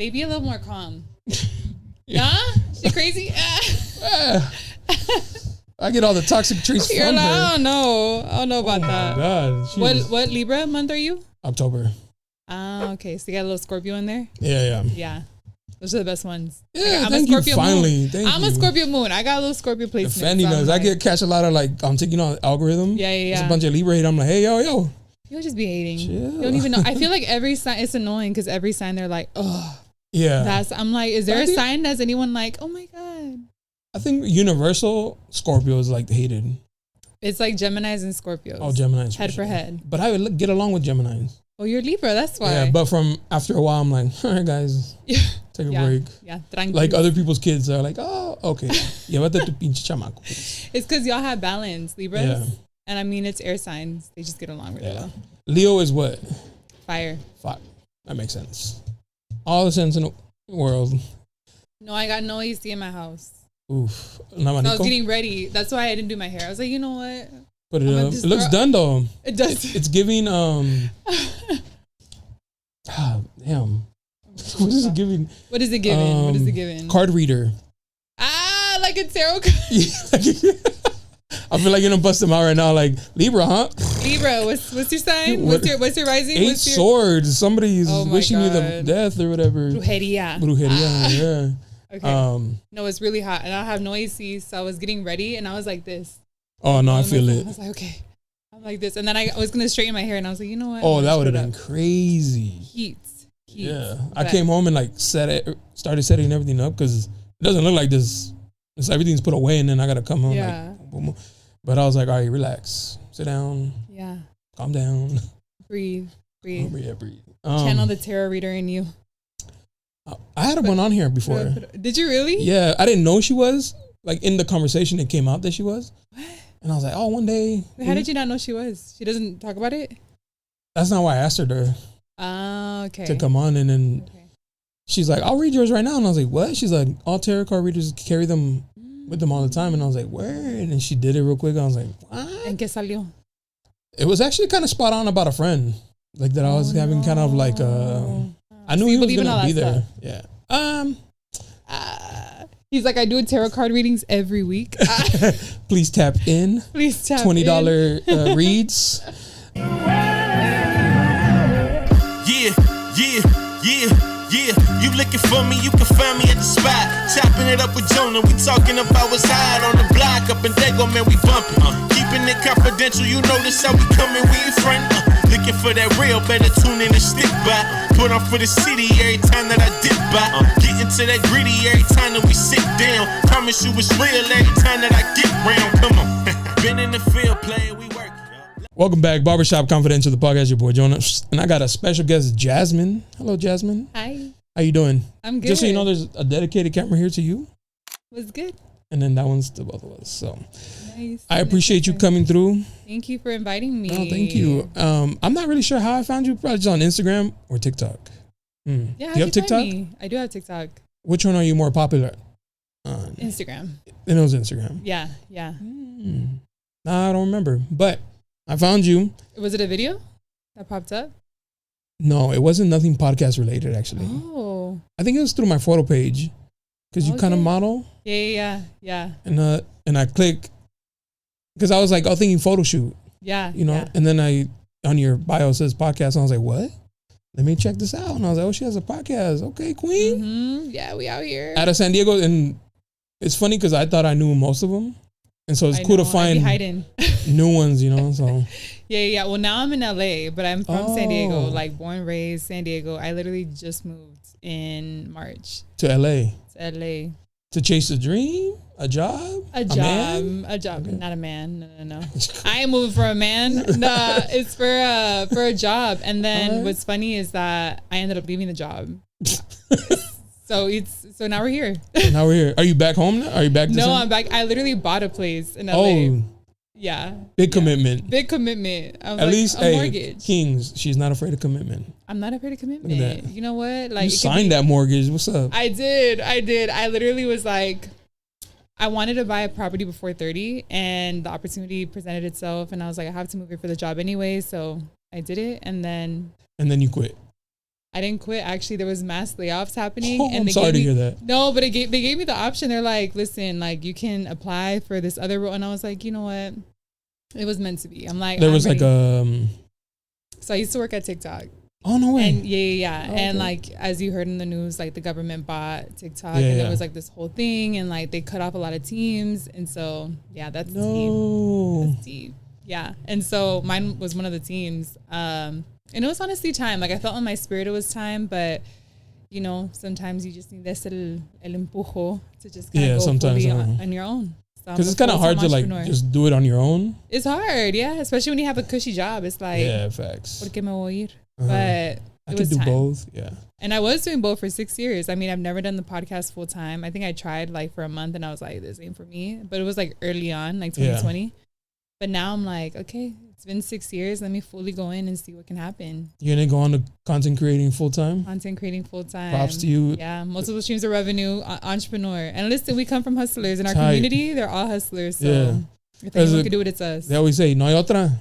They be a little more calm. Yeah? She crazy? I get all the toxic traits from her. I don't know about that. God. What Libra month are you? October. Okay. So you got a little Scorpio in there? Yeah. Yeah. Those are the best ones. Yeah, I'm a Scorpio moon. I'm a Scorpio moon. I got a little Scorpio placement. Offending us. I catch a lot of like, I'm taking on algorithm. Yeah. There's a bunch of Libra hate. I'm like, hey, yo. You'll just be hating. Chill. You don't even know. I feel like every sign, it's annoying because every sign they're like, oh. Yeah. I'm like, is there a sign that's anyone like, oh my God? I think universal Scorpio is like hated. It's like Geminis and Scorpios. Oh, Geminis. Head for head. But I would get along with Geminis. Oh, you're Libra, that's why. Yeah, but from after a while, I'm like, all right, guys, take a break. Yeah, tranquilo. Like other people's kids are like, oh, okay. Llévate tu pinche chamaco. It's because y'all have balance, Libras. Yeah. And I mean, it's air signs. They just get along really well. Leo is what? Fire. That makes sense. All the sense in the world. No, I got no AC in my house. Oof. So I was getting ready. That's why I didn't do my hair. I was like, you know what? Put it up. It looks done though. It does. It's giving damn. What is it giving? What is it giving? What is it giving? Card reader. Like a tarot card. I feel like you're gonna bust them out right now. Like Libra, huh? Libra, what's your sign? What's your rising? Eight swords. Somebody's wishing you the death or whatever. Brujeria. Yeah. Okay. No, it's really hot, and I have no AC, so I was getting ready, and I was like this. Oh no, I feel it. I was like, okay, I'm like this, and then I was gonna straighten my hair, and I was like, you know what? Oh, that would have been crazy. Heat. Yeah, I came home and like started setting everything up because it doesn't look like this. It's everything's put away, and then I gotta come home. Yeah. Like, boom, boom. But I was like, all right, relax, sit down. Yeah. Calm down. Breathe. Breathe. Channel the tarot reader in you. I had one on here before. Did you really? Yeah, I didn't know she was. Like in the conversation, it came out that she was. What? And I was like, oh, one day. How did you not know she was? She doesn't talk about it? That's not why I asked her okay. to come on. And then she's like, I'll read yours right now. And I was like, what? She's like, all tarot card readers carry them with them all the time. And I was like, where? And then she did it real quick. I was like, what? ¿En qué salió? It was actually kind of spot on about a friend. Like that I was having kind of like I knew he was going to be there. Stuff. Yeah. He's like, I do tarot card readings every week. Please tap in. Please tap $20 reads. Yeah. You looking for me, you can find me at the spot. Chopping it up with Jonah. We talking about what's hot on the block. Up in Dago, man, we bumping. Keeping it confidential, you notice how we coming, we in front. Looking for that real, better tune in and stick by. Put on for the city every time that I dip by. Getting to that gritty every time that we sit down. Promise you it's real every time that I get round. Come on. Been in the field playing, we work. Welcome back, Barbershop Confidential, the podcast, your boy Jonah. And I got a special guest, Jasmine. Hello, Jasmine. Hi. How you doing? I'm good. Just so you know, there's a dedicated camera here to you. Was good. And then that one's to both of us. So nice. I appreciate you coming through. Thank you for inviting me. No, thank you. I'm not really sure how I found you. Probably just on Instagram or TikTok. Yeah, do you have TikTok? I do have TikTok. Which one are you more popular on? Instagram. And it was Instagram. Yeah. Nah, I don't remember. But I found you. Was it a video that popped up? No, it wasn't nothing podcast related, actually. Oh. I think it was through my photo page. Because you kind of model. Yeah. And I click. Because I was like, thinking photo shoot. Yeah. You know? Yeah. And then on your bio says podcast. And I was like, what? Let me check this out. And I was like, oh, she has a podcast. Okay, queen. Mm-hmm. Yeah, we out here. Out of San Diego. And it's funny because I thought I knew most of them. And so it's cool to find new ones, you know? So Yeah. Well, now I'm in LA, but I'm from San Diego, like born, raised San Diego. I literally just moved in March. To LA? To LA. To chase a dream? A job? A job. Okay. Not a man. No. I ain't moving for a man. No, it's for a job. And then what's funny is that I ended up leaving the job. So now we're here. Are you back home now? Are you back? No, I'm back. I literally bought a place in LA. Oh, yeah. Big commitment. At least, a mortgage. Kings, she's not afraid of commitment. I'm not afraid of commitment. You know what? Like you signed that mortgage. What's up? I did. I literally was like, I wanted to buy a property before 30, and the opportunity presented itself, and I was like, I have to move here for the job anyway, so I did it, and then you quit. I didn't quit. Actually, there was mass layoffs happening. I'm sorry to hear that. No, but they gave me the option. They're like, listen, like you can apply for this other role. And I was like, you know what? It was meant to be. I'm like, there was ready. So I used to work at TikTok. Oh, no way. And yeah. Oh, and okay. like, as you heard in the news, like the government bought TikTok and there was like this whole thing and like they cut off a lot of teams. And so, yeah, that's deep. Yeah. And so mine was one of the teams. And it was honestly time. Like I felt in my spirit it was time, but you know, sometimes you just need this el empujo to just kind of go sometimes fully on your own. Because it's kind of hard to like just do it on your own. It's hard, yeah. Especially when you have a cushy job. It's like, facts. ¿Por qué me voy a ir? But I could do time. Both, yeah. And I was doing both for 6 years. I mean, I've never done the podcast full time. I think I tried like for a month and I was like, this ain't for me. But it was like early on, like 2020. Yeah. But now I'm like, okay, it's been 6 years. Let me fully go in and see what can happen. You're going to go on to content creating full time? Content creating full time. Props to you. Yeah, multiple streams of revenue, entrepreneur. And listen, we come from hustlers. In our community, they're all hustlers. So if anyone can do it, it's us. They always say, no hay otra.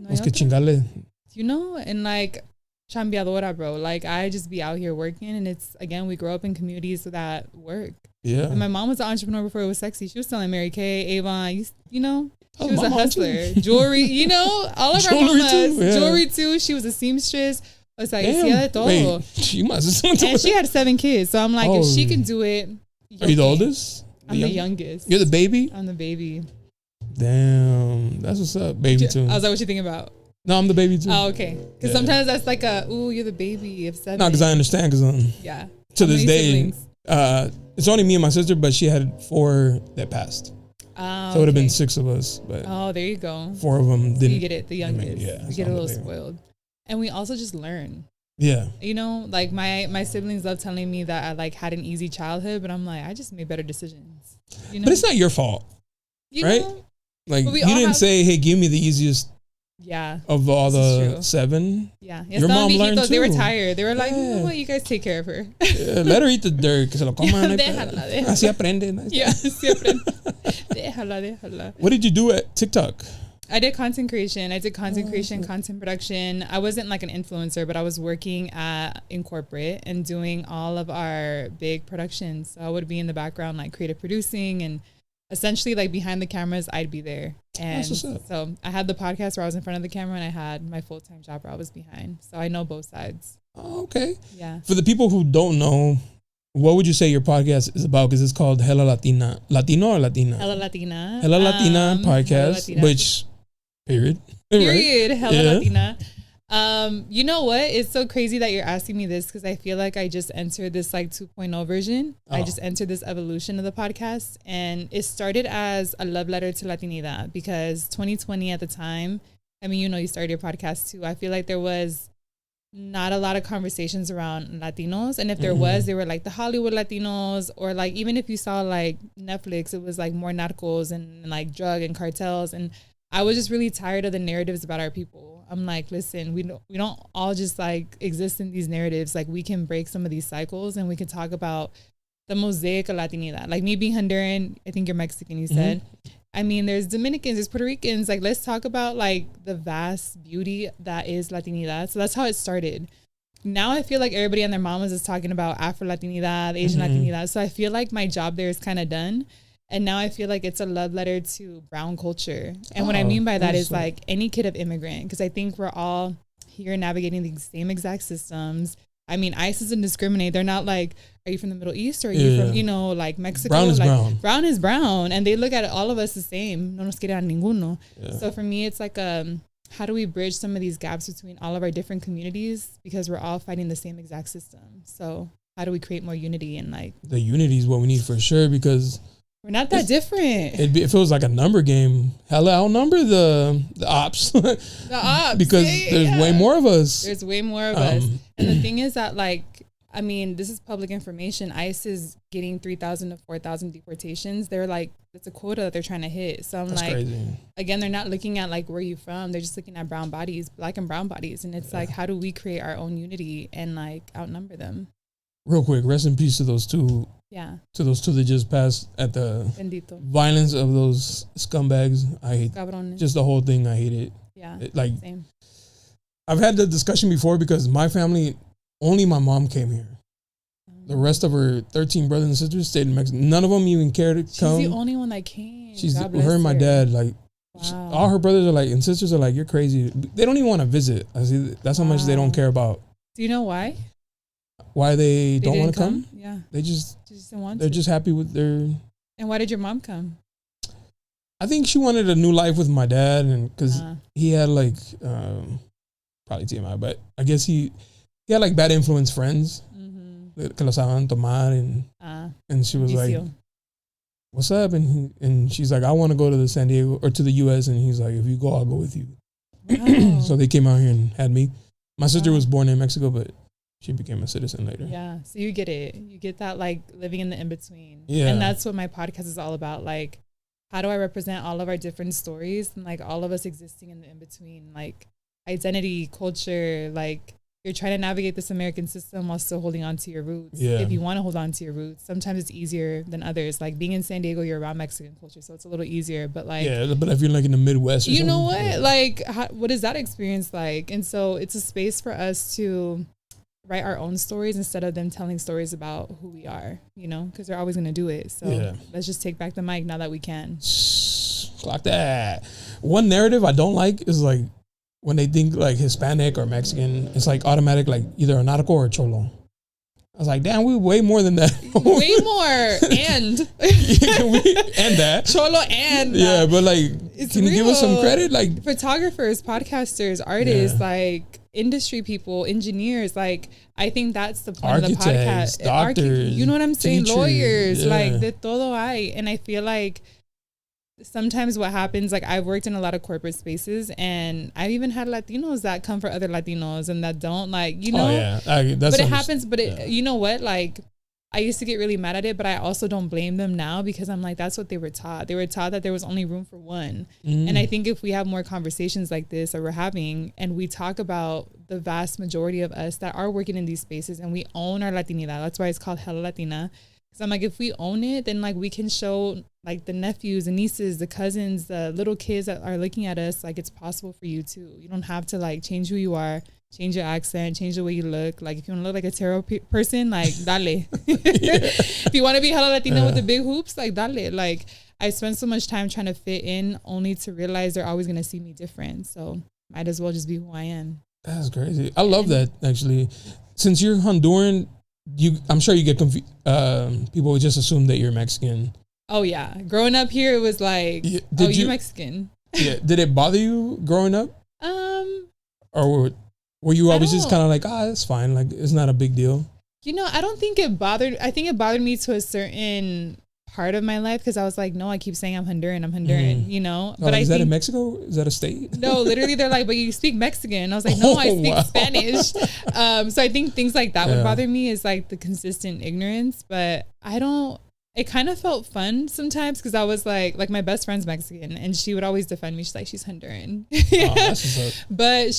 Es que chingarle. You know, and like, chambeadora, bro. Like, I just be out here working. And it's, again, we grow up in communities that work. Yeah. And my mom was an entrepreneur before it was sexy. She was selling Mary Kay, Avon, you know. She was a hustler. Jewelry, you know, all of our mamas. Jewelry too. She was a seamstress. I was like, de todo. Wait, she must have and she had 7 kids. So I'm like, if she can do it. Are you the oldest? I'm the youngest. You're the baby? I'm the baby. Damn. That's what's up. Baby too. I was like, what you thinking about? No, I'm the baby too. Oh, okay. Because sometimes that's like you're the baby of 7. No, because I understand. Because to this day, it's only me and my sister, but she had 4 that passed. So it would have been 6 of us. But there you go. 4 of them didn't. You get it, the youngest. We get a little spoiled. And we also just learn. Yeah. You know, like my siblings love telling me that I like had an easy childhood, but I'm like, I just made better decisions. You know? But it's not your fault. Right? Like you didn't say, hey, give me the easiest. Yeah. Of all the 7. Yeah. Your mom learned too. They were tired. They were like, you know what, you guys take care of her. Let her eat the dirt. Que se lo coman. Así aprende. Yeah, así aprende. Déjala. What did you do at TikTok? I did content creation. I did content creation, content production. I wasn't like an influencer, but I was working in corporate and doing all of our big productions. So I would be in the background, like creative producing and essentially like behind the cameras, I'd be there. And so I had the podcast where I was in front of the camera and I had my full-time job where I was behind. So I know both sides. Oh, okay. Yeah. For the people who don't know, what would you say your podcast is about? Because it's called Hella Latina. Latino or Latina? Hella Latina. Hella Latina podcast, Hella Latina. Which, period. Period. Right? Hella Latina. You know what? It's so crazy that you're asking me this because I feel like I just entered this like 2.0 version. I just entered this evolution of the podcast, and it started as a love letter to Latinidad because 2020 at the time, I mean, you know, you started your podcast too. I feel like there was not a lot of conversations around Latinos, and if there was, they were like the Hollywood Latinos, or like even if you saw like Netflix, it was like more narcos and like drug and cartels, and I was just really tired of the narratives about our people. I'm like, listen, we don't all just like exist in these narratives. Like we can break some of these cycles and we can talk about the mosaic of Latinidad. Like me being Honduran, I think you're Mexican, you said. I mean, there's Dominicans, there's Puerto Ricans. Like, let's talk about like the vast beauty that is Latinidad. So that's how it started. Now I feel like everybody and their mamas is talking about Afro-Latinidad, Asian Latinidad. So I feel like my job there is kind of done. And now I feel like it's a love letter to brown culture. And what I mean by that is like any kid of immigrant, because I think we're all here navigating the same exact systems. I mean, ICE doesn't discriminate. They're not like, are you from the Middle East or are you from, you know, like Mexico? Brown is like, brown. Brown is brown. And they look at all of us the same. No nos quiere a ninguno. So for me, it's like, how do we bridge some of these gaps between all of our different communities? Because we're all fighting the same exact system. So how do we create more unity and like. The unity is what we need for sure because. We're not that different. If it was like a number game, hella outnumber the ops. The ops. Because there's way more of us. There's way more of us. And the thing is that like, I mean, this is public information. ICE is getting 3,000 to 4,000 deportations. They're like, it's a quota that they're trying to hit. So I'm like, crazy. Again, they're not looking at like, where you from? They're just looking at brown bodies, black and brown bodies. And it's like, how do we create our own unity and like outnumber them? Real quick, rest in peace to those two. Yeah. To those 2 that just passed at the violence of those scumbags. I hate Cabrones. Just the whole thing. I hate it. Yeah. Same. I've had the discussion before because my family, only my mom came here. The rest of her 13 brothers and sisters stayed in Mexico. None of them even cared to come. She's the only one that came. She's her and my dad. Like, wow. All her brothers are like, and sisters are like, you're crazy. They don't even want to visit. I see, that's how much they don't care about. Do you know why? Why they don't want to come? Yeah. They just don't want they're just happy with their. And why did your mom come? I think she wanted a new life with my dad, and because he had like, probably TMI, but I guess he had like bad influence friends. Que los saben tomar, and she was like, what's up? And she's like, I want to go to the San Diego or to the US, and he's like, if you go, I'll go with you. Wow. So they came out here and had me. My sister was born in Mexico, but she became a citizen later. Yeah, so you get it. You get that, like, living in the in-between. Yeah. And that's what my podcast is all about. Like, how do I represent all of our different stories and, like, all of us existing in the in-between? Like, identity, culture, like, you're trying to navigate this American system while still holding on to your roots. Yeah. If you want to hold on to your roots, sometimes it's easier than others. Like being in San Diego, you're around Mexican culture, so it's a little easier. But like, yeah, but if you're like in the Midwest, or you know what? Yeah. Like, what is that experience like? And so it's a space for us to write our own stories instead of them telling stories about who we are. You know, because they're always going to do it. So let's just take back the mic now that we can. Clock that. One narrative I don't like is like, when they think like Hispanic or Mexican, it's like automatic, like either a narco or a cholo. I was like, damn, we way more than that. Way more. And and that. Cholo and yeah, but like, can you give us some credit? Like photographers, podcasters, artists, like industry people, engineers. Like, I think that's the point of the podcast. Doctors, you know what I'm saying? teachers, lawyers, like de todo hay. And I feel like sometimes what happens, like I've worked in a lot of corporate spaces and I've even had Latinos that come for other Latinos and that don't, like, you know, but it happens, but you know what, like I used to get really mad at it, but I also don't blame them now because I'm like, that's what they were taught. They were taught that there was only room for one. And I think if we have more conversations like this that we're having and we talk about the vast majority of us that are working in these spaces and we own our Latinidad, that's why it's called Hella Latina. So I'm like, if we own it, then like we can show like the nephews, the nieces, the cousins, the little kids that are looking at us, like it's possible for you too. You don't have to like change who you are, change your accent, change the way you look. Like if you want to look like a tarot person, like dale. If you want to be hella Latina with the big hoops, like dale. Like I spent so much time trying to fit in only to realize they're always going to see me different. So might as well just be who I am. That's crazy. I love that actually. Since you're Honduran, I'm sure you get confused. People would just assume that you're Mexican. Oh yeah, growing up here, it was like, you're Mexican. Yeah. Did it bother you growing up? Or were you always just kind of like, that's fine, like it's not a big deal? You know, I don't think it bothered. I think it bothered me to a certain part of my life because I was like, no, I keep saying I'm Honduran, you know. But is that in Mexico? Is that a state? No, literally they're like, but you speak Mexican. I was like, no, I speak Spanish. So I think things like that would bother me, is like the consistent ignorance. But it kind of felt fun sometimes because I was like my best friend's Mexican and she would always defend me. She's like, she's Honduran. But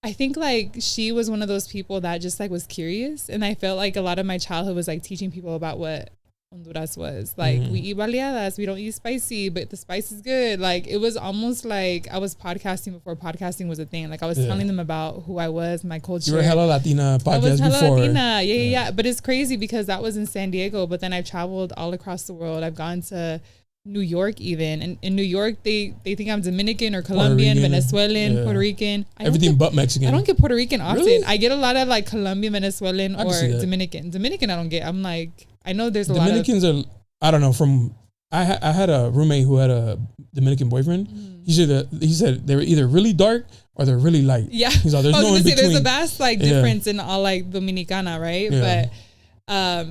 I think like she was one of those people that just like was curious. And I felt like a lot of my childhood was like teaching people about what Honduras was. Like we eat baleadas, we don't eat spicy, but the spice is good. Like it was almost like I was podcasting before podcasting was a thing. Like I was telling them about who I was, my culture. You were Hella Latina podcast before. I was Hella Latina. Yeah. But it's crazy because that was in San Diego, but then I've traveled all across the world. I've gone to New York even. And in New York, they think I'm Dominican or Colombian, Venezuelan, Puerto Rican. Everything but Mexican. I don't get Puerto Rican often. Really? I get a lot of like Colombian, Venezuelan, or Dominican. Dominican I don't get. I'm like, I know there's a Dominicans are, I don't know, I had a roommate who had a Dominican boyfriend. He said they were either really dark or they're really light. Yeah. He's like, there's no in between. There's a vast like difference in all like Dominicana, right? Yeah. But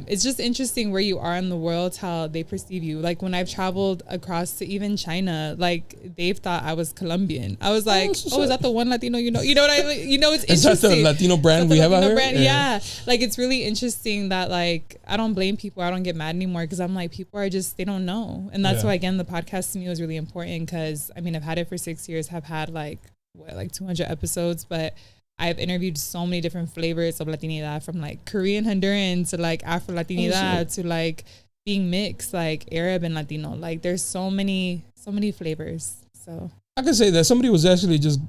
it's just interesting where you are in the world, how they perceive you. Like when I've traveled across to even China, like they've thought I was Colombian. I was like, is that the one Latino you know? You know what I mean? You know, it's interesting. Is that the Latino brand we have out here? Yeah. Like it's really interesting that like I don't blame people. I don't get mad anymore because I'm like, people are just, they don't know. And that's why, again, the podcast to me was really important because I mean, I've had it for 6 years, have had like 200 episodes, but I've interviewed so many different flavors of Latinidad, from like Korean Honduran to like Afro Latinidad to like being mixed, like Arab and Latino. Like there's so many flavors. So I could say that somebody was actually just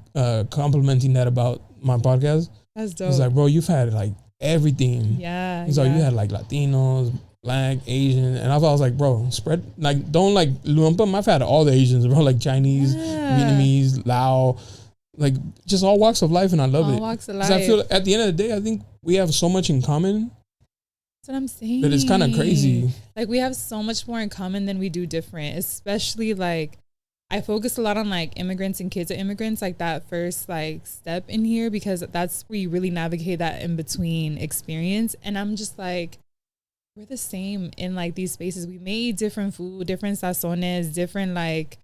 complimenting that about my podcast. That's dope. He's like, bro, you've had like everything. Yeah. He's like, you had like Latinos, Black, Asian, and I was like, bro, spread like don't like lump them. I've had all the Asians, bro, like Chinese, Vietnamese, Lao, like just all walks of life, and I love it. All walks of life. I feel at the end of the day, I think we have so much in common. That's what I'm saying. That it's kind of crazy. Like we have so much more in common than we do different. Especially like I focus a lot on like immigrants and kids of immigrants, like that first like step in here, because that's where you really navigate that in between experience. And I'm just like, we're the same in like these spaces. We may eat different food, different sazones, different like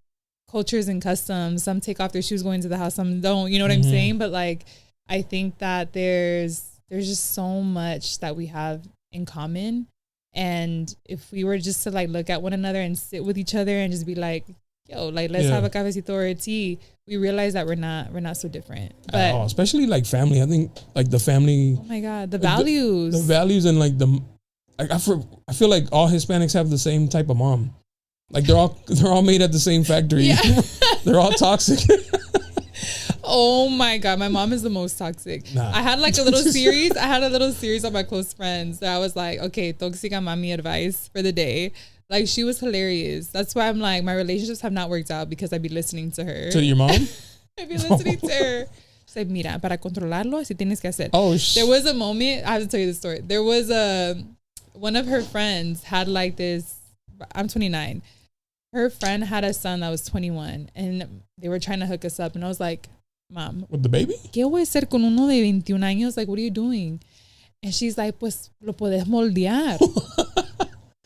cultures and customs. Some take off their shoes going to the house, some don't. You know what I'm saying? But like, I think that there's just so much that we have in common. And if we were just to like look at one another and sit with each other and just be like, yo, like let's have a cafecito or a tea, we realize that we're not so different. But especially like family. I think like the family. Oh my God, the values. The values and like I feel like all Hispanics have the same type of mom. Like they're all made at the same factory. Yeah. They're all toxic. Oh my God, my mom is the most toxic. Nah. I had like a little series. On my close friends that I was like, okay, toxica mami advice for the day. Like she was hilarious. That's why I'm like, my relationships have not worked out because I'd be listening to her. To your mom? I'd be listening to her. She's like, mira, para controlarlo, así tienes que hacer. Oh, there was a moment, I have to tell you the story. There was one of her friends had like this, I'm 29. Her friend had a son that was 21 and they were trying to hook us up. And I was like, Mom. With the baby? ¿Qué voy a hacer con uno de 21 años? Like, what are you doing? And she's like, pues lo puedes moldear.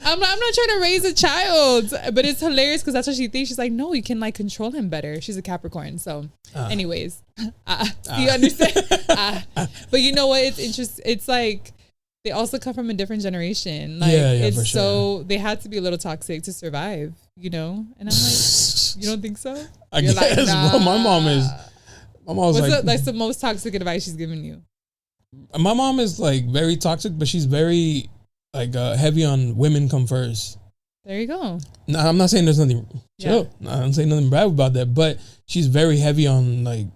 I'm not trying to raise a child, but it's hilarious because that's what she thinks. She's like, no, you can like control him better. She's a Capricorn. So anyways, do you understand? But you know what? It's interesting. It's like, they also come from a different generation. Like it's for sure. So they had to be a little toxic to survive, you know? And I'm like, you don't think so? I guess, like, nah. Bro, my mom is that's the most toxic advice she's given you? My mom is like very toxic, but she's very like heavy on women come first. There you go. No, I'm not saying there's nothing. Chill. No, I'm saying nothing bad about that, but she's very heavy on like,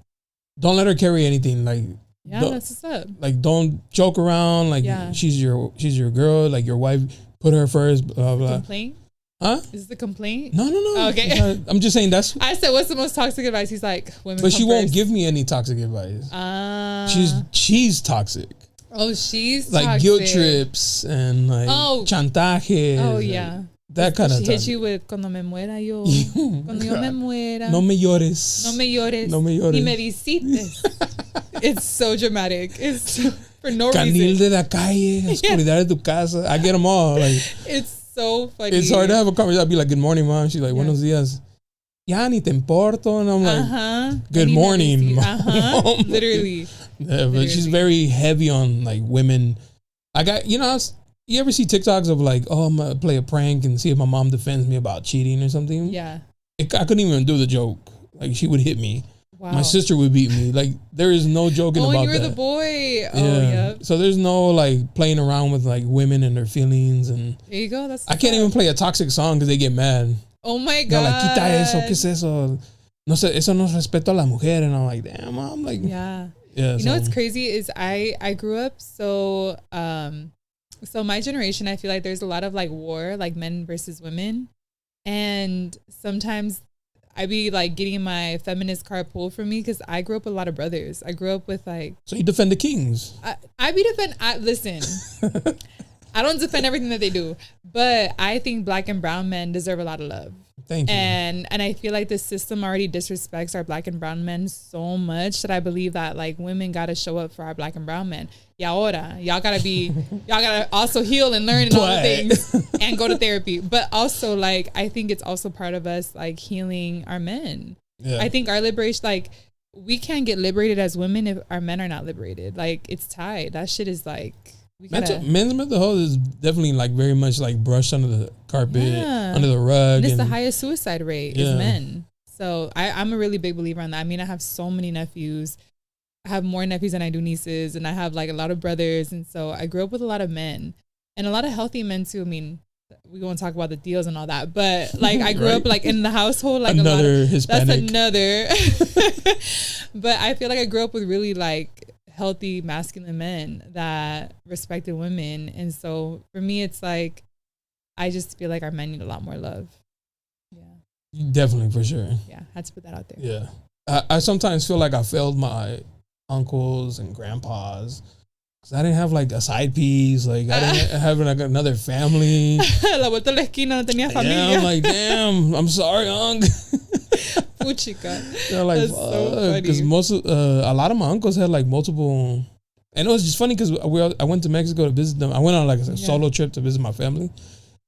don't let her carry anything. Like, that's what's up. Like, don't joke around. Like, she's your girl. Like, your wife. Put her first. Blah blah. Complaint? Huh? Is the complaint? No. Okay. I'm just saying that's. I said, what's the most toxic advice? He's like, women. But she won't give me any toxic advice. She's toxic. Oh, she's like toxic. Guilt trips and like chantaje. Oh yeah. That kind of stuff. She hits you with cuando me muera yo. Cuando yo me muera. No me llores. No me llores. No me llores. Ni me visites. It's so dramatic. It's for no Canil reason. de la calle. Oscuridad de tu casa. I get them all. Like it's so funny. It's hard to have a conversation. I'd be like, good morning, mom. She's like, buenos días. Ya ni te importo. And I'm like, good morning, mom. Literally. Yeah, but she's very heavy on like women. I got, you ever see TikToks of like, oh, I'm going to play a prank and see if my mom defends me about cheating or something? Yeah. I couldn't even do the joke. Like, she would hit me. Wow. My sister would beat me. Like, there is no joking about that. Oh, you were the boy. Yeah. Oh, yeah. So there's no like playing around with like women and their feelings. And there you go. I can't even play a toxic song because they get mad. Oh my God. They're like, quita eso, ¿qué es eso? No sé, eso no es respeto a la mujer. And I'm like, damn, mom. Like, yeah. Yeah. You know what's crazy is I grew up so my generation, I feel like there's a lot of like war, like men versus women. And sometimes I be like getting my feminist card pulled from me because I grew up with a lot of brothers. I grew up with like. So you defend the kings? Listen, I don't defend everything that they do, but I think black and brown men deserve a lot of love. Thank you. And I feel like the system already disrespects our black and brown men so much that I believe that like women got to show up for our black and brown men. Y ahora, y'all gotta also heal and learn and all the things and go to therapy. But also like, I think it's also part of us like healing our men. Yeah. I think our liberation, like we can't get liberated as women if our men are not liberated. Like it's tied. That shit is like, men's mental health is definitely like very much like brushed under the carpet, under the rug. And it's the highest suicide rate is men. So I'm a really big believer on that. I mean, I have so many nephews. I have more nephews than I do nieces, and I have like a lot of brothers. And so I grew up with a lot of men and a lot of healthy men too. I mean, we won't talk about the deals and all that, but like I grew up like in the household, like another Hispanic. That's another. But I feel like I grew up with really like healthy masculine men that respected women. And so for me, it's like, I just feel like our men need a lot more love. Yeah. Definitely, for sure. Yeah, had to put that out there. Yeah. I sometimes feel like I failed my uncles and grandpas. Cause I didn't have like a side piece. Like I didn't have like another family. La vuelta a la esquina no tenía familia. Yeah, I'm like, damn, I'm sorry, Unc. Puchica. They're like, that's so funny. Because a lot of my uncles had like multiple, and it was just funny because I went to Mexico to visit them. I went on like a solo trip to visit my family,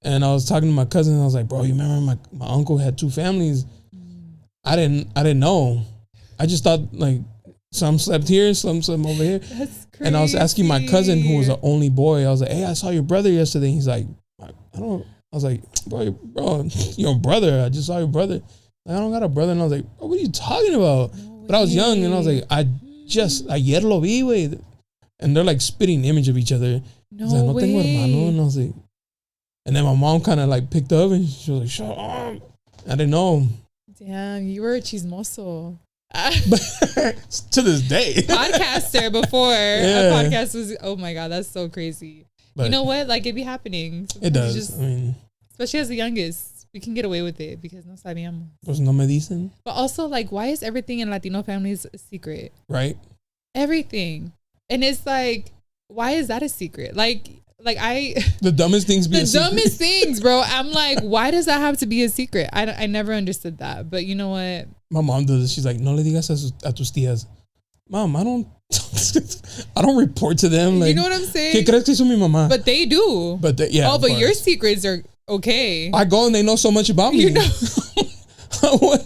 and I was talking to my cousin. And I was like, bro, you remember my uncle had 2 families? I didn't know. I just thought like some slept here, some slept over here. That's crazy. And I was asking my cousin, who was the only boy, I was like, hey, I saw your brother yesterday. He's like, I was like, bro, your brother. I just saw your brother. Like, I don't got a brother. And I was like, bro, what are you talking about? No but I was young, and I was like, ayer lo vi, güey. And they're like spitting image of each other. No like, no way. tengo hermano. And I was like, and then my mom kind of like picked up, and she was like, shut up. I didn't know. Damn, you were a chismoso. To this day. Podcaster before a podcast was, oh my God, that's so crazy. But you know what? Like, it be happening. Sometimes it does. I mean, especially as the youngest, we can get away with it because no sabíamos. Pues no me dicen. But also, like, why is everything in Latino families a secret? Right. Everything. And it's like, why is that a secret? The dumbest things be the dumbest things, bro. I'm like, why does that have to be a secret? I never understood that. But you know what? My mom does it. She's like, no le digas a tus tías. Mom, I don't report to them. Like, you know what I'm saying? ¿Qué crees que son mi mamá? But they do. But yeah. Oh, but your secrets are okay. I go and they know so much about me. You know. What?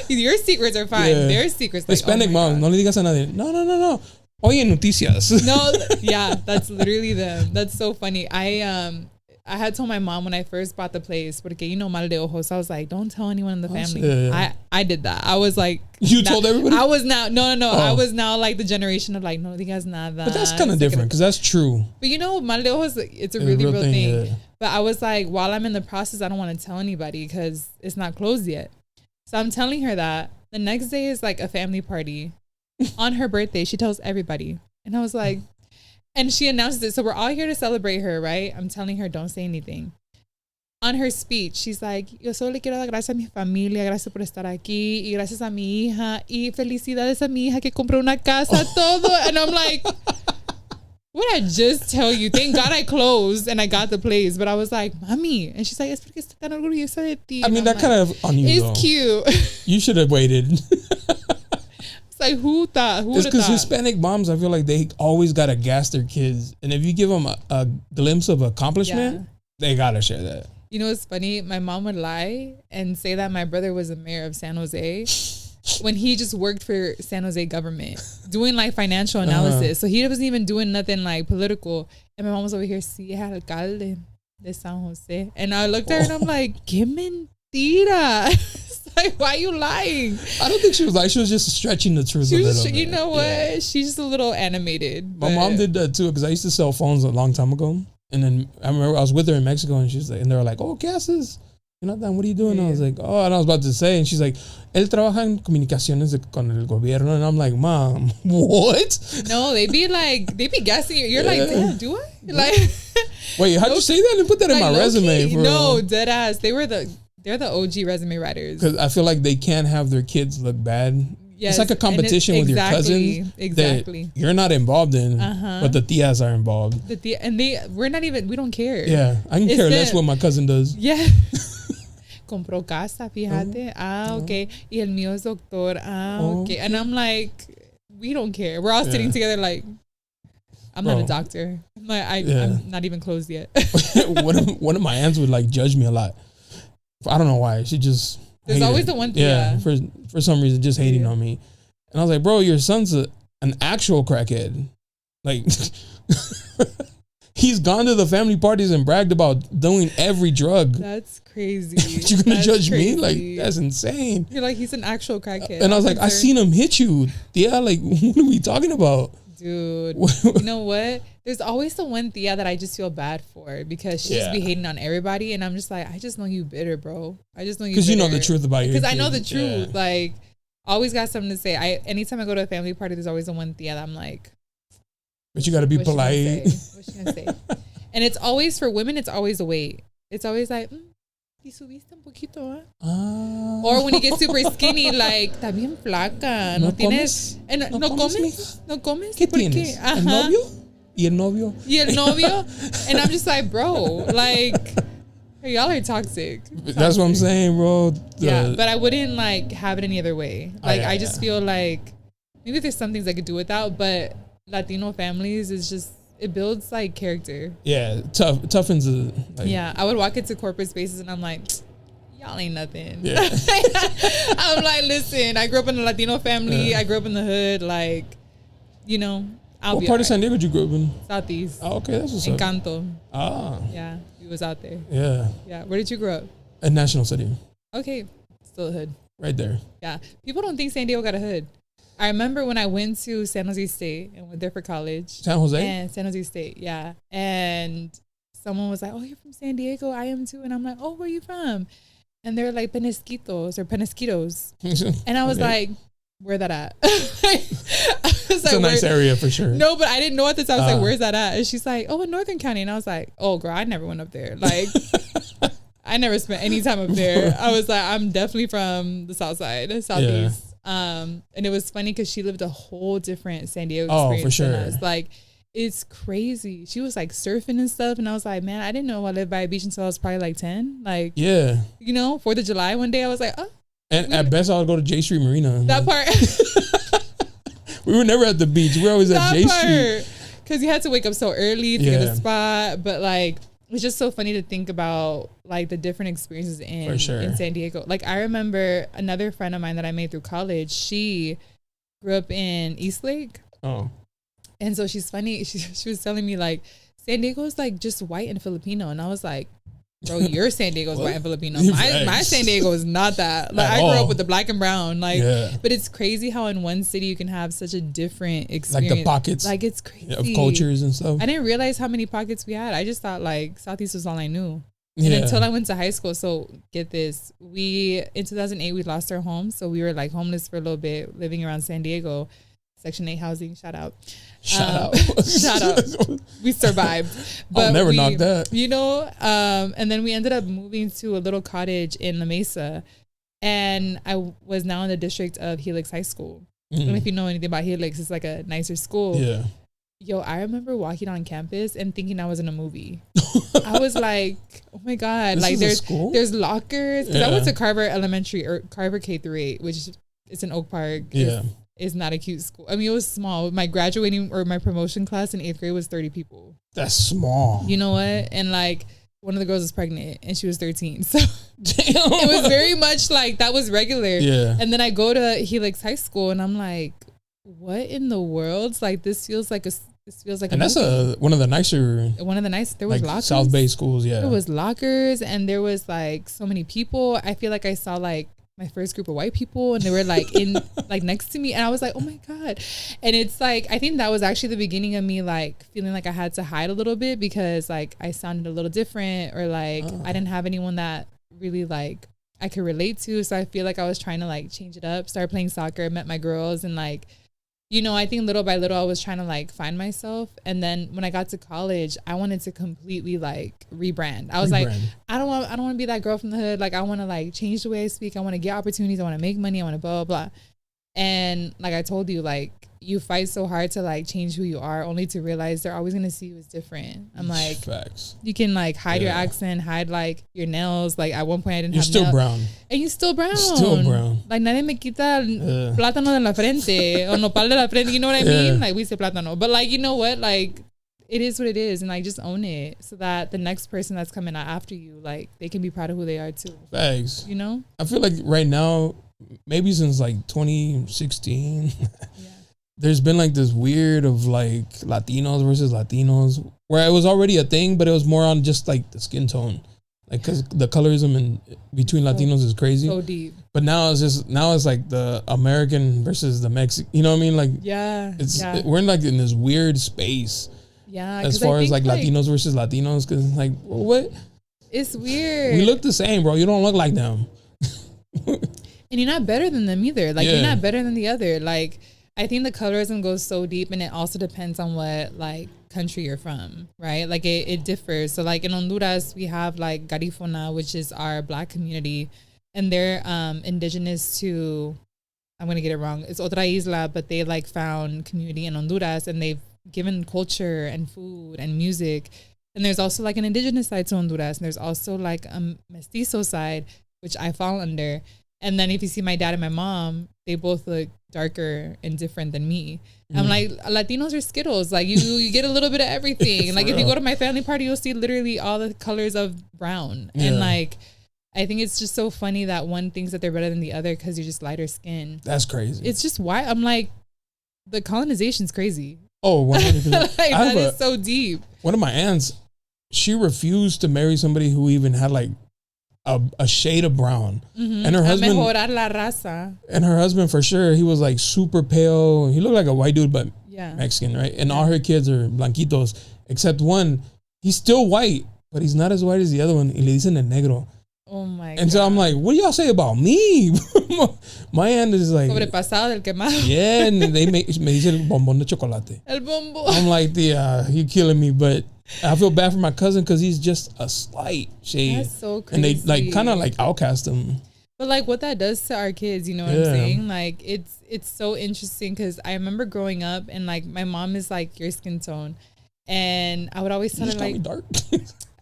Your secrets are fine. Yeah. Their secrets. Like, Hispanic mom, no le digas a nadie. No. Oye, noticias. No, yeah, that's literally them. That's so funny. I had told my mom when I first bought the place, porque mal de ojos. I was like, don't tell anyone in the family. Yeah. I did that. I was like, you told everybody? I was now no. I was now like the generation of like, no digas nada. But that's kind of different because that's true. But mal de ojos, it's a really real thing. Yeah. But I was like, while I'm in the process, I don't want to tell anybody because it's not closed yet. So I'm telling her that. The next day is like a family party. On her birthday, she tells everybody. And I was like, and she announces it. So we're all here to celebrate her, right? I'm telling her, don't say anything. On her speech, she's like, yo solo le quiero dar gracias a mi familia, gracias por estar aquí, y gracias a mi hija, y felicidades a mi hija que compró una casa, todo. And I'm like, what did I just tell you? Thank God I closed and I got the place. But I was like, Mommy. And she's like, es porque estoy tan orgullosa de ti. I mean, that kind of on you, it's cute. You should have waited. Like, who thought? It's because Hispanic moms, I feel like they always gotta gas their kids, and if you give them a glimpse of accomplishment, they gotta share that. You know what's funny? My mom would lie and say that my brother was the mayor of San Jose when he just worked for San Jose government doing like financial analysis. So he wasn't even doing nothing like political. And my mom was over here, sí, es alcalde de San Jose. And I looked at her and I'm like, qué mentira. Like, why are you lying? I don't think she was lying. She was just stretching the truth a little bit. You know what? Yeah. She's just a little animated. My mom did that too because I used to sell phones a long time ago. And then I remember I was with her in Mexico and she's like, and they were like, oh, ¿qué haces? Jonathan, what are you doing? Yeah. I was like, oh, and I was about to say, and she's like, él trabaja en comunicaciones con el gobierno. And I'm like, Mom, what? No, they be guessing you. You're like, damn, do I? Like, wait, how'd you say that and put that in my resume? No, dead ass. They're the OG resume writers. Because I feel like they can't have their kids look bad. Yes, it's like a competition with your cousins. Exactly. That you're not involved in, but the tias are involved. We don't care. Yeah, I can care less what my cousin does. Yeah. Compró casa, fíjate. Okay. Y el mío es doctor. Okay. And I'm like, we don't care. We're all sitting together like, I'm not a doctor. I'm not even closed yet. One of my aunts would like judge me a lot. I don't know why. She just there's always the one thing. Yeah, for some reason, just hating on me. And I was like, bro, your son's an actual crackhead. Like, he's gone to the family parties and bragged about doing every drug. That's crazy. You're gonna judge me? Like, that's insane. You're like, he's an actual crackhead. And I was like, I seen him hit you. Yeah, like, what are we talking about? Dude, you know what? There's always the one tia that I just feel bad for because she just be hating on everybody. And I'm just like, I just know you bitter, bro. I just know you because you know the truth about you. Because I know the truth. Yeah. Like, always got something to say. Anytime I go to a family party, there's always the one tia that I'm like, But you got to be polite. What's she gonna say? And it's always, for women, it's always a wait. It's always like, y subiste un poquito, or when you get super skinny, like, está bien flaca, no tienes, no comes, no comes. ¿Qué tienes? ¿El novio? ¿Y el novio? Y el novio? And I'm just like, bro, like, y'all are toxic. That's what I'm saying, bro. Yeah, but I wouldn't like have it any other way. Like, I just feel like maybe there's some things I could do without, but Latino families is just, it builds like character. Yeah, toughens the. Like, yeah, I would walk into corporate spaces and I'm like, y'all ain't nothing. Yeah. I'm like, listen, I grew up in a Latino family. I grew up in the hood. Like, you know, what part of San Diego did you grow up in? Southeast. Oh, okay, that's what's up. Encanto. Ah. Yeah, we was out there. Yeah. Yeah, where did you grow up? At National City. Okay, still a hood. Right there. Yeah, people don't think San Diego got a hood. I remember when I went to San Jose State and went there for college. San Jose? And San Jose State, yeah. And someone was like, oh, you're from San Diego? I am too. And I'm like, oh, where are you from? And they're like, Penasquitos. And I was like, where that at? It's a nice area for sure. No, but I didn't know at the time. I was like, where's that at? And she's like, oh, in Northern County. And I was like, oh, girl, I never went up there. Like, I never spent any time up there. I was like, I'm definitely from the South Side, Southeast. Yeah. And it was funny because she lived a whole different San Diego experience for sure. than us. Like, it's crazy. She was like surfing and stuff, and I was like, man, I didn't know I lived by a beach until I was probably like 10. Like, yeah, you know, 4th of July one day, I was like, oh. And at best, I would go to J Street Marina. That part. We were never at the beach. We were always at J Street. Because you had to wake up so early to get a spot, but like, it's just so funny to think about like the different experiences in San Diego. Like, I remember another friend of mine that I made through college, she grew up in Eastlake. Oh. And so she's funny. She was telling me like, San Diego is like just white and Filipino. And I was like, bro, your San Diego is white and Filipino. My San Diego is not that. Like, I grew up with the black and brown. Like, but it's crazy how in one city you can have such a different experience. Like the pockets. Like, it's crazy. Of cultures and stuff. I didn't realize how many pockets we had. I just thought like Southeast was all I knew. And until I went to high school. So get this. In 2008, we lost our home. So we were like homeless for a little bit, living around San Diego. Section 8 housing, shout out. Shout out. We survived. But I'll never knock that. You know, and then we ended up moving to a little cottage in La Mesa. And I was now in the district of Helix High School. I don't know if you know anything about Helix. It's like a nicer school. Yeah. Yo, I remember walking on campus and thinking I was in a movie. I was like, oh my God. Like, there's lockers. Because I went to Carver Elementary or Carver K-8, which is in Oak Park. Yeah. It's not a cute school. I mean, it was small. My graduating or my promotion class in 8th grade was 30 people. That's small. You know what? And like, one of the girls was pregnant and she was 13. So it was very much like that was regular. Yeah. And then I go to Helix High School and I'm like, what in the world? Like, this feels like and that's one of the nicer. There was lockers. South Bay schools. Yeah. There was lockers and there was like so many people. I feel like I saw like my first group of white people and they were like in like next to me and I was like, oh my God. And it's like, I think that was actually the beginning of me like feeling like I had to hide a little bit because like I sounded a little different or like I didn't have anyone that really like I could relate to. So I feel like I was trying to like change it up, start playing soccer, met my girls and like, you know, I think little by little I was trying to like find myself. And then when I got to college, I wanted to completely like rebrand. I was like, I don't want to be that girl from the hood. Like, I want to like change the way I speak. I want to get opportunities. I want to make money. I want to blah, blah, blah. And like I told you, like you fight so hard to like change who you are only to realize they're always going to see you as different. I'm like, facts. You can like hide your accent, hide like your nails. Like at one point I didn't have nails. You're still brown. And you're still brown. Still brown. Like nadie me quita plátano de la frente o nopal de la frente. You know what I mean? Like we say plátano. But like, you know what? Like it is what it is. And like just own it so that the next person that's coming out after you, like they can be proud of who they are too. Facts. You know? I feel like right now, maybe since like 2016, there's been like this weird of like Latinos versus Latinos where it was already a thing, but it was more on just like the skin tone. Like, cause the colorism in between Latinos is crazy. So deep. But now it's like the American versus the Mexican, you know what I mean? Like, we're in like in this weird space. Yeah. As far as like Latinos versus Latinos. Cause like, what? It's weird. We look the same, bro. You don't look like them. And you're not better than them either. Like, you're not better than the other. Like, I think the colorism goes so deep, and it also depends on what like country you're from, right? Like it differs. So like in Honduras, we have like Garifuna, which is our Black community, and they're indigenous to, I'm gonna get it wrong, it's Otra Isla, but they like found community in Honduras, and they've given culture and food and music. And there's also like an indigenous side to Honduras, and there's also like a mestizo side, which I fall under. And then if you see my dad and my mom, they both look darker and different than me. I'm like, Latinos are Skittles. Like you get a little bit of everything. Like if you go to my family party, you'll see literally all the colors of brown. Yeah. And like, I think it's just so funny that one thinks that they're better than the other because you're just lighter skin. That's crazy. It's just why I'm like, the colonization's crazy. Oh, 100%. Like, that is so deep. One of my aunts, she refused to marry somebody who even had like a shade of brown. And her husband, mejorar la raza. And her husband, for sure, he was like super pale. He looked like a white dude, but Mexican, right? And all her kids are blanquitos, except one. He's still white, but he's not as white as the other one. Y le dicen el negro. Oh my God. And so I'm like, what do y'all say about me? My aunt is like, sobrepasado del quemado. Yeah, and they me dice el bombón de chocolate. El bombo. I'm like, you're killing me, but I feel bad for my cousin because he's just a slight shade. That's so crazy. And they like kind of like outcast him. But like what that does to our kids, you know what I'm saying? Like it's so interesting because I remember growing up and like my mom is like your skin tone, and I would always tell her like dark.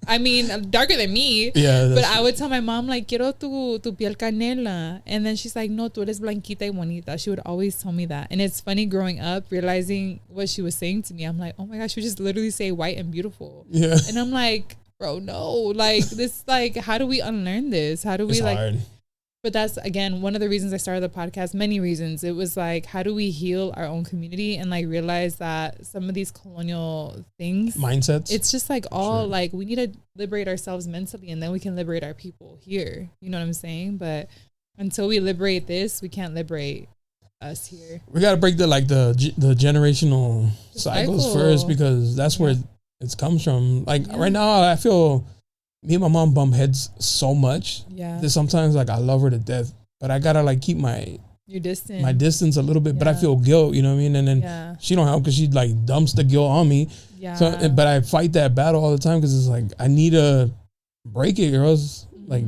I mean, darker than me. Yeah. But I would tell my mom, like, quiero tu piel canela. And then she's like, no, tú eres blanquita y bonita. She would always tell me that. And it's funny growing up, realizing what she was saying to me. I'm like, oh my gosh, she would just literally say white and beautiful. Yeah. And I'm like, bro, no. Like, this, like, how do we unlearn this? How do we, like... Hard. But that's, again, one of the reasons I started the podcast, many reasons. It was like, how do we heal our own community and like realize that some of these colonial things, mindsets, it's just like all like, we need to liberate ourselves mentally and then we can liberate our people here. You know what I'm saying? But until we liberate this, we can't liberate us here. We got to break the generational cycles first, because that's where it comes from. Like right now, I feel... Me and my mom bump heads so much that sometimes like I love her to death, but I gotta like keep my distance a little bit. But I feel guilt, you know what I mean? And then she don't help because she like dumps the guilt on me. Yeah. So, but I fight that battle all the time because it's like I need to break it, or else like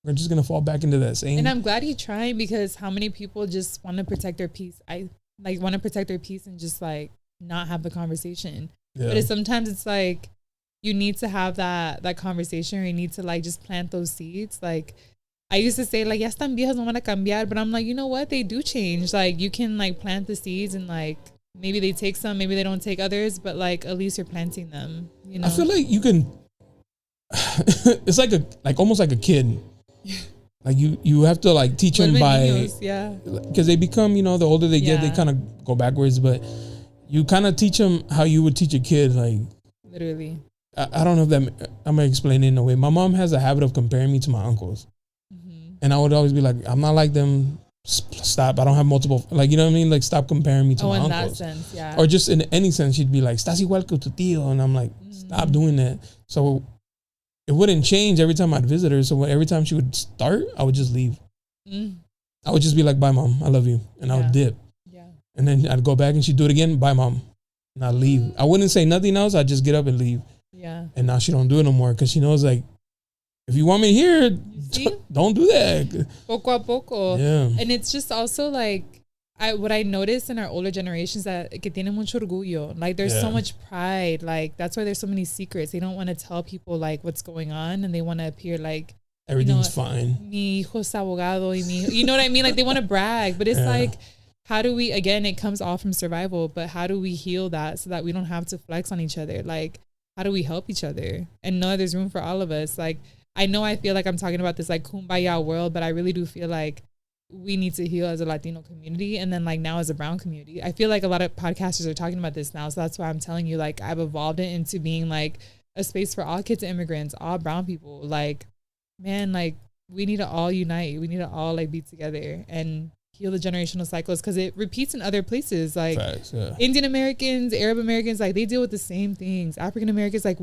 we're just gonna fall back into that same. And I'm glad he's trying, because how many people just want to protect their peace? I like want to protect their peace and just like not have the conversation. Yeah. But sometimes it's like, you need to have that conversation, or you need to like just plant those seeds. Like I used to say like, ya están viejas, no van a cambiar, but I'm like, you know what? They do change. Like you can like plant the seeds and like maybe they take some, maybe they don't take others, but like at least you're planting them, you know? I feel like you can, it's like almost like a kid. Like you have to like teach them because they become, you know, the older they get, they kind of go backwards, but you kind of teach them how you would teach a kid, like literally. I don't know if that, I'm going to explain it in a way. My mom has a habit of comparing me to my uncles. And I would always be like, I'm not like them. Stop. I don't have multiple, like, you know what I mean? Like, stop comparing me to my uncles. Oh, in that sense, yeah. Or just in any sense, she'd be like, estás igual que tu tío. And I'm like, stop doing that. So it wouldn't change every time I'd visit her. So every time she would start, I would just leave. I would just be like, bye, mom. I love you. And I would dip. Yeah. And then I'd go back and she'd do it again. Bye, mom. And I'd leave. I wouldn't say nothing else. I'd just get up and leave. Yeah. And now she don't do it no more because she knows, like, if you want me here, don't do that. Poco a poco. Yeah. And it's just also like, what I noticed in our older generations that que tienen mucho orgullo. Like there's so much pride. Like that's why there's so many secrets. They don't want to tell people like what's going on, and they want to appear like everything's fine. Mi hijo es abogado y mi, you know what I mean? Like they want to brag, but it's like, how do we, again, it comes all from survival, but how do we heal that so that we don't have to flex on each other? Like, how do we help each other and know there's room for all of us? Like, I know I feel like I'm talking about this like kumbaya world, but I really do feel like we need to heal as a Latino community, and then like now as a brown community. I feel like a lot of podcasters are talking about this now, so that's why I'm telling you, like, I've evolved it into being like a space for all kids of immigrants, all brown people. Like, man, like we need to all unite. We need to all like be together and heal the generational cycles, because it repeats in other places. Like facts, Indian Americans, Arab Americans, like they deal with the same things. African Americans, like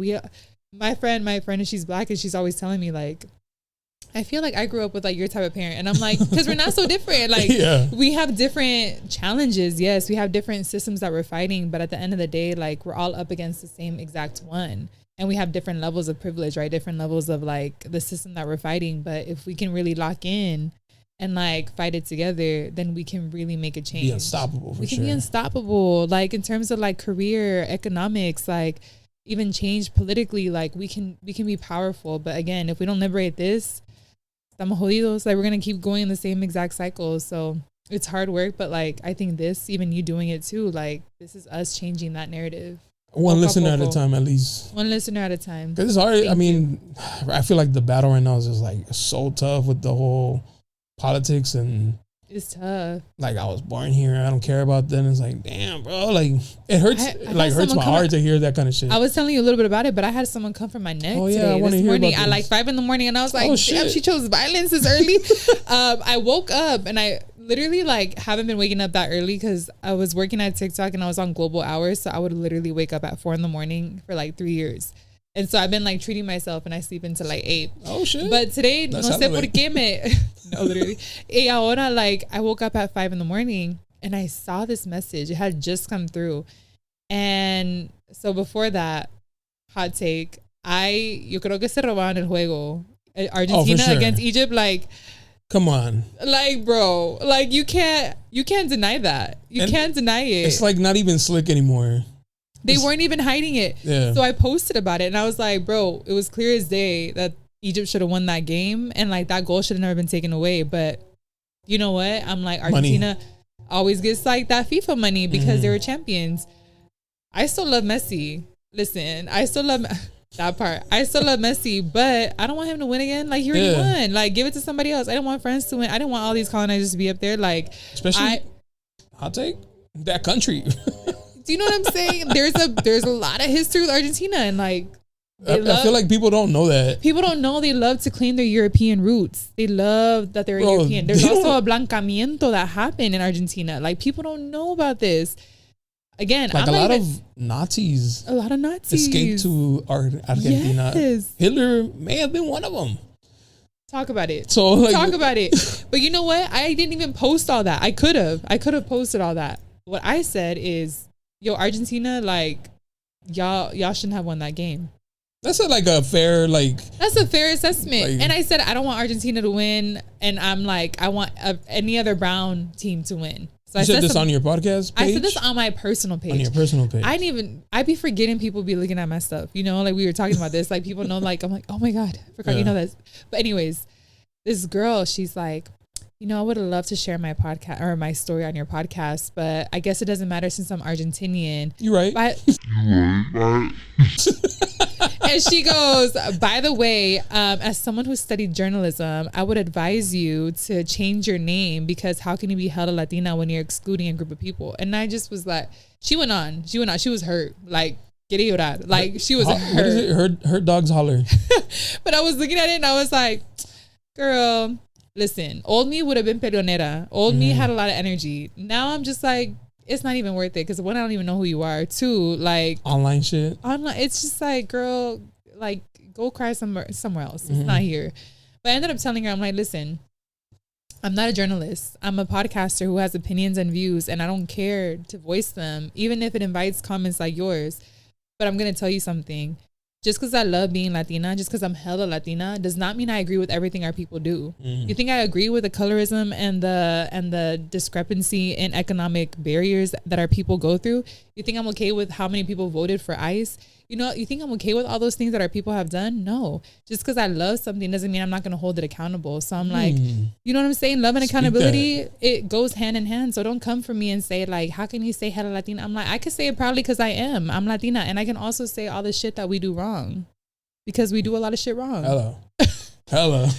my friend, and she's black, and she's always telling me like, I feel like I grew up with like your type of parent, and I'm like, because we're not so different. Like we have different challenges. Yes, we have different systems that we're fighting, but at the end of the day, like we're all up against the same exact one, and we have different levels of privilege, right? Different levels of like the system that we're fighting. But if we can really lock in and like fight it together, then we can really make a change. Be unstoppable. We can be unstoppable. Like in terms of like career, economics, like even change politically. Like we can be powerful. But again, if we don't liberate this, estamos jodidos. Like we're gonna keep going in the same exact cycle. So it's hard work, but like I think this, even you doing it too, like this is us changing that narrative. One listener at a time, at least. One listener at a time. Because it's hard. I mean, I feel like the battle right now is just like so tough with the whole politics, and it's tough. Like I was born here, I don't care about that. And it's like, damn, bro, like it hurts. Like hurts my heart to hear that kind of shit. I was telling you a little bit about it, but I had someone come from my neck today. This morning at like 5 a.m, and I was like, damn, she chose violence this early. I woke up and I literally like haven't been waking up that early because I was working at TikTok and I was on global hours, so I would literally wake up at 4 a.m. for like 3 years. And so I've been like treating myself, and I sleep until like 8. Oh shit! But today, no sé por qué no, literally. Y ahora, like I woke up at 5 a.m. and I saw this message. It had just come through, and so before that, hot take. Yo creo que se robaron el juego. Argentina against Egypt, like. Come on. Like, bro, like you can't deny that. You can't deny it. It's like not even slick anymore. They weren't even hiding it. Yeah. So I posted about it and I was like, bro, it was clear as day that Egypt should have won that game, and like that goal should have never been taken away. But you know what? I'm like, Argentina always gets like that FIFA money because they were champions. I still love Messi. Listen, I still love that part. I still love Messi, but I don't want him to win again. Like he already won. Like give it to somebody else. I didn't want France to win. I didn't want all these colonizers to be up there. Like especially hot take that country. Do you know what I'm saying? There's a lot of history with Argentina, and like I feel like people don't know that. People don't know they love to claim their European roots. They love that they're European. There's also a blancamiento that happened in Argentina. Like people don't know about this. Again, like a lot of Nazis escaped to Argentina. Yes. Hitler may have been one of them. Talk about it. So like, talk about it. But you know what? I didn't even post all that. I could have posted all that. What I said is, yo, Argentina, like y'all shouldn't have won that game. That's a fair assessment. Like, and I said I don't want Argentina to win, and I'm like I want any other brown team to win. So you said this on your podcast page? I said this on my personal page. On your personal page. I'd be forgetting people be looking at my stuff. You know, like we were talking about this. Like people know, like I'm like, oh my God, I forgot you know this. But anyways, this girl, she's like, you know, I would have loved to share my podcast or my story on your podcast, but I guess it doesn't matter since I'm Argentinian. You're right. And she goes, by the way, as someone who studied journalism, I would advise you to change your name, because how can you be held a Latina when you're excluding a group of people? And I just was like, she went on. She was hurt. Like, quería llorar. Like, she was hurt. What is it? Her dog's holler. But I was looking at it and I was like, girl, listen, old me would have been peleonera. Old me had a lot of energy. Now I'm just like, it's not even worth it, because one, I don't even know who you are. Two, like online shit. It's just like, girl, like go cry somewhere else. It's not here. But I ended up telling her, I'm like, listen, I'm not a journalist. I'm a podcaster who has opinions and views, and I don't care to voice them, even if it invites comments like yours. But I'm gonna tell you something. Just because I love being Latina, just because I'm hella Latina, does not mean I agree with everything our people do. You think I agree with the colorism and the discrepancy in economic barriers that our people go through? You think I'm okay with how many people voted for ICE? You know, you think I'm okay with all those things that our people have done? No. Just because I love something doesn't mean I'm not going to hold it accountable. So I'm like, you know what I'm saying? Love and accountability, it goes hand in hand. So don't come for me and say like, how can you say hella Latina? I'm like, I could say it proudly because I'm Latina. And I can also say all the shit that we do wrong, because we do a lot of shit wrong. Hella.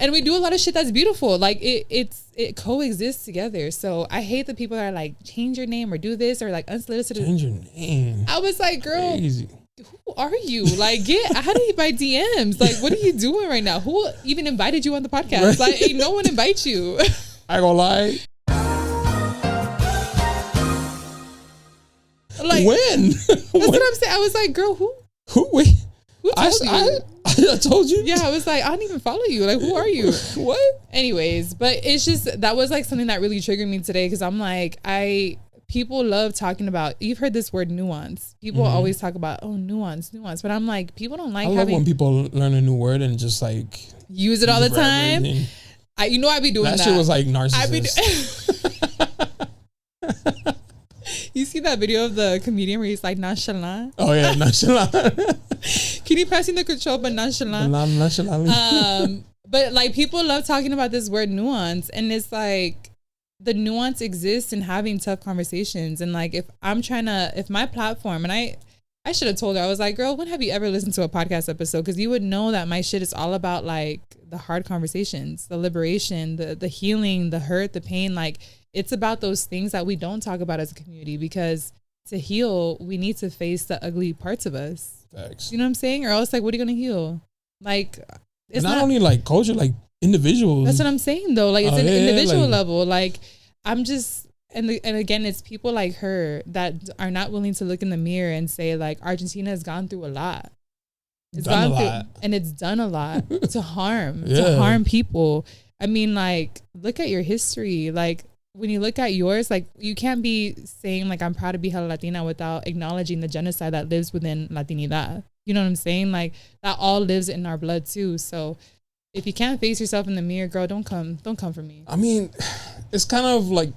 And we do a lot of shit that's beautiful. Like it coexists together. So I hate the people that are like, change your name or do this or like unsolicited. Change your name. I was like, girl, crazy. Who are you? Like, get out of my DMs. Like, what are you doing right now? Who even invited you on the podcast? Right? Like, ain't no one invite you. I ain't gonna lie. Like, when? That's what I'm saying. I was like, girl, who told you? I told you. Yeah, I was like, I don't even follow you. Like, who are you? What? Anyways, but it's just, that was like something that really triggered me today, because I'm like, people love talking about, you've heard this word nuance. People always talk about, nuance. But I'm like, people don't like I love when people learn a new word and just like use it all the time. I be doing that. That shit was like narcissist. You see that video of the comedian where he's like nonchalant? Oh yeah, nonchalant. Can you pass me the control, but nonchalant? But like, people love talking about this word nuance, and it's like, the nuance exists in having tough conversations. And like, if my platform, and I should have told her, I was like, girl, when have you ever listened to a podcast episode? Because you would know that my shit is all about like the hard conversations, the liberation, the healing, the hurt, the pain. Like, it's about those things that we don't talk about as a community, because to heal, we need to face the ugly parts of us. Facts. You know what I'm saying? Or else, like, what are you going to heal? Like, it's not only like culture, like individuals. That's what I'm saying though. Like, it's an individual level. Like, I'm just, and again, it's people like her that are not willing to look in the mirror and say, like, Argentina has gone through a lot. It's done a lot. And it's done a lot to harm people. I mean, like, look at your history. Like, when you look at yours, like, you can't be saying like, I'm proud to be hella Latina without acknowledging the genocide that lives within Latinidad. You know what I'm saying? Like, that all lives in our blood too. So if you can't face yourself in the mirror, girl, don't come for me. I mean, it's kind of like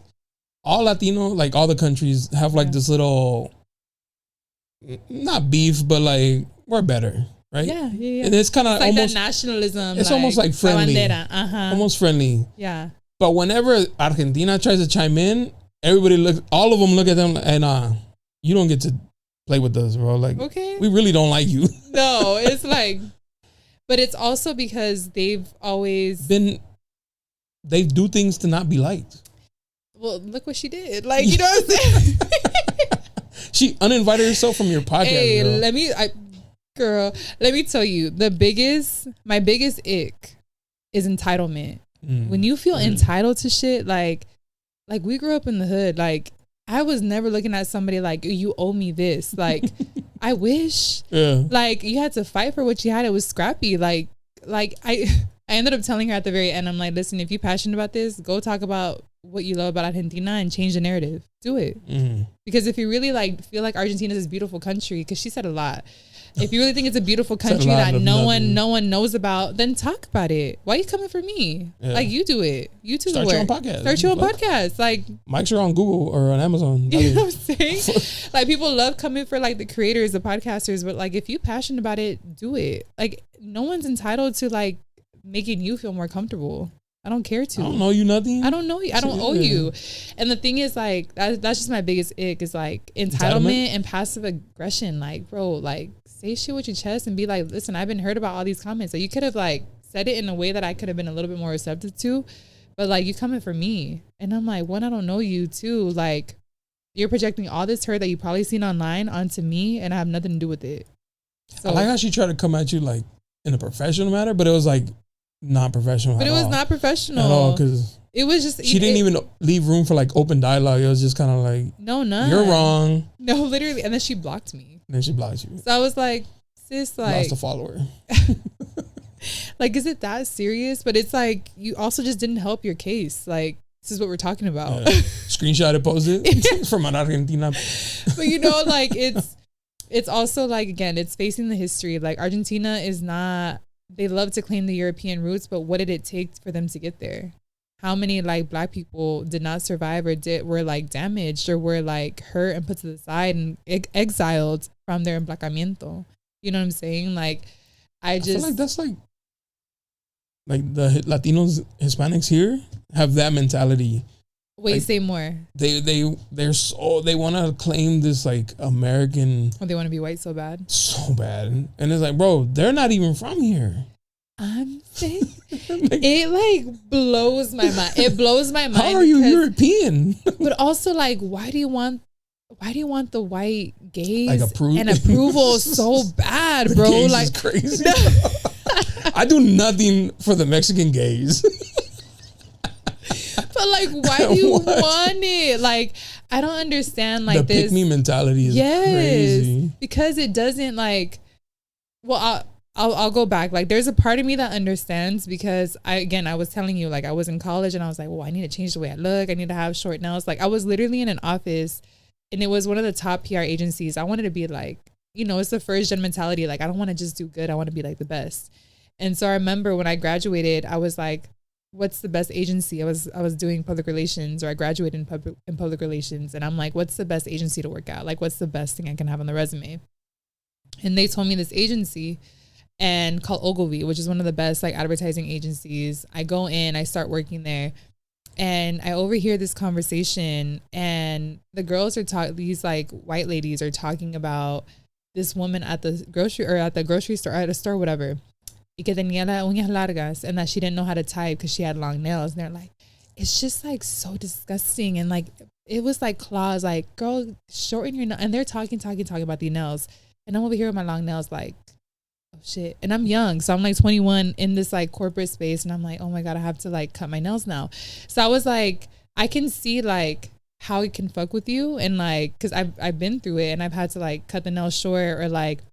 all Latino, like all the countries have like this little, not beef, but like, we're better, right? Yeah. And it's kind of like almost that nationalism. It's like, almost like friendly. Almost friendly. Yeah. But whenever Argentina tries to chime in, all of them look at them and you don't get to play with us, bro. Like, okay, we really don't like you. No, it's like, but it's also because they've always they do things to not be liked. Well, look what she did. Like, you know what I'm saying? She uninvited herself from your podcast. Hey, girl. Let me tell you, my biggest ick is entitlement. When you feel entitled to shit, like we grew up in the hood. Like, I was never looking at somebody like, you owe me this. Like, I wish. Yeah. Like, you had to fight for what you had. It was scrappy. Like I ended up telling her at the very end, I'm like, listen, if you're passionate about this, go talk about what you love about Argentina and change the narrative. Do it. Because if you really like feel like Argentina is this beautiful country, because she said a lot. If you really think it's a beautiful country that no one knows about, then talk about it. Why are you coming for me? Yeah. Like, you do it. You do the work. Start your own podcast. Like, mics are on Google or on Amazon. You know what I'm saying? Like, people love coming for like the creators, the podcasters, but like, if you're passionate about it, do it. Like, no one's entitled to like making you feel more comfortable. I don't care to. I don't know you nothing. I don't know you. I don't owe you. And the thing is, like, that's just my biggest ick is like entitlement and passive aggression. Like, bro, like, say shit with your chest and be like, listen, I've been heard about all these comments. Like, you could have like said it in a way that I could have been a little bit more receptive to, but like, you coming for me. And I'm like, one, I don't know you. Two, like, you're projecting all this hurt that you probably seen online onto me, and I have nothing to do with it. So, I like how she tried to come at you like in a professional manner, but it was like not professional. But it was not professional at all, because it was just, she didn't even leave room for like open dialogue. It was just kind of like, none. You're wrong. No, literally. And then she blocked me. Then she blocked you. So I was like, sis, like, lost a follower. Like, is it that serious? But it's like, you also just didn't help your case. Like, this is what we're talking about. Screenshot it, post it from Argentina. But you know, like, it's also like, again, it's facing the history. Like, Argentina is not, they love to claim the European roots, but what did it take for them to get there? How many like Black people did not survive or were like damaged or were like hurt and put to the side and exiled from their emplacamiento? You know what I'm saying? Like, I feel like that's like the Latinos, Hispanics here have that mentality. Wait, like, say more. They want to claim this like American. Oh, they want to be white so bad. So bad, and it's like, bro, they're not even from here. I'm saying it like blows my mind. It blows my mind. How are you European? But also, like, why do you want the white gaze like and approval so bad, bro? Gaze like, is crazy. I do nothing for the Mexican gays. But like, why do you want it? Like, I don't understand. Like, the pick me mentality is crazy. Because it doesn't like. Well, I'll go back. Like, there's a part of me that understands because I was telling you, like, I was in college and I was like, well, I need to change the way I look. I need to have short nails. Like, I was literally in an office and it was one of the top PR agencies. I wanted to be like, you know, it's the first gen mentality. Like, I don't want to just do good. I want to be like the best. And so I remember when I graduated, I was like, what's the best agency? I was doing public relations, or I graduated in public relations. And I'm like, what's the best agency to work at? Like, what's the best thing I can have on the resume? And they told me this agency and called Ogilvy, which is one of the best like advertising agencies. I go in, I start working there, and I overhear this conversation, and the girls are talking, these like white ladies are talking about this woman at the grocery store, at a store, whatever, y que tenía las uñas largas, and that she didn't know how to type because she had long nails. And they're like, it's just like so disgusting. And like, it was like claws, like, girl, shorten your nails. And they're talking about the nails. And I'm over here with my long nails, like, oh shit. And I'm young. So I'm like 21 in this like corporate space. And I'm like, oh my God, I have to like cut my nails now. So I was like, I can see like how it can fuck with you. And like, cause I've been through it and I've had to like cut the nails short, or like,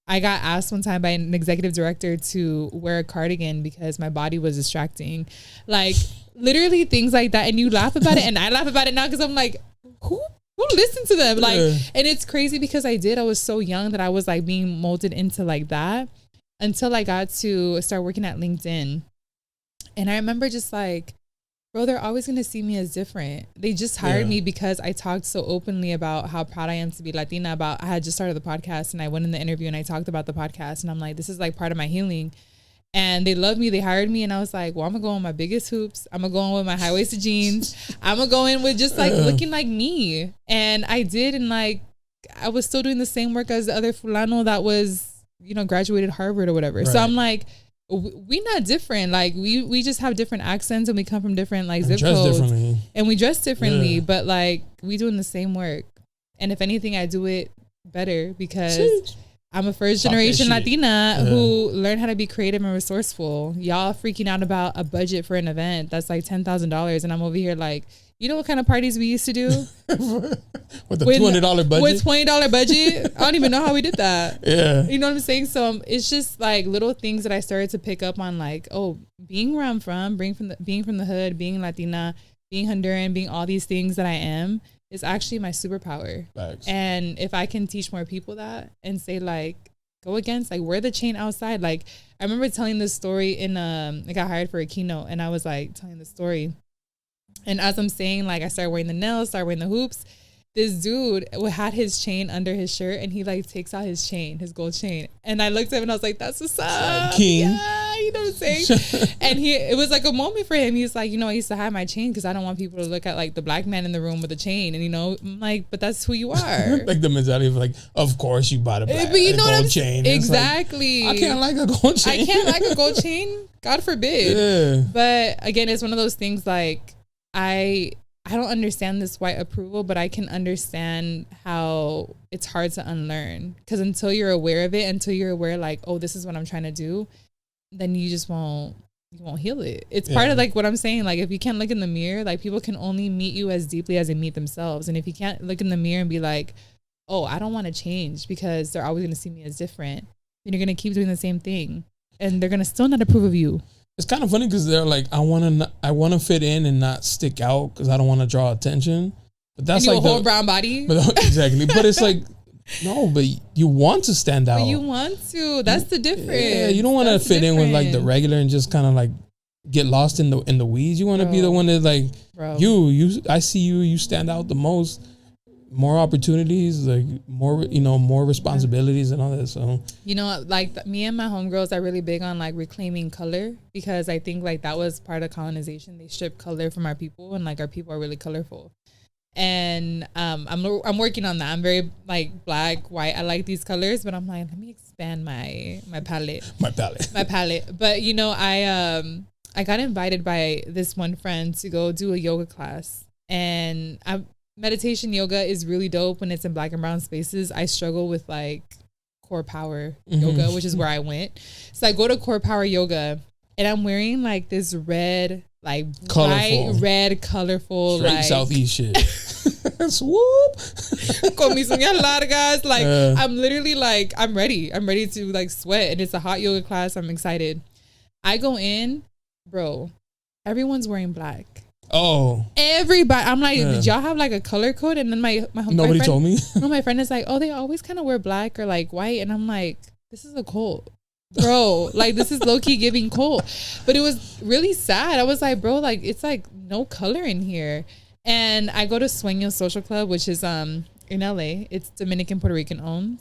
I got asked one time by an executive director to wear a cardigan because my body was distracting. Like, literally things like that. And you laugh about it, and I laugh about it now because I'm like, who listened to them? Like, and it's crazy because I was so young that I was like being molded into like that until I got to start working at LinkedIn. And I remember just like, bro, they're always going to see me as different. They just hired me because I talked so openly about how proud I am to be Latina. I had just started the podcast, and I went in the interview and I talked about the podcast, and I'm like, this is like part of my healing. And they loved me. They hired me. And I was like, well, I'm going to go in my biggest hoops. I'm going to go in with my high-waisted jeans. I'm going to go in with just like looking like me. And I did. And like, I was still doing the same work as the other fulano that was, you know, graduated Harvard or whatever. Right. So I'm like, we not different. Like we just have different accents, and we come from different like zip codes, and we dress differently, but like we doing the same work. And if anything, I do it better because I'm a first generation Latina who learned how to be creative and resourceful. Y'all freaking out about a budget for an event that's like $10,000, and I'm over here like, you know what kind of parties we used to do? With a $20 budget? With $20 budget? I don't even know how we did that. Yeah. You know what I'm saying? So it's just like little things that I started to pick up on, like, oh, being where I'm from, being from the hood, being Latina, being Honduran, being all these things that I am is actually my superpower. Facts. And if I can teach more people that and say like, go against, like, wear the chain outside. Like, I remember telling this story in, I got hired for a keynote, and I was like telling the story. And as I'm saying, like, I started wearing the nails, started wearing the hoops. This dude had his chain under his shirt, and he like takes out his chain, his gold chain. And I looked at him and I was like, that's what's up. King. Yeah, you know what I'm saying? And it was like a moment for him. He's like, you know, I used to hide my chain because I don't want people to look at like the black man in the room with a chain. And, you know, I'm like, but that's who you are. Like the mentality of like, of course you bought a gold chain. Exactly. Like, I can't like a gold chain. I can't like a gold chain. God forbid. Yeah. But again, it's one of those things like, I don't understand this white approval, but I can understand how it's hard to unlearn. Because until you're aware of it, until you're aware like, oh, this is what I'm trying to do, then you just won't heal it. It's part of like what I'm saying. Like, if you can't look in the mirror, like, people can only meet you as deeply as they meet themselves. And if you can't look in the mirror and be like, oh, I don't want to change because they're always going to see me as different, then you're going to keep doing the same thing. And they're going to still not approve of you. It's kind of funny because they're like, I want to fit in and not stick out because I don't want to draw attention. But that's like a whole brown body. But, exactly. But it's like, no, but you want to stand out. But you want to. That's the difference. Yeah, you don't want to fit in with like the regular and just kind of like get lost in the weeds. You want to be the one that like, I see you stand out the most. More opportunities, like more responsibilities and all that. So, you know, like me and my homegirls are really big on like reclaiming color, because I think like that was part of colonization. They stripped color from our people, and like our people are really colorful. And I'm working on that. I'm very like black, white. I like these colors, but I'm like, let me expand my palette. My palette. But you know, I got invited by this one friend to go do a yoga class, and meditation yoga is really dope when it's in black and brown spaces. I struggle with like core power yoga, which is where I went. So I go to core power yoga, and I'm wearing like this red, like colorful, bright red, colorful, straight like Southeast shit. Swoop. Con mis uñas largas. Like, I'm literally like, I'm ready. I'm ready to like sweat. And it's a hot yoga class. I'm excited. I go in, bro, everyone's wearing black. Oh. Everybody. I'm like, did y'all have like a color code? And then my Nobody friend, told me. No, my friend is like, oh, they always kind of wear black or like white. And I'm like, this is a cult. Bro, like this is low-key giving cult. But it was really sad. I was like, bro, like it's like no color in here. And I go to Sueño Social Club, which is in LA. It's Dominican Puerto Rican owned.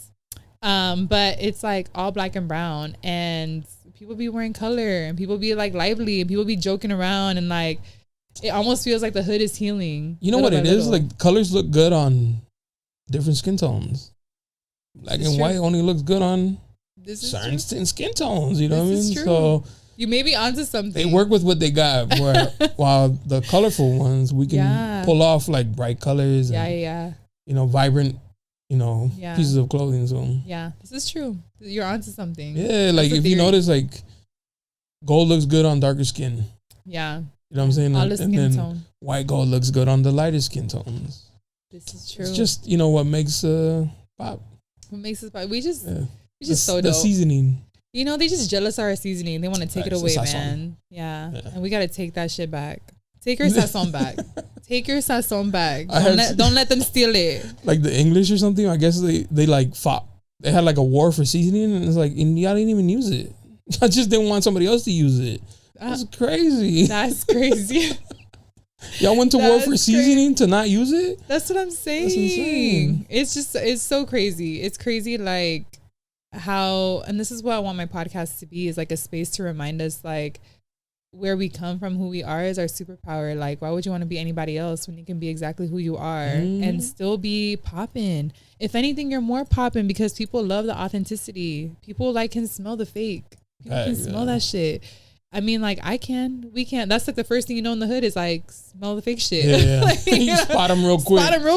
But it's like all black and brown, and people be wearing color, and people be like lively, and people be joking around, and like it almost feels like the hood is healing. You know what it is? Like colors look good on different skin tones. Black and white only looks good on certain skin tones, you know what I mean? True. So you may be onto something. They work with what they got, while the colorful ones we can pull off like bright colors and you know, vibrant, you know, pieces of clothing. So this is true. You're onto something. Yeah, like if you notice, like gold looks good on darker skin. Yeah. You know what I'm saying? All the skin tone. White gold looks good on the lighter skin tones. This is true. It's just, you know, what makes pop. What makes us pop? We just so dope. The seasoning. You know, they just jealous of our seasoning. They want to take it away, man. Yeah. And we got to take that shit back. Take your sazon back. Take your sazon back. Don't let them steal it. Like the English or something, I guess they like fought. They had like a war for seasoning, and it's like, and y'all didn't even use it. I just didn't want somebody else to use it. That's crazy. That's crazy. Y'all went to war for seasoning to not use it? That's what I'm saying. That's insane. It's so crazy. It's crazy, like how, and this is what I want my podcast to be, is like a space to remind us like where we come from, who we are is our superpower. Like, why would you want to be anybody else when you can be exactly who you are and still be popping? If anything, you're more popping because people love the authenticity. People like can smell the fake. People can smell that shit. I mean, like we can. That's like the first thing you know in the hood is like smell the fake shit. Yeah. Like, you spot them real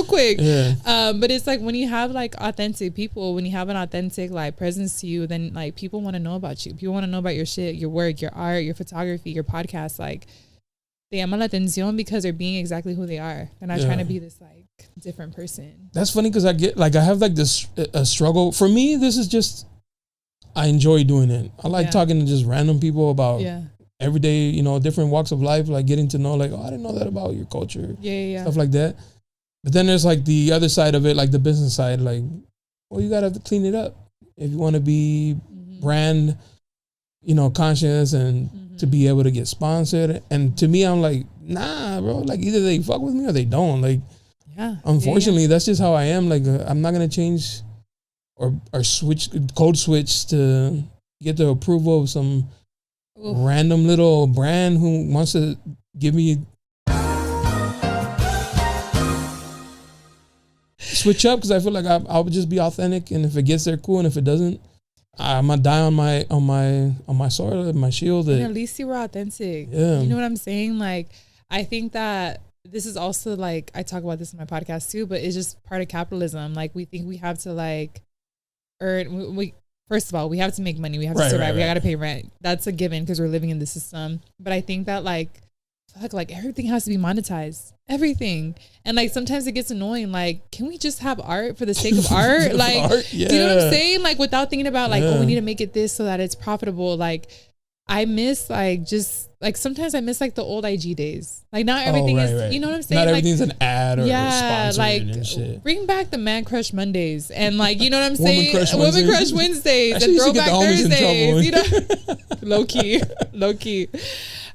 quick. Yeah. But it's like when you have like authentic people, when you have an authentic like presence to you, then like people want to know about you. People want to know about your shit, your work, your art, your photography, your podcast. Like they llama la atención because they're being exactly who they are. They're not trying to be this like different person. That's funny because I have like this a struggle. For me, this is just, I enjoy doing it. I like talking to just random people about everyday, you know, different walks of life, like getting to know like, oh, I didn't know that about your culture. Stuff like that. But then there's like the other side of it, like the business side, like, well, you got to clean it up. If you want to be brand, you know, conscious and to be able to get sponsored. And to me, I'm like, nah, bro, like either they fuck with me or they don't. Like, unfortunately, that's just how I am. Like, I'm not going to change or code switch to get the approval of some random little brand who wants to give me switch up, because I feel like I would just be authentic, and if it gets there, cool, and if it doesn't, I'm gonna die on my sword, my shield. And at least you were authentic. You know what I'm saying? Like, I think that this is also like, I talk about this in my podcast too, but it's just part of capitalism. Like, we think we have to like earn, first of all, we have to make money. We have to survive. We got to pay rent. That's a given because we're living in the system. But I think that like everything has to be monetized. Everything. And like sometimes it gets annoying. Like, can we just have art for the sake of art? Like, do you know what I'm saying? Like, without thinking about like, oh, we need to make it this so that it's profitable. Like, I miss like just like sometimes I miss like the old IG days. Like, not everything is, you know what I'm saying? Not like, everything's an ad or sponsored like and shit. Bring back the Man Crush Mondays and like, you know what I'm saying? Woman Crush Wednesdays and Throwback Thursdays. You know, low key.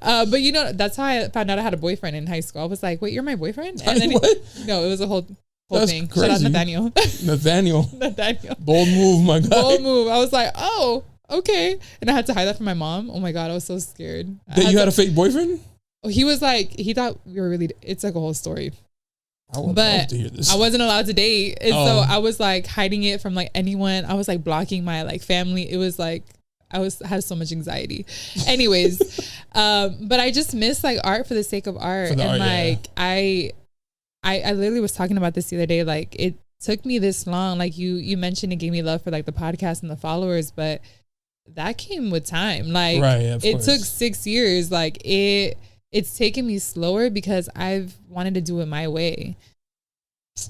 But you know, that's how I found out I had a boyfriend in high school. I was like, wait, you're my boyfriend? And then no, it was a whole thing. Crazy. Shout out Nathaniel. Nathaniel. Bold move, my God. Bold move. I was like, oh, okay. And I had to hide that from my mom. Oh my God, I was so scared. That you had a fake boyfriend? He was like, he thought we were really, it's like a whole story. I would love to hear this. I wasn't allowed to date. And so I was like hiding it from like anyone. I was like blocking my like family. It was like, had so much anxiety. Anyways, but I just miss like art for the sake of art. And like, I literally was talking about this the other day. Like, it took me this long. Like you mentioned, it gave me love for like the podcast and the followers, but that came with time. Like, it took 6 years. Like it's taken me slower because I've wanted to do it my way.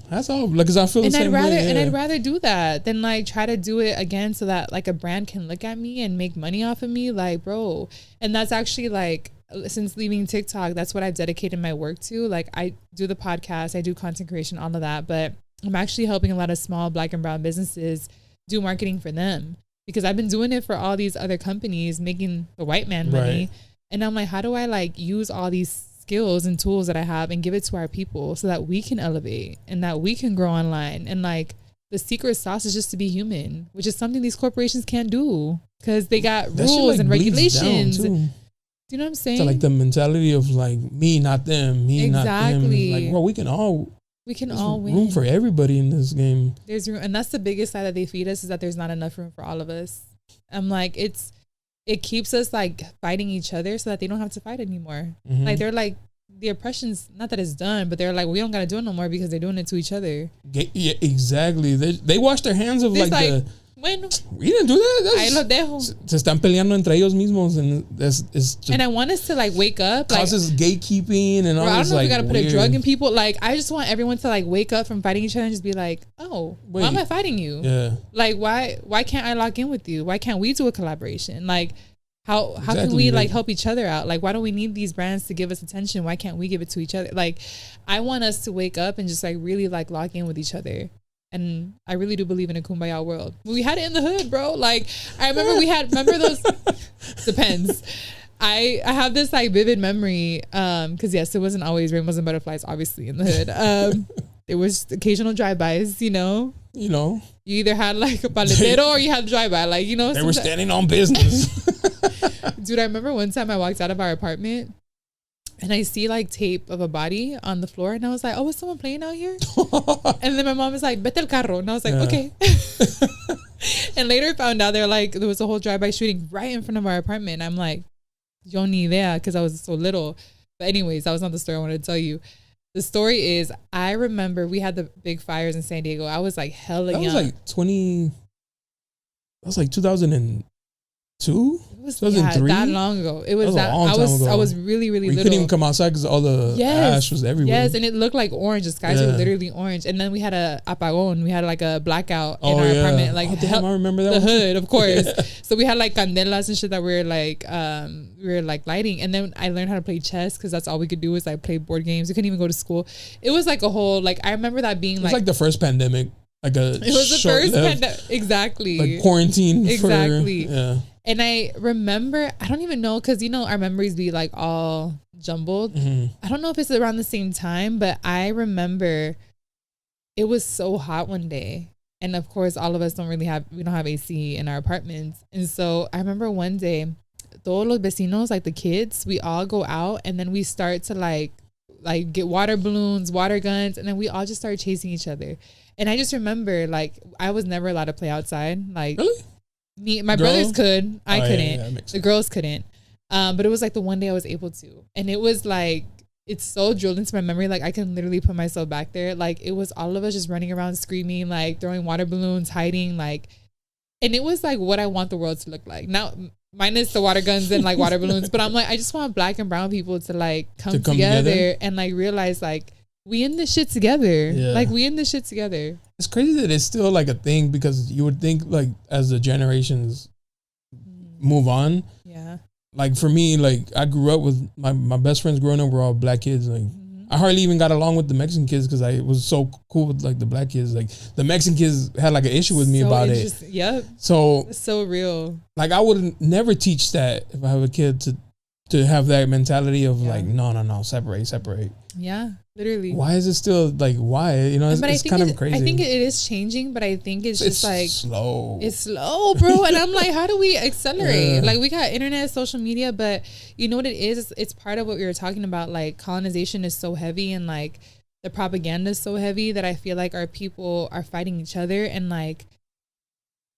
That's all. Like, cause I feel the same way. And I'd rather do that than like try to do it again so that like a brand can look at me and make money off of me. Like, bro. And that's actually like, since leaving TikTok, that's what I've dedicated my work to. Like, I do the podcast, I do content creation, all of that, but I'm actually helping a lot of small Black and brown businesses do marketing for them, because I've been doing it for all these other companies, making the white man money. Right. And I'm like, how do I like use all these skills and tools that I have and give it to our people so that we can elevate and that we can grow online? And like, the secret sauce is just to be human, which is something these corporations can't do because they got rules and regulations. Do you know what I'm saying? So like the mentality of like me, not them, me, not them. Like, bro, we can all win. Room for everybody in this game. There's room, and that's the biggest lie that they feed us, is that there's not enough room for all of us. I'm like, it keeps us like fighting each other so that they don't have to fight anymore. Mm-hmm. Like, they're like, the oppression's not that it's done, but they're like, we don't gotta do it no more because they're doing it to each other. Yeah, exactly. They wash their hands of like bueno, we didn't do that. Ahí lo dejo. Se están peleando entre ellos mismos, and and I want us to like wake up. Causes like, gatekeeping and all this. I don't know if we gotta put a drug in people. Like, I just want everyone to like wake up from fighting each other and just be like, oh, why am I fighting you? Yeah. Like, why can't I lock in with you? Why can't we do a collaboration? Like, how can we like help each other out? Like, why don't we need these brands to give us attention? Why can't we give it to each other? Like, I want us to wake up and just like really like lock in with each other. And I really do believe in a kumbaya world. We had it in the hood, bro. Like, I remember those, depends. I have this like vivid memory, because yes, it wasn't always rainbows and butterflies, obviously, in the hood. There was occasional drive-bys, you know. You either had like a paletero or you had drive-by, like, you know. They were standing on business. Dude, I remember one time I walked out of our apartment and I see like tape of a body on the floor, and I was like, oh, is someone playing out here? And then my mom was like, vete el carro. And I was like, okay. And later found out there was a whole drive-by shooting right in front of our apartment. And I'm like, yo ni idea, because I was so little. But anyways, that was not the story I wanted to tell you. The story is, I remember we had the big fires in San Diego. I was like hella young. That was like 2002? It was 2003? That long ago. It was that I was really, really little. You couldn't even come outside because all the ash was everywhere. Yes, and it looked like orange. The skies were literally orange. And then we had a apagón. We had like a blackout in our apartment. Like, damn, I remember that. The hood, of course. So we had like candelas and shit that we were like lighting. And then I learned how to play chess, because that's all we could do was like play board games. We couldn't even go to school. It was like a whole, like, I remember that being like the first pandemic. It was the first pandemic. Exactly. Like quarantine. Exactly. And I remember, I don't even know, because, you know, our memories be like all jumbled. Mm-hmm. I don't know if it's around the same time, but I remember it was so hot one day. And of course, all of us we don't have AC in our apartments. And so I remember one day, todos los vecinos, like the kids, we all go out, and then we start to like get water balloons, water guns, and then we all just start chasing each other. And I just remember, like, I was never allowed to play outside. Like, really? My brothers could. I couldn't. The girls couldn't. But it was like the one day I was able to. And it was like, it's so drilled into my memory. Like, I can literally put myself back there. Like, it was all of us just running around screaming, like throwing water balloons, hiding, like, and it was like what I want the world to look like. Now, minus the water guns and like water balloons, but I'm like, I just want Black and brown people to like come together and like realize like, we in this shit together. Yeah. Like, we in this shit together. It's crazy that it's still like a thing, because you would think like as the generations move on. Yeah. Like for me, like I grew up with my best friends growing up were all Black kids. Like I hardly even got along with the Mexican kids because I was so cool with like the Black kids. Like the Mexican kids had like an issue with me about it. Yep. So it's so real. Like I would never teach that if I have a kid to have that mentality of like, no, separate. Yeah, literally. Why is it still like, why? You know, it's kind of crazy. I think it is changing, but I think it's just like slow. It's slow, bro. And I'm like, how do we accelerate? Yeah. Like, we got internet, social media, but you know what it is? It's part of what we were talking about. Like, colonization is so heavy, and like the propaganda is so heavy that I feel like our people are fighting each other, and like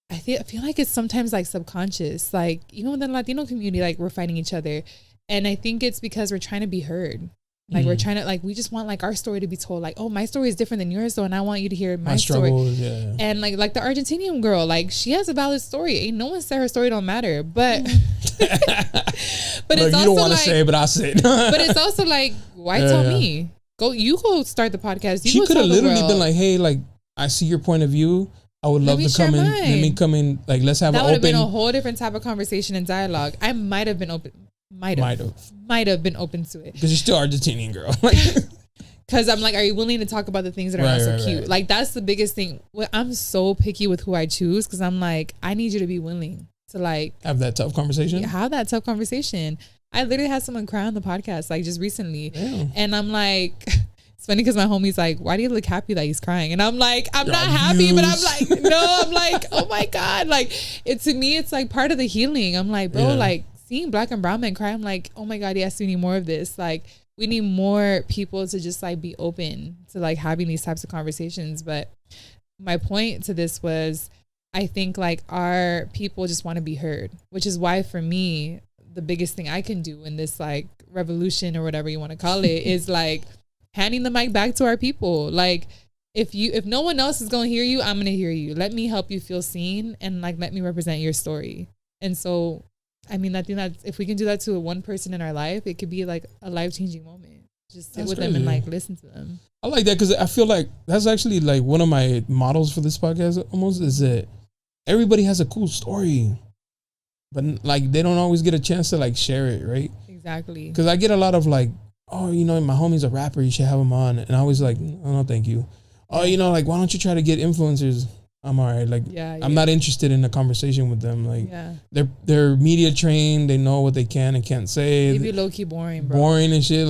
I feel like it's sometimes like subconscious. Like even within the Latino community, like we're fighting each other, and I think it's because we're trying to be heard. Like we're trying to, like, we just want like our story to be told, like, oh, my story is different than yours, so and I want you to hear my story. Yeah. And like the Argentinian girl, like she has a valid story. Ain't no one said her story don't matter, but but it's you don't want to say, but I say. But it's also like, why tell me? go start the podcast. She could have literally been like, hey, like, I see your point of view. I would love to come in. Let me come in. Like, let's have an open. That would have been a whole different type of conversation and dialogue. I might have been open. Might have been open to it. Because you're still Argentinian, girl. Because I'm like, are you willing to talk about the things that are not so cute? Right. Like, that's the biggest thing. I'm so picky with who I choose because I'm like, I need you to be willing to like have that tough conversation. Yeah, have that tough conversation. I literally had someone cry on the podcast like just recently, and I'm like, it's funny because my homie's like, why do you look happy that he's crying? And I'm like, I'm not happy, but I'm like, no, I'm like, oh my god, like to me, it's like part of the healing. I'm like, bro, like seeing black and brown men cry, I'm like, oh my god, yes, we need more of this. Like, we need more people to just like be open to like having these types of conversations. But my point to this was, I think like our people just want to be heard, which is why for me, the biggest thing I can do in this like revolution or whatever you want to call it is like handing the mic back to our people. Like if no one else is going to hear you, I'm going to hear you. Let me help you feel seen and like let me represent your story. And so, I mean, I think that if we can do that to one person in our life, it could be like a life-changing moment. Just sit with them and like listen to them. I like that because I feel like that's actually like one of my models for this podcast almost is that everybody has a cool story, but like they don't always get a chance to like share it, right? Exactly. Because I get a lot of like, oh, you know, my homie's a rapper, you should have him on. And I was like, oh, no, thank you. Oh, you know, like, why don't you try to get influencers? I'm all right. Like, I'm not interested in a conversation with them. Like, they're media trained. They know what they can and can't say. They be low key boring, bro. Boring and shit.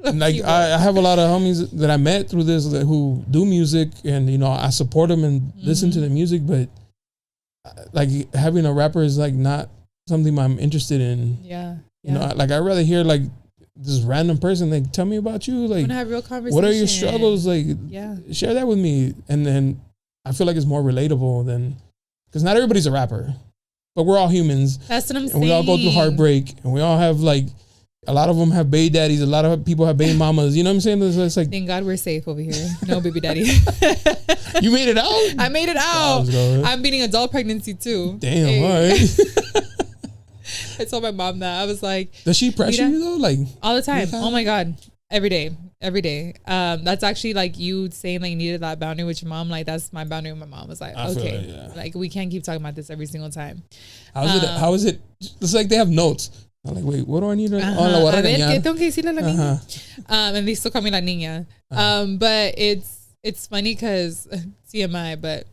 Like, I have a lot of homies that I met through this who do music, and you know, I support them and listen to the music. But like, having a rapper is like not something I'm interested in. Yeah. You know, like I'd rather hear like this random person like tell me about you. Like, have real conversation. What are your struggles? Like, share that with me, and then. I feel like it's more relatable than, because not everybody's a rapper, but we're all humans. That's what I'm saying. And we all go through heartbreak, and we all have like, a lot of them have baby daddies. A lot of people have baby mamas. You know what I'm saying? It's like, thank God we're safe over here. No baby daddy. You made it out? I made it out. I'm beating adult pregnancy too. Damn, all right. I told my mom that. I was like, does she pressure you though? Like all the time. Oh my God. Every day. That's actually like you saying like you needed that boundary with your mom. Like that's my boundary with my mom. Was like, okay, like we can't keep talking about this every single time. How is it? It's like they have notes. I'm like, wait, what do I need to? A ver, ¿qué tengo que decirle a la niña? And they still call me la niña. But it's funny because TMI, but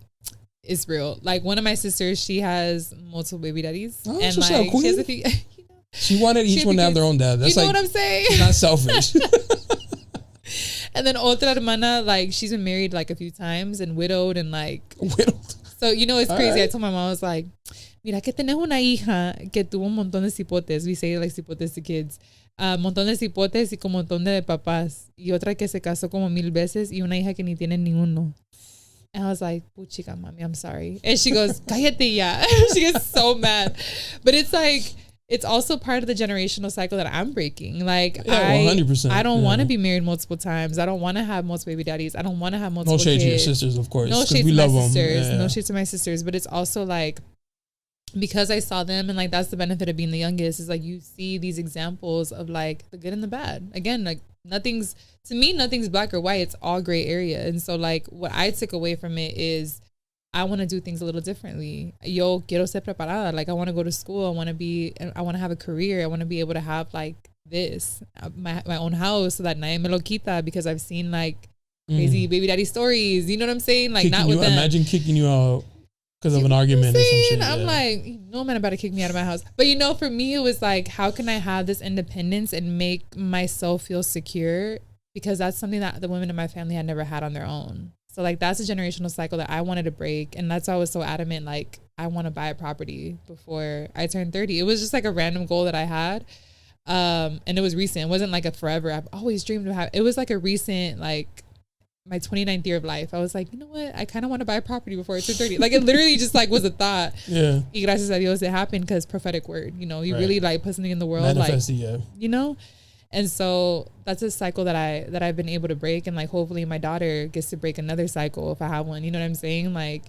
it's real. Like one of my sisters, she has multiple baby daddies, and like she has a few. She wanted each one to have their own dad. That's, you know like, what I'm saying? Not selfish. And then otra hermana, like she's been married like a few times and widowed and like So you know it's crazy. Right. I told my mom, I was like, mira que tenés una hija que tuvo un montón de cipotes. We say like cipotes to kids. Montón de cipotes y como montón de papás. Y otra que se casó como 1000 veces y una hija que ni tiene ninguno. And I was like, puchica, mommy, I'm sorry. And she goes, cállate ya. She gets so mad. But it's like, it's also part of the generational cycle that I'm breaking. Like, 100%. I don't want to be married multiple times. I don't want to have multiple baby daddies. I don't want to have multiple kids. No shade to your sisters, of course. No shade to my sisters. No shade to my sisters. But it's also like, because I saw them, and like that's the benefit of being the youngest, is like you see these examples of like the good and the bad. Again, like nothing's black or white. It's all gray area. And so like what I took away from it is I want to do things a little differently. Yo quiero ser preparada. Like I want to go to school. I want to have a career. I want to be able to have like this, my own house, so that nadie me lo quita, because I've seen like crazy baby daddy stories. You know what I'm saying? Like not with them. Imagine kicking you out because of an argument or some shit. I'm like, no man about to kick me out of my house. But you know, for me, it was like, how can I have this independence and make myself feel secure? Because that's something that the women in my family had never had on their own. So like that's a generational cycle that I wanted to break. And that's why I was so adamant, like I want to buy a property before I turned 30. It was just like a random goal that I had. And it was recent. It wasn't like a forever. I've always dreamed of having. It was like a recent, like my 29th year of life. I was like, you know what? I kind of want to buy a property before I turn 30. Like it literally just like was a thought. Yeah. Y gracias a Dios it happened, because prophetic word, you know, you really like put something in the world. Manifest, like, you know? And so that's a cycle that I've been able to break. And like, hopefully my daughter gets to break another cycle if I have one. You know what I'm saying? Like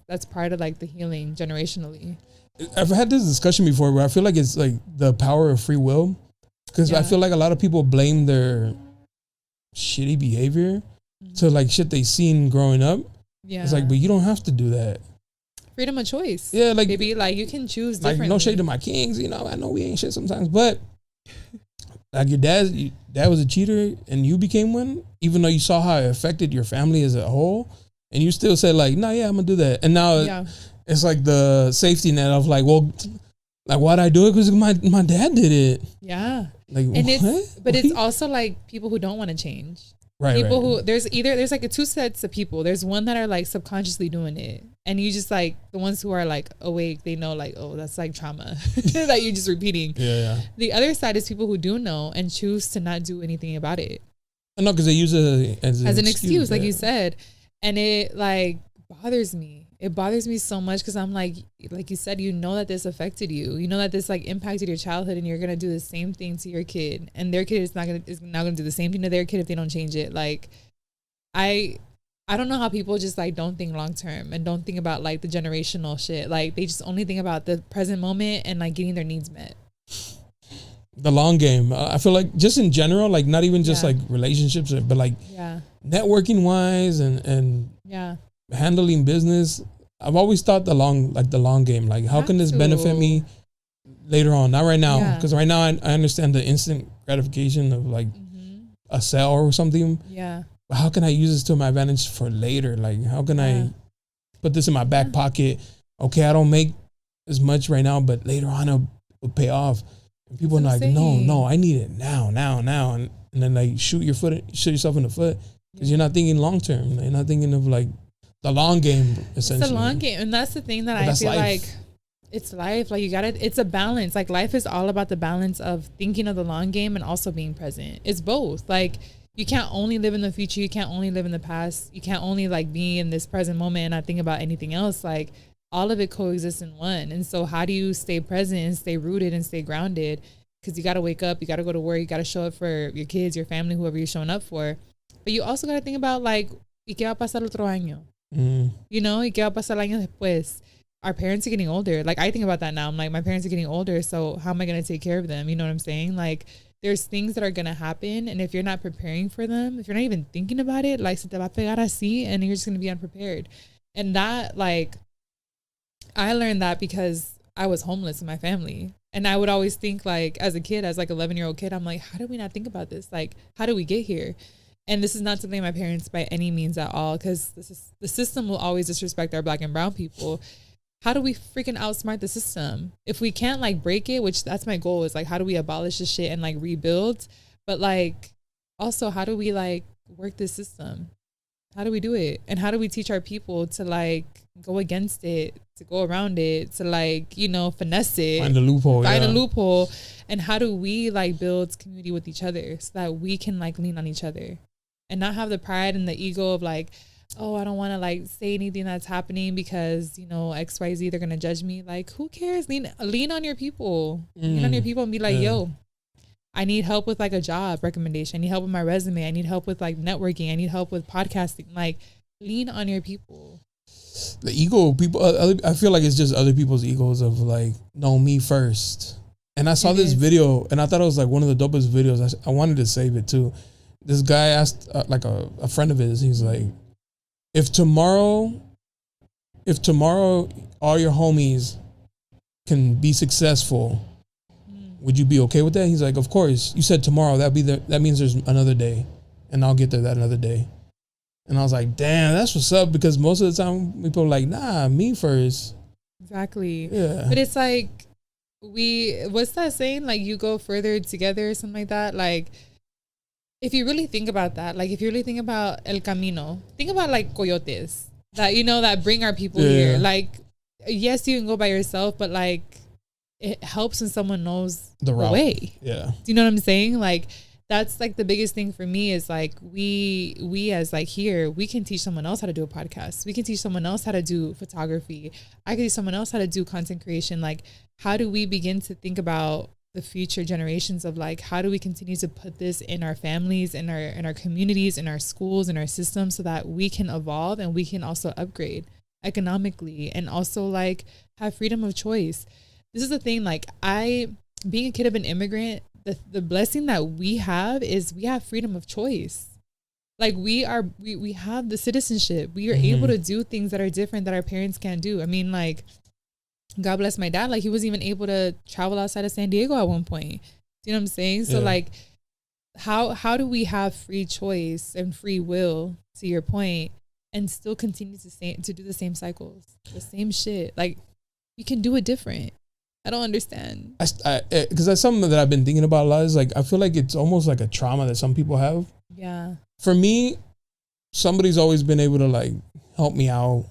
that's part of like the healing generationally. I've had this discussion before where I feel like it's like the power of free will. Because I feel like a lot of people blame their shitty behavior to like shit they seen growing up. Yeah. It's like, but you don't have to do that. Freedom of choice. Yeah, like maybe like you can choose differently. Like no shade to my kings, you know. I know we ain't shit sometimes, but like your dad was a cheater and you became one, even though you saw how it affected your family as a whole, and you still said like, no, yeah, I'm gonna do that. And now it's like the safety net of like, well, like why'd I do it? Because my dad did it. Yeah. Like and what? It's also like people who don't want to change. Right. People who there's like a two sets of people. There's one that are like subconsciously doing it, and you just like the ones who are like awake. They know like, oh, that's like trauma that you're just repeating. Yeah. The other side is people who do know and choose to not do anything about it. No, because they use it as an excuse, like you said, and it like bothers me. It bothers me so much because I'm like you said, you know that this affected you. You know that this like impacted your childhood, and you're gonna do the same thing to your kid, and their kid is now gonna do the same thing to their kid if they don't change it. Like, I don't know how people just like don't think long term and don't think about like the generational shit. Like they just only think about the present moment and like getting their needs met. The long game. I feel like just in general, like not even just like relationships, but like networking wise and handling business. I've always thought the long game. Like how can this benefit me later on? Not right now, because right now I understand the instant gratification of like a sale or something. Yeah. But how can I use this to my advantage for later? Like how can I put this in my back pocket? Okay, I don't make as much right now, but later on it'll pay off. And people are like, no, I need it now, and then like shoot yourself in the foot because you're not thinking long term. You're not thinking of like the long game. Essentially, it's the long game, and that's the thing that I feel like it's life. Like it's a balance. Like life is all about the balance of thinking of the long game and also being present. It's both. Like you can't only live in the future. You can't only live in the past. You can't only like be in this present moment and not think about anything else. Like all of it coexists in one. And so how do you stay present and stay rooted and stay grounded? Because you got to wake up, you got to go to work, you got to show up for your kids, your family, whoever you're showing up for. But you also got to think about like, ¿y qué va a pasar otro año? You know, ¿y qué va a pasar el año después? Our parents are getting older. Like I think about that now. I'm like, my parents are getting older, so how am I going to take care of them? You know what I'm saying? Like there's things that are going to happen, and if you're not preparing for them, if you're not even thinking about it, like se te va a pegar así, and you're just going to be unprepared. And that like, I learned that because I was homeless in my family. And I would always think like, as a kid, as like 11-year-old kid, I'm like, how did we not think about this? Like, how did we get here? And this is not to blame my parents by any means at all, because the system will always disrespect our Black and brown people. How do we freaking outsmart the system? If we can't like break it, which that's my goal, is like, how do we abolish this shit and like rebuild? But like, also, how do we like work this system? How do we do it? And how do we teach our people to like go against it, to go around it, to like, you know, finesse it, find a loophole, and how do we like build community with each other so that we can like lean on each other and not have the pride and the ego of like, oh, I don't want to like say anything that's happening because, you know, XYZ, they're gonna judge me. Like, who cares? Lean on your people. Lean on your people and be like, yo, I need help with like a job recommendation. I need help with my resume. I need help with like networking. I need help with podcasting. Like, lean on your people. The ego, people, I feel like it's just other people's egos of like, no, me first. And I saw this video, and I thought it was like one of the dopest videos. I wanted to save it too. This guy asked like a friend of his, he's like, if tomorrow all your homies can be successful, would you be okay with that? He's like, of course. You said tomorrow, that means there's another day, and I'll get there that another day. And I was like, damn, that's what's up, because most of the time people are like, nah, me first. Exactly. Yeah. But it's like, what's that saying? Like, you go further together or something like that. Like, if you really think about that, like if you really think about El Camino, think about like coyotes that, you know, that bring our people here. Like, yes, you can go by yourself, but like it helps when someone knows the way. Yeah. Do you know what I'm saying? Like, that's like the biggest thing for me is like we as like here, we can teach someone else how to do a podcast. We can teach someone else how to do photography. I can teach someone else how to do content creation. Like, how do we begin to think about the future generations of like, how do we continue to put this in our families, in our communities, in our schools, in our systems, so that we can evolve and we can also upgrade economically and also like have freedom of choice. This is the thing, like being a kid of an immigrant, the blessing that we have is we have freedom of choice. Like we have the citizenship. We are able to do things that are different that our parents can't do. I mean, like, God bless my dad. Like, he wasn't even able to travel outside of San Diego at one point. You know what I'm saying? So like, how do we have free choice and free will, to your point, and still continue to do the same cycles, the same shit? Like, you can do it different. I don't understand. Because that's something that I've been thinking about a lot. Is like, I feel like it's almost like a trauma that some people have. Yeah. For me, somebody's always been able to like help me out,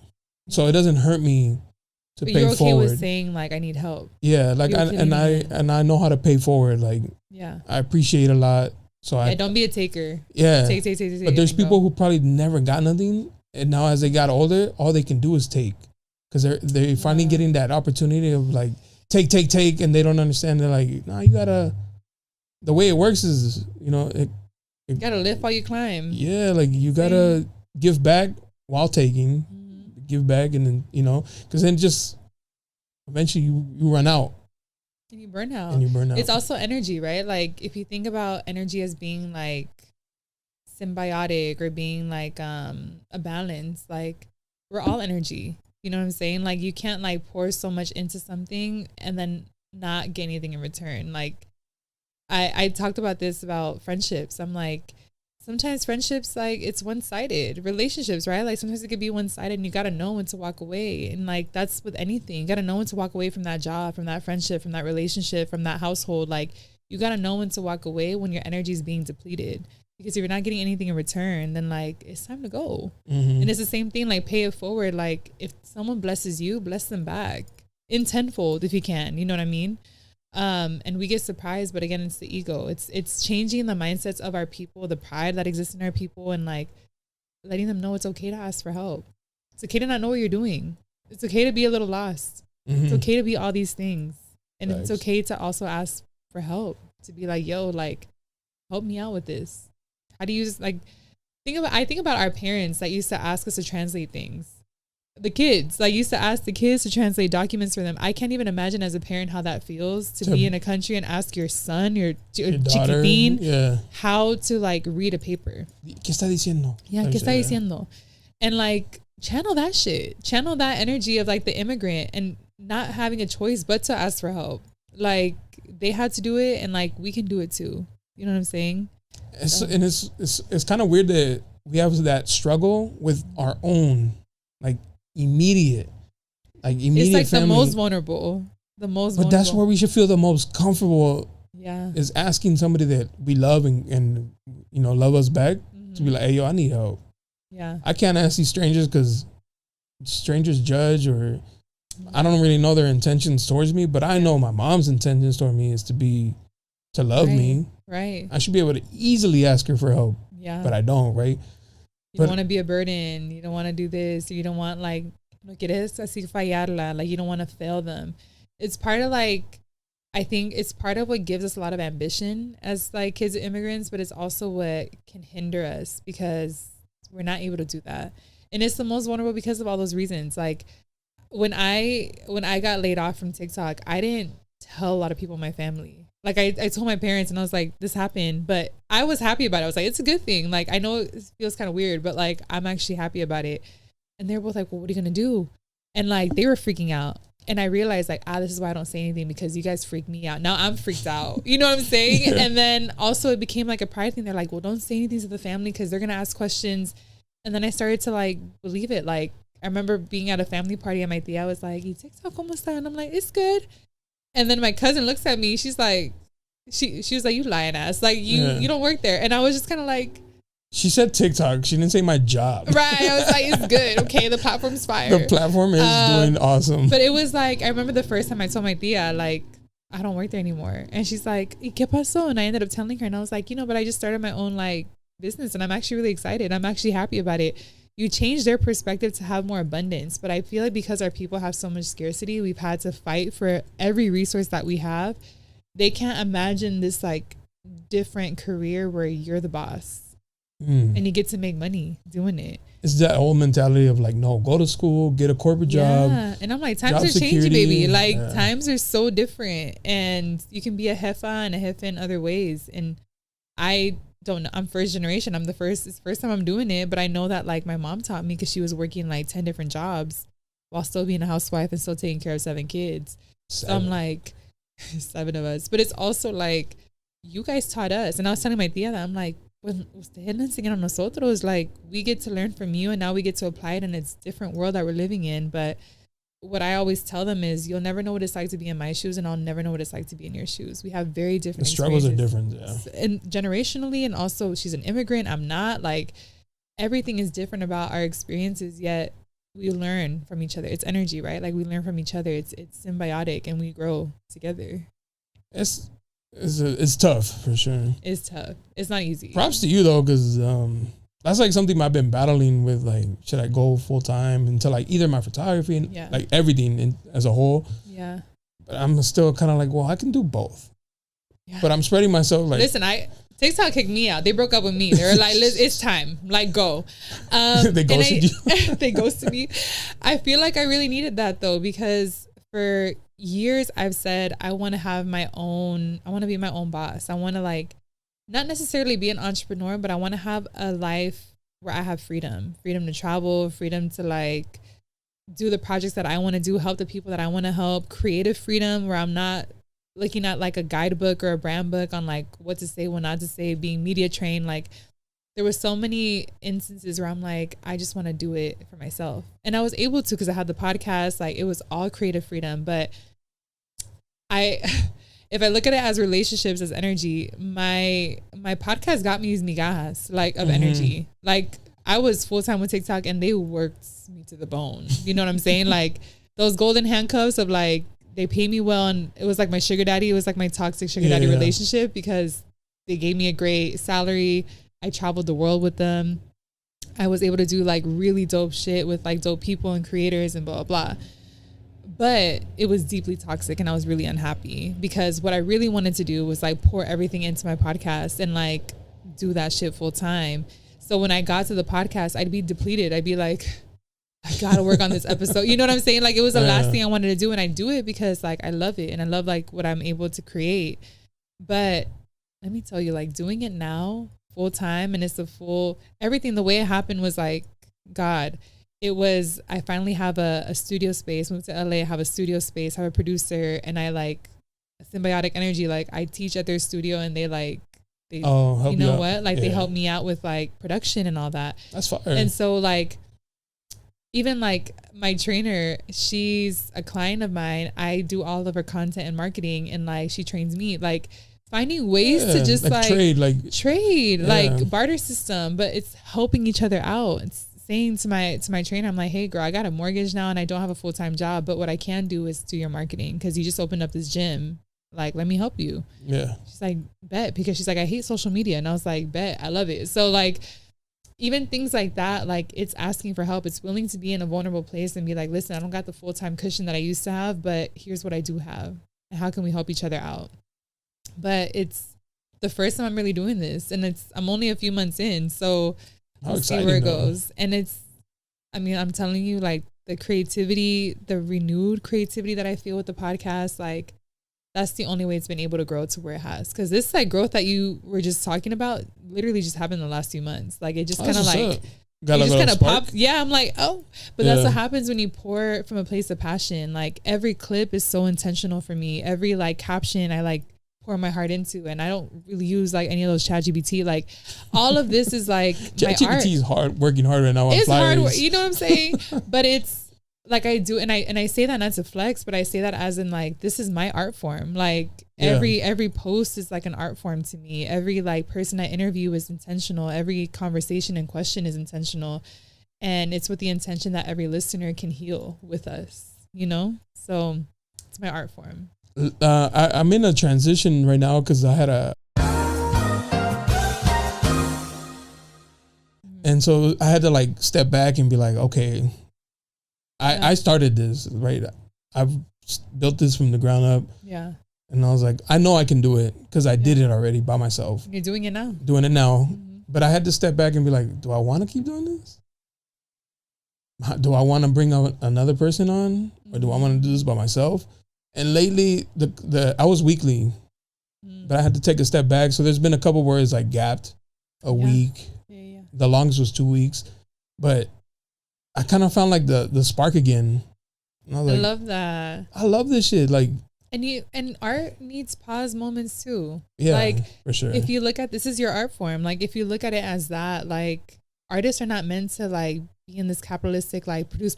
so it doesn't hurt me to pay forward. You're okay with saying like, I need help. Yeah, like I know how to pay forward. Like, yeah, I appreciate a lot. So don't be a taker. Yeah, take. But there's people who probably never got nothing, and now as they got older, all they can do is take, because they're finally getting that opportunity of like take, and they don't understand. They're like, nah, you gotta. The way it works is, you know, you gotta lift while you climb. Yeah, like you gotta give back while taking, give back, and then, you know, because then just eventually you run out. And you burn out. It's also energy, right? Like, if you think about energy as being like symbiotic or being like a balance, like, we're all energy. You know what I'm saying? Like, you can't like pour so much into something and then not get anything in return. Like, I talked about this about friendships. I'm like, sometimes friendships, like, it's one-sided. Relationships, right? Like, sometimes it could be one-sided, and you got to know when to walk away. And like, that's with anything. You got to know when to walk away from that job, from that friendship, from that relationship, from that household. Like, you got to know when to walk away when your energy is being depleted. Because if you're not getting anything in return, then like, it's time to go. And it's the same thing, like, pay it forward. Like, if someone blesses you, bless them back in tenfold if you can. You know what I mean? And we get surprised, but again, it's the ego. It's changing the mindsets of our people, the pride that exists in our people, and like letting them know it's okay to ask for help. It's okay to not know what you're doing. It's okay to be a little lost. It's okay to be all these things. And it's okay to also ask for help, to be like, yo, like, help me out with this. How do you just like, I think about our parents that used to ask us to translate things. The kids, like, used to ask the kids to translate documents for them. I can't even imagine as a parent how that feels to be in a country and ask your son, your daughter, how to like read a paper. ¿Qué está diciendo? Yeah, ¿qué está diciendo? And like, channel that shit. Channel that energy of like the immigrant and not having a choice but to ask for help. Like, they had to do it, and like, we can do it too. You know what I'm saying? It's kind of weird that we have that struggle with our own, like, immediate it's like family. The most vulnerable. But that's where we should feel the most comfortable. Yeah, is asking somebody that we love and you know, love us back, to be like, hey, yo, I need help. Yeah, I can't ask these strangers because strangers judge, or I don't really know their intentions towards me, but I know my mom's intentions toward me is to love me. Right. I should be able to easily ask her for help. Yeah, but I don't. Right. You don't want to be a burden. You don't want to do this. You don't want, like, no quieres así fallarla. Like, you don't want to fail them. It's part of, like, I think it's part of what gives us a lot of ambition as like kids of immigrants, but it's also what can hinder us because we're not able to do that. And it's the most vulnerable because of all those reasons. Like, when I got laid off from TikTok, I didn't tell a lot of people in my family. Like, I told my parents, and I was like, this happened, but I was happy about it. I was like, it's a good thing. Like, I know it feels kind of weird, but like, I'm actually happy about it. And they're both like, well, what are you going to do? And like, they were freaking out. And I realized like, this is why I don't say anything, because you guys freak me out. Now I'm freaked out. You know what I'm saying? Yeah. And then also it became like a pride thing. They're like, well, don't say anything to the family because they're going to ask questions. And then I started to like believe it. Like, I remember being at a family party at my tia. I was like, ¿Y TikTok cómo está? And I'm like, it's good. And then my cousin looks at me. She's like, she was like, you lying ass. Like, you don't work there. And I was just kind of like. She said TikTok. She didn't say my job. Right. I was like, it's good. Okay. The platform's fire. The platform is doing awesome. But it was like, I remember the first time I told my tia, like, I don't work there anymore. And she's like, ¿Y qué pasó? And I ended up telling her. And I was like, but I just started my own like business. And I'm actually really excited. I'm actually happy about it. You change their perspective to have more abundance. But I feel like because our people have so much scarcity, we've had to fight for every resource that we have. They can't imagine this like different career where you're the boss and you get to make money doing it. It's that old mentality of like, no, go to school, get a corporate job. Yeah. And I'm like, times are changing, baby. Like times are so different, and you can be a jefa and a jefe in other ways. And I don't know. I'm first generation. It's the first time I'm doing it, but I know that like my mom taught me because she was working like 10 different jobs while still being a housewife and still taking care of 7 kids. So I'm like, 7 of us. But it's also like, you guys taught us. And I was telling my tia that I'm like, when ustedes nos enseñan a nosotros, like we get to learn from you and now we get to apply it in this different world that we're living in. But what I always tell them is you'll never know what it's like to be in my shoes and I'll never know what it's like to be in your shoes. We have very different struggles are different, yeah. And generationally, and also she's an immigrant, I'm not. Like everything is different about our experiences, yet we learn from each other. It's energy, right? Like we learn from each other. It's symbiotic and we grow together. It's tough for sure. It's tough. It's not easy. Props to you though, because that's like something I've been battling with. Like, should I go full time into like either my photography and like everything as a whole? Yeah. But I'm still kind of like, well, I can do both. Yeah. But I'm spreading myself. Like, listen, TikTok kicked me out. They broke up with me. They were like, it's time. Like, go. They ghosted you. They ghosted me. I feel like I really needed that though, because for years I've said I want to have my own. I want to be my own boss. I want to like. Not necessarily be an entrepreneur, but I want to have a life where I have freedom to travel, freedom to like do the projects that I want to do, help the people that I want to help, creative freedom where I'm not looking at like a guidebook or a brand book on like what to say, what not to say, being media trained. Like there were so many instances where I'm like, I just want to do it for myself. And I was able to, because I had the podcast, like it was all creative freedom, but if I look at it as relationships, as energy, my podcast got me these migajas like of energy. Like I was full time with TikTok and they worked me to the bone. You know what I'm saying? Like those golden handcuffs of like they pay me well, and it was like my sugar daddy. It was like my toxic sugar daddy relationship because they gave me a great salary. I traveled the world with them. I was able to do like really dope shit with like dope people and creators and blah blah blah. But it was deeply toxic and I was really unhappy because what I really wanted to do was like pour everything into my podcast and like do that shit full time. So when I got to the podcast, I'd be depleted. I'd be like, I gotta work on this episode. You know what I'm saying? Like it was the last thing I wanted to do, and I do it because like I love it and I love like what I'm able to create. But let me tell you, like doing it now full time and it's a full everything. The way it happened was like God. It was, I finally have a studio space, moved to LA, have a studio space, have a producer, and I like symbiotic energy. Like I teach at their studio and they like, they you know what? Like they help me out with like production and all that. That's fire. And so like, even like my trainer, she's a client of mine. I do all of her content and marketing and like she trains me. Like finding ways to just like trade, like barter system, but it's helping each other out. It's saying to my trainer, I'm like, hey girl, I got a mortgage now and I don't have a full-time job, but what I can do is do your marketing because you just opened up this gym. Like, let me help you. Yeah. She's like, bet, because she's like, I hate social media. And I was like, bet, I love it. So like, even things like that, like it's asking for help. It's willing to be in a vulnerable place and be like, listen, I don't got the full-time cushion that I used to have, but here's what I do have. And how can we help each other out? But it's the first time I'm really doing this and I'm only a few months in. So we'll see where it goes. And I'm telling you, like the creativity, the renewed creativity that I feel with the podcast, like that's the only way it's been able to grow to where it has. Because this like growth that you were just talking about literally just happened in the last few months. Like it just kind of like, it just kind of popped. Yeah, I'm like, oh, but that's what happens when you pour from a place of passion. Like every clip is so intentional for me. Every like caption I like pour my heart into, and I don't really use like any of those ChatGPT. Like all of this is like ChatGPT is working hard right now. It's hard work, you know what I'm saying? But it's like I do, and I say that not to flex, but I say that as in like this is my art form. Like every post is like an art form to me. Every like person I interview is intentional. Every conversation and question is intentional, and it's with the intention that every listener can heal with us. You know, so it's my art form. I'm in a transition right now because I had and so I had to like step back and be like, okay, I started this, right? I've built this from the ground up. Yeah. And I was like, I know I can do it because I did it already by myself. You're doing it now. Mm-hmm. But I had to step back and be like, do I want to keep doing this? Do I want to bring out another person on? Or do I want to do this by myself? And lately, I was weekly, but I had to take a step back. So there's been a couple where it's like gapped. a week. Yeah. The longest was 2 weeks, but I kind of found like the spark again. And I was like, love that. I love this shit. Like, and art needs pause moments too. Yeah, like for sure. If you look at this is your art form. Like if you look at it as that, like artists are not meant to like be in this capitalistic like produce,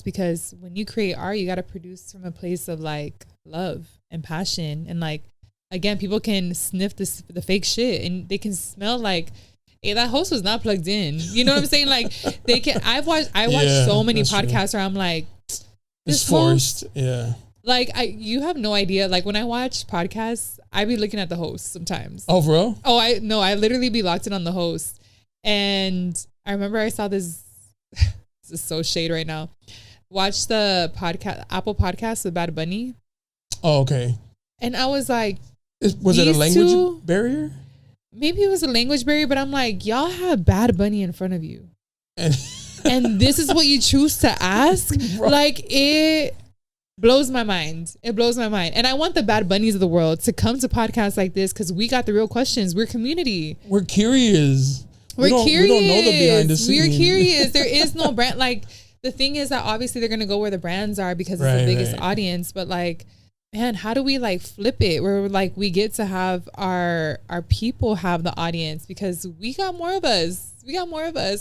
because when you create art, you got to produce from a place of like love and passion. And like, again, people can sniff the fake shit and they can smell like, hey, that host was not plugged in. You know what I'm saying? Like they can, I watched so many podcasts where I'm like, it's forced. Yeah. Like you have no idea. Like when I watch podcasts, I be looking at the host sometimes. Oh, for real? Oh, I literally be locked in on the host. And I remember I saw this. This is so shade right now. Watch the podcast, Apple Podcast with Bad Bunny. Oh, okay. And I was like, was it a language barrier? Maybe it was a language barrier, but I'm like, y'all have Bad Bunny in front of you, and this is what you choose to ask. Bro. Like it blows my mind. It blows my mind. And I want the Bad Bunnies of the world to come to podcasts like this because we got the real questions. We're community. We're curious. We don't know the behind the scenes. We're curious. There is no brand. Like the thing is that obviously they're going to go where the brands are because it's the biggest audience. But like, man, how do we like flip it where like we get to have our people have the audience because we got more of us.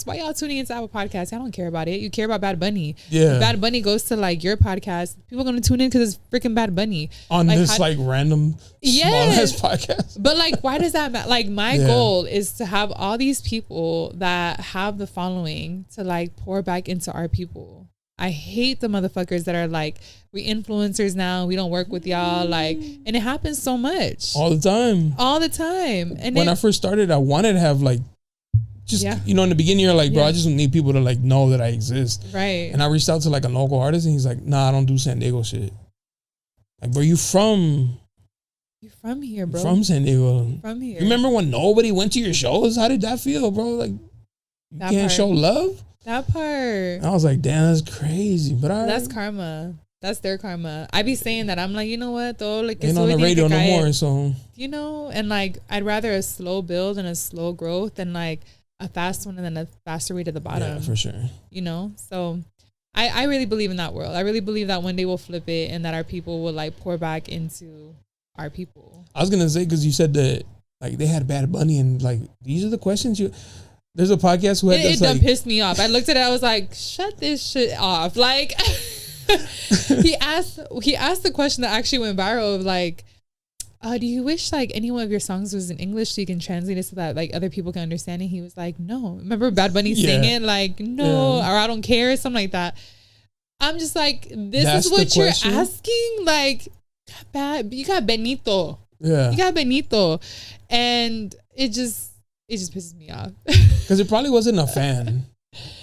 Why y'all tuning into our podcast? I don't care about it. You care about Bad Bunny. Yeah. If Bad Bunny goes to like your podcast, people are going to tune in because it's freaking Bad Bunny. On like, this like random small ass podcast. But like, why does that matter? Like my goal is to have all these people that have the following to like pour back into our people. I hate the motherfuckers that are like, we influencers now, we don't work with y'all. Like, and it happens so much. All the time. And when I first started, I wanted to have like, just, you know, in the beginning, you're like, bro, I just need people to like know that I exist. Right. And I reached out to like a local artist and he's like, nah, I don't do San Diego shit. Like, where you from? You from here, bro. From San Diego. From here. You remember when nobody went to your shows? How did that feel, bro? Like, you can't show love? That part. I was like, damn, that's crazy. But that's karma. That's their karma. I be saying that. I'm like, you know what, though? Like, ain't on the radio no more, so. You know, and like, I'd rather a slow build and a slow growth than like a fast one and then a faster way to the bottom. Yeah, for sure. You know? So I really believe in that world. I really believe that one day we'll flip it and that our people will like pour back into our people. I was going to say, because you said that like they had Bad Bunny and like, these are the questions you... There's a podcast who had it done pissed me off. I looked at it, I was like, shut this shit off. Like he asked the question that actually went viral of like, do you wish like any one of your songs was in English so you can translate it so that like other people can understand it? He was like, no. Remember Bad Bunny singing like no, or I don't care, something like that. I'm just like, this is what you're asking? Like, you got Benito. Yeah. You got Benito. And it just pisses me off. Because it probably wasn't a fan.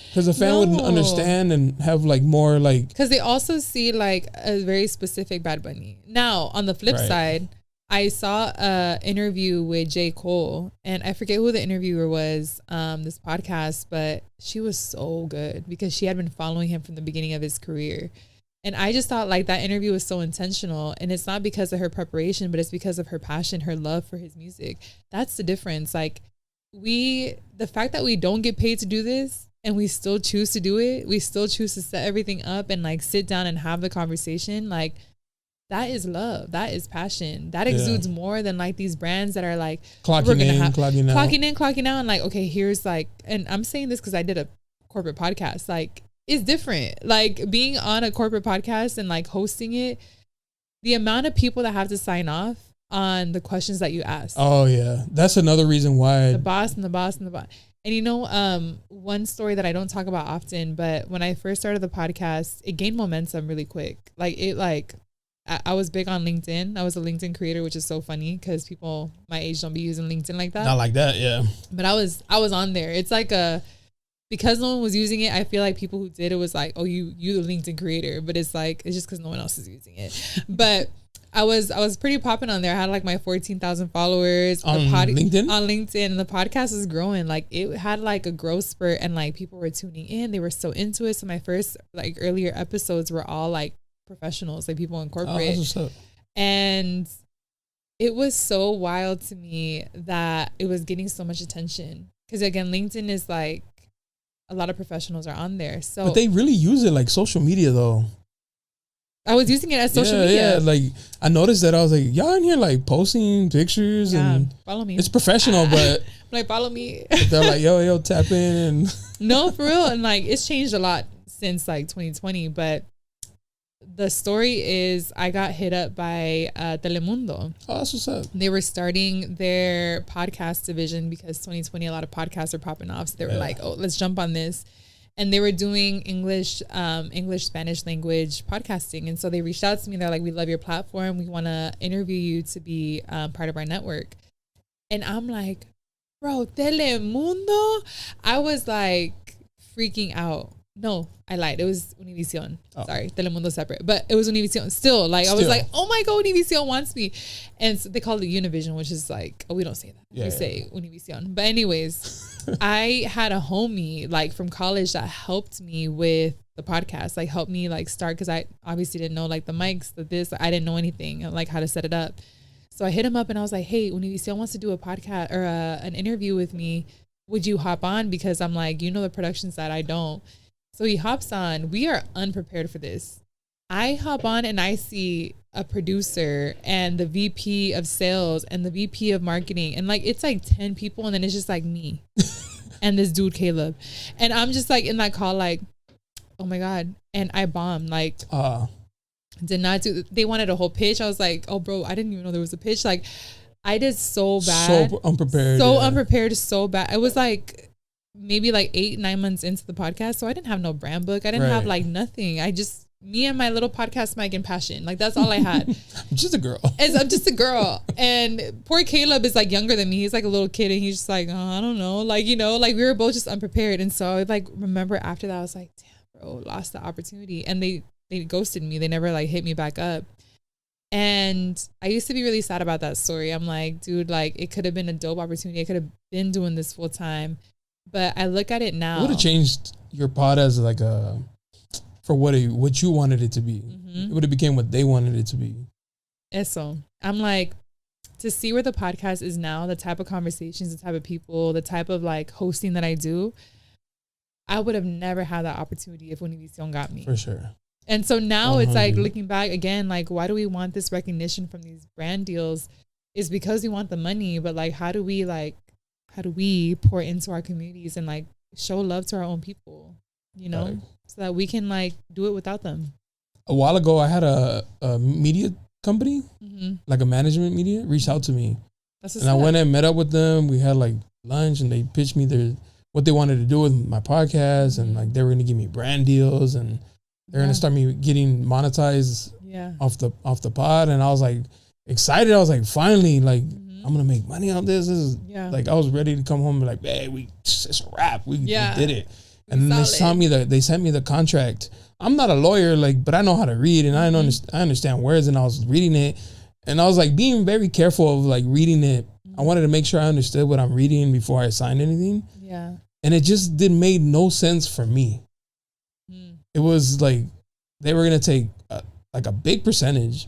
Because a fan wouldn't understand and have like more like... Because they also see like a very specific Bad Bunny. Now, on the flip side, I saw a interview with J. Cole. And I forget who the interviewer was, this podcast. But she was so good because she had been following him from the beginning of his career. And I just thought like that interview was so intentional. And it's not because of her preparation, but it's because of her passion, her love for his music. That's the difference. Like, the fact that we don't get paid to do this and we still choose to do it, we still choose to set everything up and like sit down and have the conversation, like that is love, that is passion, that exudes more than like these brands that are like clocking in, and like, okay, here's like, and I'm saying this because I did a corporate podcast, like it's different, like being on a corporate podcast and like hosting it, the amount of people that have to sign off on the questions that you ask. Oh yeah, that's another reason why the boss. And you know, one story that I don't talk about often, but when I first started the podcast, it gained momentum really quick. I was big on LinkedIn. I was a LinkedIn creator, which is so funny because people my age don't be using LinkedIn like that. Not like that, yeah. But I was on there. It's like because no one was using it, I feel like people who did it was like, oh, you the LinkedIn creator, but it's like it's just because no one else is using it. But I was pretty popping on there. I had like my 14,000 followers on LinkedIn. On LinkedIn, and the podcast was growing. Like it had like a growth spurt, and like people were tuning in. They were so into it. So my first like earlier episodes were all like professionals, like people in corporate. Oh, that's what's up. And It was so wild to me that it was getting so much attention. Because again, LinkedIn is like, a lot of professionals are on there. So, but they really use it like social media though. I was using it as social media. Yeah, like I noticed that I was like, y'all in here like posting pictures and follow me. It's professional, but like follow me. They're like, yo, tap in and no, for real. And like it's changed a lot since like 2020. But the story is I got hit up by Telemundo. Oh, that's what's up. They were starting their podcast division because 2020 a lot of podcasts are popping off. So they were like, oh, let's jump on this. And they were doing English, Spanish language podcasting. And so they reached out to me. They're like, we love your platform. We want to interview you to be part of our network. And I'm like, bro, Telemundo? I was like freaking out. No, I lied. It was Univision. Oh. Sorry, Telemundo separate. But it was Univision. Still, I was like, oh my God, Univision wants me. And so they call it Univision, which is like, oh, we don't say that. We say Univision. But anyways, I had a homie like from college that helped me with the podcast, like helped me like start, because I obviously didn't know like the mics, I didn't know anything like how to set it up. So I hit him up and I was like, hey, Univision wants to do a podcast or an interview with me. Would you hop on? Because I'm like, you know, the production side, I don't. So he hops on. We are unprepared for this. I hop on and I see a producer and the VP of sales and the VP of marketing. And like, it's like 10 people. And then it's just like me and this dude, Caleb. And I'm just like in that call, like, oh my God. And I bombed. Like, did not do, they wanted a whole pitch. I was like, oh bro, I didn't even know there was a pitch. Like I did so bad. So unprepared. Unprepared, so bad. It was like, maybe like 8-9 months into the podcast. So I didn't have no brand book. I didn't have like nothing. Me and my little podcast mic and passion. Like that's all I had. I'm just a girl. I'm just a girl. And poor Caleb is like younger than me. He's like a little kid and he's just like, oh, I don't know. Like, you know, like we were both just unprepared. And so I like remember after that, I was like, damn bro, lost the opportunity. And they ghosted me. They never like hit me back up. And I used to be really sad about that story. I'm like, dude, like it could have been a dope opportunity. I could have been doing this full time. But I look at it now. It would have changed your pod as like for what you wanted it to be. Mm-hmm. It would have became what they wanted it to be. Eso. I'm like, to see where the podcast is now, the type of conversations, the type of people, the type of like hosting that I do, I would have never had that opportunity if Univision got me. For sure. And so now 100. It's like looking back again, like why do we want this recognition from these brand deals? Is because we want the money, but like how do we pour into our communities and like show love to our own people, you know, right. So that we can like do it without them. A while ago, I had a media company, like a management media, reached out to me. And I went and met up with them. We had like lunch and they pitched me what they wanted to do with my podcast. And like, they were going to give me brand deals and they're going to start me getting monetized off the pod. And I was like excited. I was like, finally, like, I'm going to make money on this. This is like, I was ready to come home and be like, hey, it's a wrap. We did it. And then they sent me the contract. I'm not a lawyer, like, but I know how to read and I understand words. And I was reading it and I was like being very careful of like reading it. I wanted to make sure I understood what I'm reading before I signed anything. Yeah. And it just made no sense for me. It was like, they were going to take like a big percentage.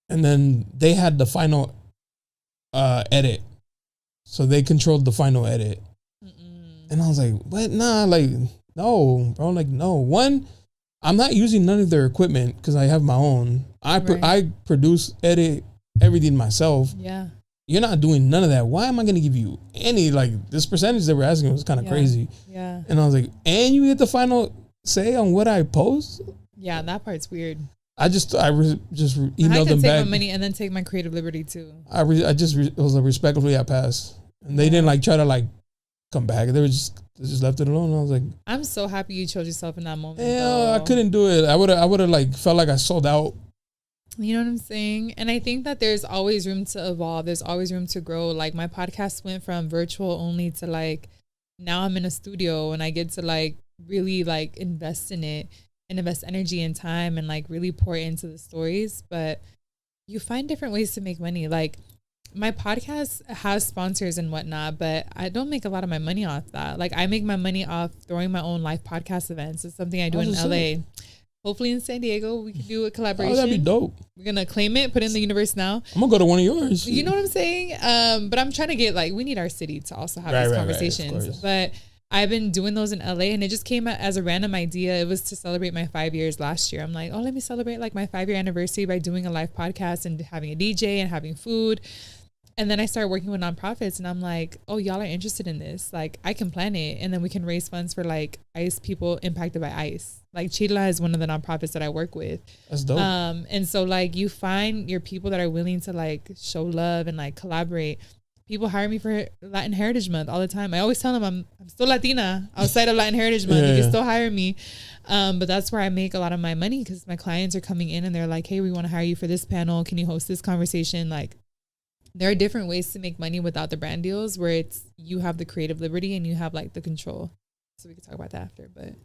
And then they had the final edit. So they controlled the final edit. And I was like, what? Nah, like, no, bro. Like, no. One, I'm not using none of their equipment because I have my own. I produce, edit everything myself. Yeah. You're not doing none of that. Why am I going to give you any, like, this percentage that we're asking was kind of crazy. Yeah. And I was like, and you get the final say on what I post? Yeah, that part's weird. I just emailed them back. Take my money and then take my creative liberty too. It was a respectfully I passed, and they didn't like try to like come back. They just left it alone. And I was like, I'm so happy you chose yourself in that moment. Yeah, I couldn't do it. I would have like felt like I sold out. You know what I'm saying? And I think that there's always room to evolve. There's always room to grow. Like my podcast went from virtual only to like now I'm in a studio and I get to like really like invest in it. And invest energy and time and like really pour into the stories. But you find different ways to make money. Like my podcast has sponsors and whatnot, but I don't make a lot of my money off that. Like I make my money off throwing my own live podcast events. It's something I do in LA. hopefully in San Diego we can do a collaboration. Oh, that'd be dope. We're gonna claim it, put it in the universe now. I'm gonna go to one of yours. You know what I'm saying? But I'm trying to get like, we need our city to also have these conversations. But I've been doing those in LA, and it just came as a random idea. It was to celebrate my 5 years last year. I'm like, oh, let me celebrate like my 5-year anniversary by doing a live podcast and having a DJ and having food. And then I started working with nonprofits, and I'm like, oh, y'all are interested in this. Like, I can plan it, and then we can raise funds for like ICE people impacted by ICE. Like Chila is one of the nonprofits that I work with. That's dope. And so like you find your people that are willing to like show love and like collaborate. People hire me for Latin Heritage Month all the time. I always tell them I'm still Latina outside of Latin Heritage Month. You can still hire me. But that's where I make a lot of my money, because my clients are coming in and they're like, hey, we want to hire you for this panel. Can you host this conversation? Like, there are different ways to make money without the brand deals, where it's you have the creative liberty and you have like the control. So we can talk about that after, but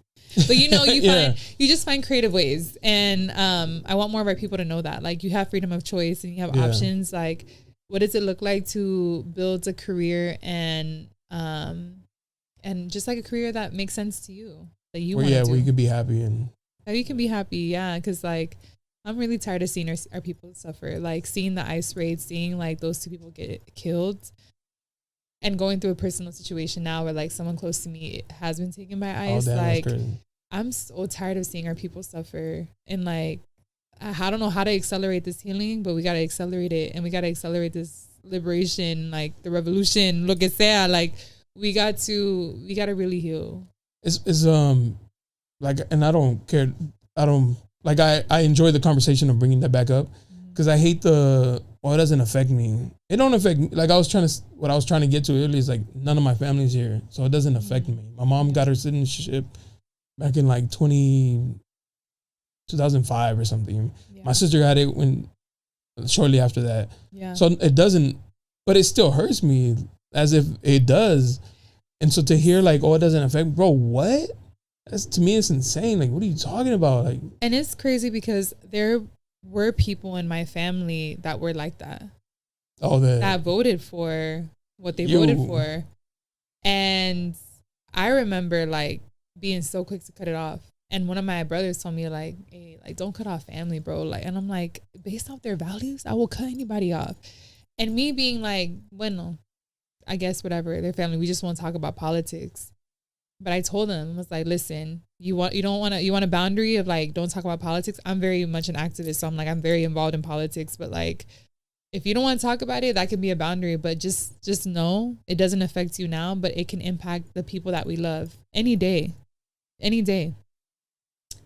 you know, you just find creative ways. And I want more of our people to know that like you have freedom of choice and you have options. Like, what does it look like to build a career and just like a career that makes sense to you, that you want to do. Where you can be happy and you can be happy. Yeah. Cause like, I'm really tired of seeing our people suffer, like seeing the ICE raids, seeing like those 2 people get killed, and going through a personal situation now where like someone close to me has been taken by ICE. Like, I'm so tired of seeing our people suffer, and like, I don't know how to accelerate this healing, but we got to accelerate it, and we got to accelerate this liberation, like the revolution, lo que sea. Like, we got to really heal. It's like, and I don't care. Like, I enjoy the conversation of bringing that back up, because I hate it doesn't affect me. It don't affect me. Like, what I was trying to get to earlier is like, none of my family's here, so it doesn't affect me. My mom got her citizenship back in like 2005 or something. Yeah. My sister got it shortly after that. Yeah. So it doesn't, but it still hurts me as if it does. And so to hear like, oh, it doesn't affect, bro, what? To me, it's insane. Like, what are you talking about? Like, and it's crazy because there were people in my family that were like that. Oh, that voted for what they voted for. And I remember like being so quick to cut it off. And one of my brothers told me like, hey, like, don't cut off family, bro. Like, and I'm like, based off their values, I will cut anybody off. And me being like, bueno, I guess whatever, their family, we just won't talk about politics. But I told them, I was like, listen, you want a boundary of like, don't talk about politics. I'm very much an activist. So I'm like, I'm very involved in politics, but like, if you don't want to talk about it, that could be a boundary, but just know it doesn't affect you now, but it can impact the people that we love any day.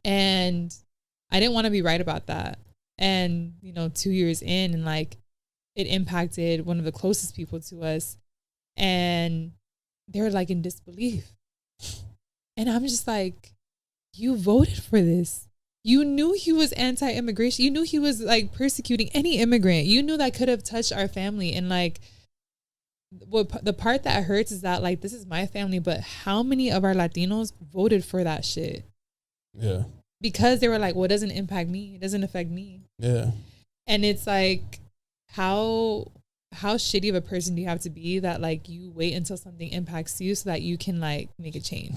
And I didn't want to be right about that. And, 2 years in, and like, it impacted one of the closest people to us, and they're like in disbelief. And I'm just like, you voted for this. You knew he was anti-immigration. You knew he was like persecuting any immigrant. You knew that could have touched our family. And like, what the part that hurts is that like, this is my family, but how many of our Latinos voted for that shit? Yeah. Because they were like, well, it doesn't impact me. It doesn't affect me. Yeah. And it's like, how shitty of a person do you have to be that like you wait until something impacts you so that you can like make a change?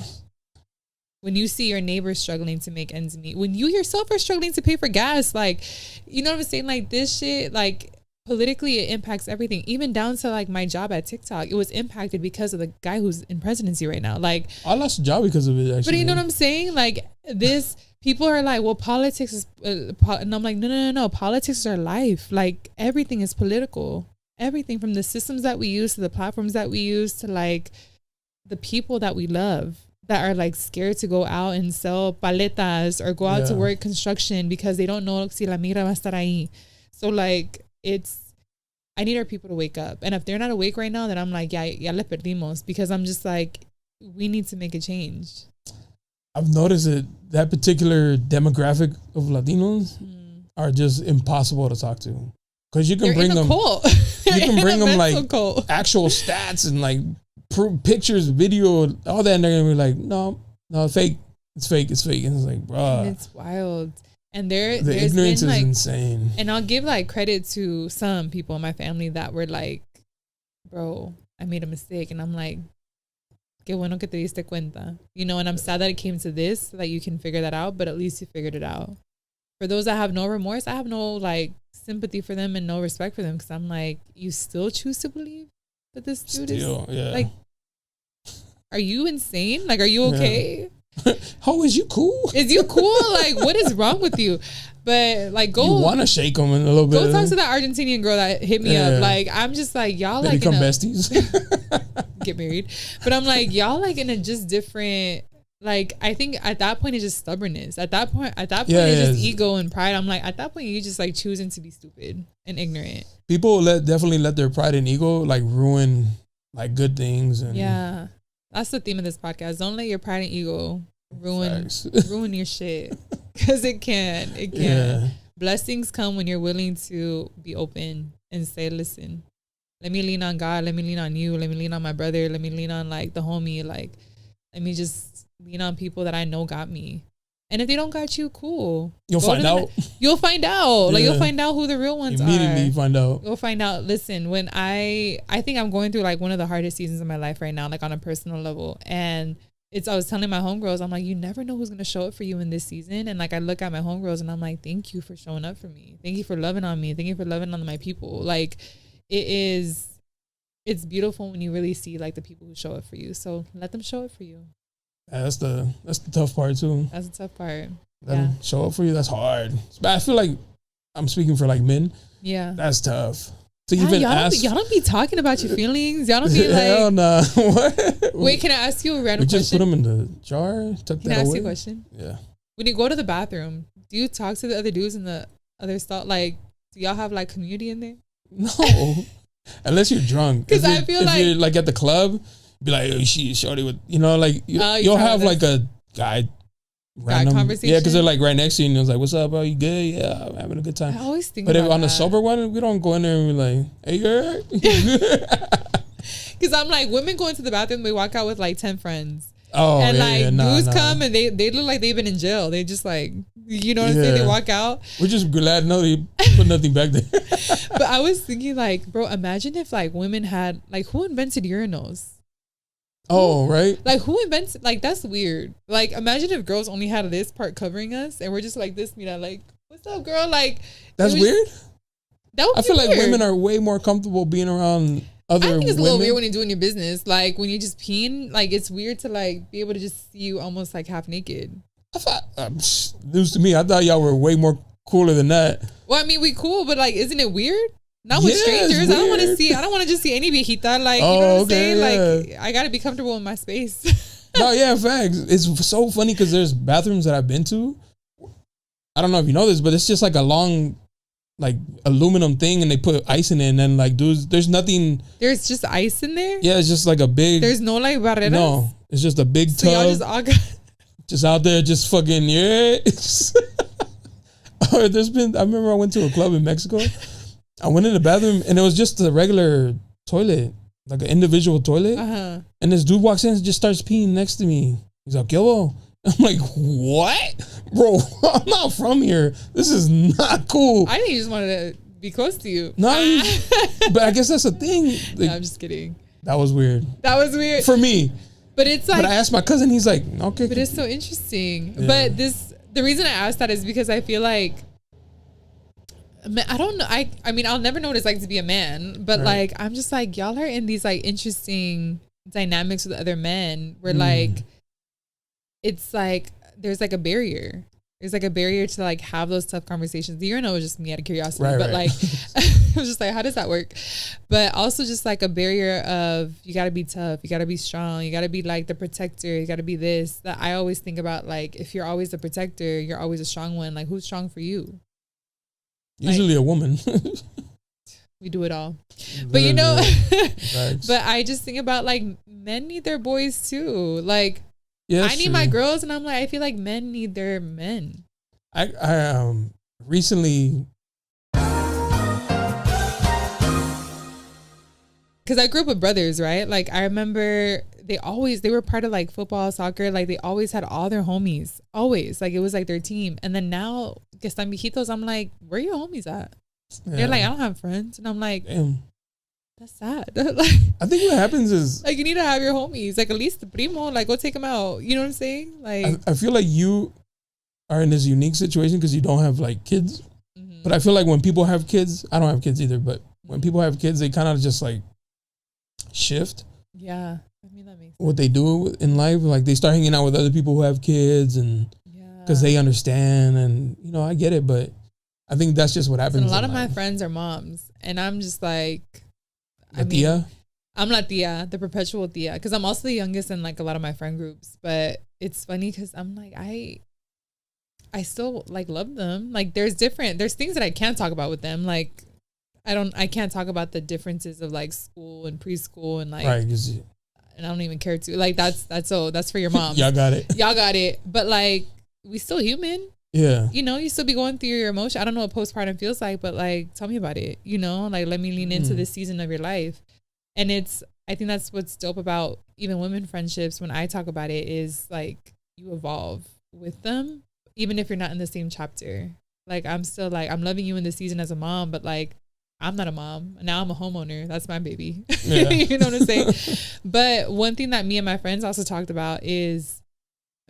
When you see your neighbors struggling to make ends meet, when you yourself are struggling to pay for gas, like, you know what I'm saying? Like, this shit, like, politically it impacts everything, even down to like my job at TikTok. It was impacted because of the guy who's in presidency right now. Like, I lost a job because of it, actually. But you know what I'm saying? Like, this, people are like, well, politics is, and I'm like, no. Politics is our life. Like, everything is political. Everything from the systems that we use to the platforms that we use to like the people that we love that are like scared to go out and sell paletas or go out to work construction because they don't know si la migra va a estar ahí. So like, I need our people to wake up. And if they're not awake right now, then I'm like, ya le perdimos, because I'm just like, we need to make a change. I've noticed that particular demographic of Latinos are just impossible to talk to. Because you can bring them, you can bring them like actual stats and like pictures, video, all that, and they're gonna be like, no, fake. It's fake. And it's like, bruh, it's wild. And the ignorance is insane. And I'll give like credit to some people in my family that were like, bro, I made a mistake, and I'm like, qué bueno que te diste cuenta. You know, and I'm sad that it came to this, so that you can figure that out, but at least you figured it out. For those that have no remorse, I have no like sympathy for them and no respect for them, because I'm like, you still choose to believe that this dude is like, are you insane? Like, are you okay? How is you cool? Is you cool? Like, what is wrong with you? But like, go. You want to shake them a little bit. Go talk to that Argentinian girl that hit me up. Like, I'm just like, y'all they like become besties. Get married. But I'm like, y'all like in a just different. Like, I think at that point it's just stubbornness. At that point it's just ego and pride. I'm like, at that point you just like choosing to be stupid and ignorant. People definitely let their pride and ego like ruin like good things. And yeah, that's the theme of this podcast. Don't let your pride and ego ruin your shit, because it can. Yeah. Blessings come when you're willing to be open and say, listen, let me lean on God. Let me lean on you. Let me lean on my brother. Let me lean on like the homie. Like, let me just lean on people that I know got me. And if they don't got you, cool. You'll find out. You'll find out. Like, you'll find out who the real ones Immediately are. you find out. You'll find out. Listen, when I think I'm going through like one of the hardest seasons of my life right now, like on a personal level. And I was telling my homegirls, I'm like, you never know who's going to show up for you in this season. And like, I look at my homegirls and I'm like, thank you for showing up for me. Thank you for loving on me. Thank you for loving on my people. Like, it's beautiful when you really see like the people who show up for you. So let them show up for you. Yeah, that's the tough part too. That's the tough part. Let them show up for you. That's hard. But I feel like I'm speaking for like men. Yeah, that's tough. To even ask, y'all don't be talking about your feelings. Y'all don't be like, hell nah. What? Wait, can I ask you a random question? We just put them in the jar. Can I ask you a question? Yeah. When you go to the bathroom, do you talk to the other dudes in the other stall? Like, do y'all have like community in there? No, unless you're drunk. Because I feel like you're like at the club. Be like, oh, she shorty with, you know, like you'll have like a guy conversation. Yeah, because they're like right next to you and it's like, what's up, bro? You good? Yeah, I'm having a good time. I always think but about if on that. a sober one, we don't go in there and be like, hey, you alright? Because I'm like, women go into the bathroom, they walk out with like 10 friends. Oh, and yeah, dudes come and they look like they've been in jail. They just like, you know what I'm saying? They walk out. We're just glad no, they put nothing back there. But I was thinking like, bro, imagine if like women had, like, who invented urinals? Oh, right. Like, who invents, like, that's weird. Like, imagine if girls only had this part covering us and we're just like this, you know, like, what's up, girl? Like, that's weird. That would I feel like women are way more comfortable being around other women. I think it's a little weird when you're doing your business. Like, when you're just peeing, like, it's weird to like be able to just see you almost like half naked. I thought, news to me. I thought y'all were way more cooler than that. Well, I mean, we cool, but like, isn't it weird? Not with strangers. I don't want to see. I don't want to just see any viejita. Like, you know what I'm saying? Like, I gotta be comfortable in my space. No, yeah, facts. It's so funny because there's bathrooms that I've been to. I don't know if you know this, but it's just like a long, like aluminum thing, and they put ice in it, and then like, dudes, there's nothing. There's just ice in there. Yeah, it's just like a big. There's no like barreras. No, it's just a big so tub. Y'all just all got just out there, just fucking Or there's been. I remember I went to a club in Mexico. I went in the bathroom and it was just a regular toilet, like an individual toilet. Uh-huh. And this dude walks in and just starts peeing next to me. He's like, yo. I'm like, what? Bro, I'm not from here. This is not cool. I think he just wanted to be close to you. No, but I guess that's the thing. Like, no, I'm just kidding. That was weird. That was weird. For me. But it's like. But I asked my cousin, he's like, okay. But it's so interesting. Yeah. But the reason I asked that is because I feel like, I don't know. I mean, I'll never know what it's like to be a man, but like, I'm just like, y'all are in these like interesting dynamics with other men where like, it's like, there's like a barrier. There's like a barrier to like have those tough conversations. The urinal was just me out of curiosity, but like, I was just like, how does that work? But also just like a barrier of, you got to be tough. You got to be strong. You got to be like the protector. You got to be this. That I always think about, like, if you're always the protector, you're always a strong one. Like, who's strong for you? Usually a woman. We do it all. But you know, but I just think about like men need their boys too. Like, I need my girls, and I'm like, I feel like men need their men. I recently, because I grew up with brothers, right? Like, I remember they were part of like football, soccer. Like, they always had all their homies, always. Like, it was like their team. And then now, que están viejitos, I'm like, where are your homies at? Yeah. They're like, I don't have friends. And I'm like, damn. That's sad. Like, I think what happens is like you need to have your homies, like at least the primo, like go take them out. You know what I'm saying? Like I feel like you are in this unique situation because you don't have like kids. But I feel like when people have kids, I don't have kids either, but when people have kids, they kind of just like shift. Yeah. I mean, that makes sense. What they do in life. Like they start hanging out with other people who have kids and because they understand. And, you know, I get it, but I think that's just what happens. And a lot of my friends are moms and I'm just like, I'm La tia, the perpetual tia, because I'm also the youngest in like a lot of my friend groups. But it's funny because I'm like, I still like love them. Like there's things that I can't talk about with them. Like I can't talk about the differences of like school and preschool and like, right, and I don't even care to like, that's for your mom. Y'all got it. But like, we still human. Yeah. You know, you still be going through your emotion. I don't know what postpartum feels like, but like, tell me about it, you know, like let me lean into this season of your life. And I think that's what's dope about even women friendships. When I talk about it is like, you evolve with them. Even if you're not in the same chapter, like I'm still like, I'm loving you in this season as a mom, but like, I'm not a mom. Now I'm a homeowner. That's my baby. Yeah. You know what I'm saying? But one thing that me and my friends also talked about is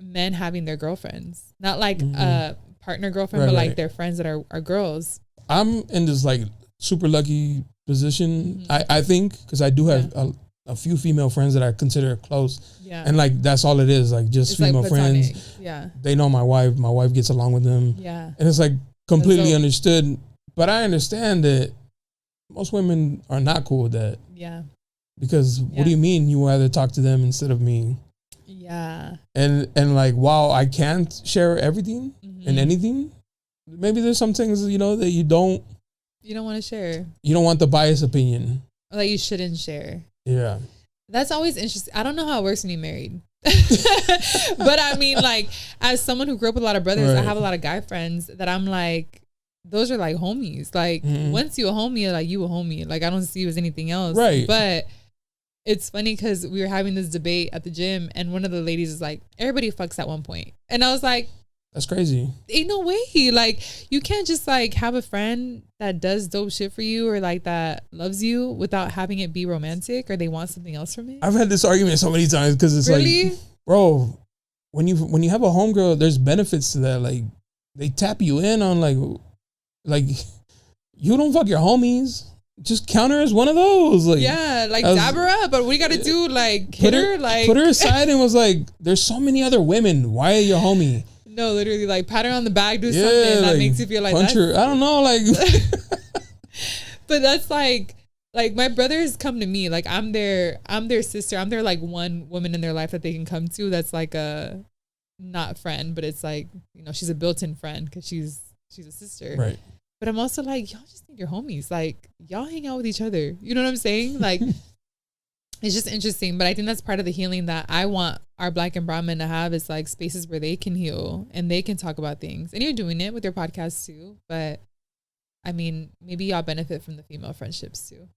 men having their girlfriends, not like a partner girlfriend, but like their friends that are girls. I'm in this like super lucky position. I think, because I do have a few female friends that I consider close. Yeah. And like, that's all it is. Like just it's female like friends. Yeah. They know my wife. My wife gets along with them. Yeah. And it's like completely understood. But I understand that most women are not cool with that. Yeah. Because what do you mean you rather talk to them instead of me? Yeah. And like, while I can't share everything and anything, maybe there's some things, you know, that you don't want to share. You don't want the biased opinion. Or that you shouldn't share. Yeah. That's always interesting. I don't know how it works when you're married. But I mean, like, as someone who grew up with a lot of brothers, I have a lot of guy friends that I'm like, those are like homies. Like, once you a homie, like you a homie. Like, I don't see you as anything else. Right. But it's funny because we were having this debate at the gym and one of the ladies is like, everybody fucks at one point. And I was like, that's crazy. Ain't no way. Like, you can't just like have a friend that does dope shit for you or like that loves you without having it be romantic or they want something else from it. I've had this argument so many times because it's like, bro, when you have a homegirl, there's benefits to that. Like, they tap you in on like you don't fuck your homies. Just count her as one of those. Like, yeah, like dab her up, but we got to do like hit her, like put her aside and was like, there's so many other women. Why are you homie? No, literally, like pat her on the back, do something that makes you feel like punch her. I don't know, like. But that's like my brothers come to me, like I'm their sister. I'm their like one woman in their life that they can come to. That's like a not friend, but it's like, you know, she's a built-in friend because she's a sister. Right. But I'm also like, y'all just think you're homies. Like, y'all hang out with each other. You know what I'm saying? Like, it's just interesting. But I think that's part of the healing that I want our Black and brown men to have is like spaces where they can heal and they can talk about things. And you're doing it with your podcast too. But I mean, maybe y'all benefit from the female friendships too.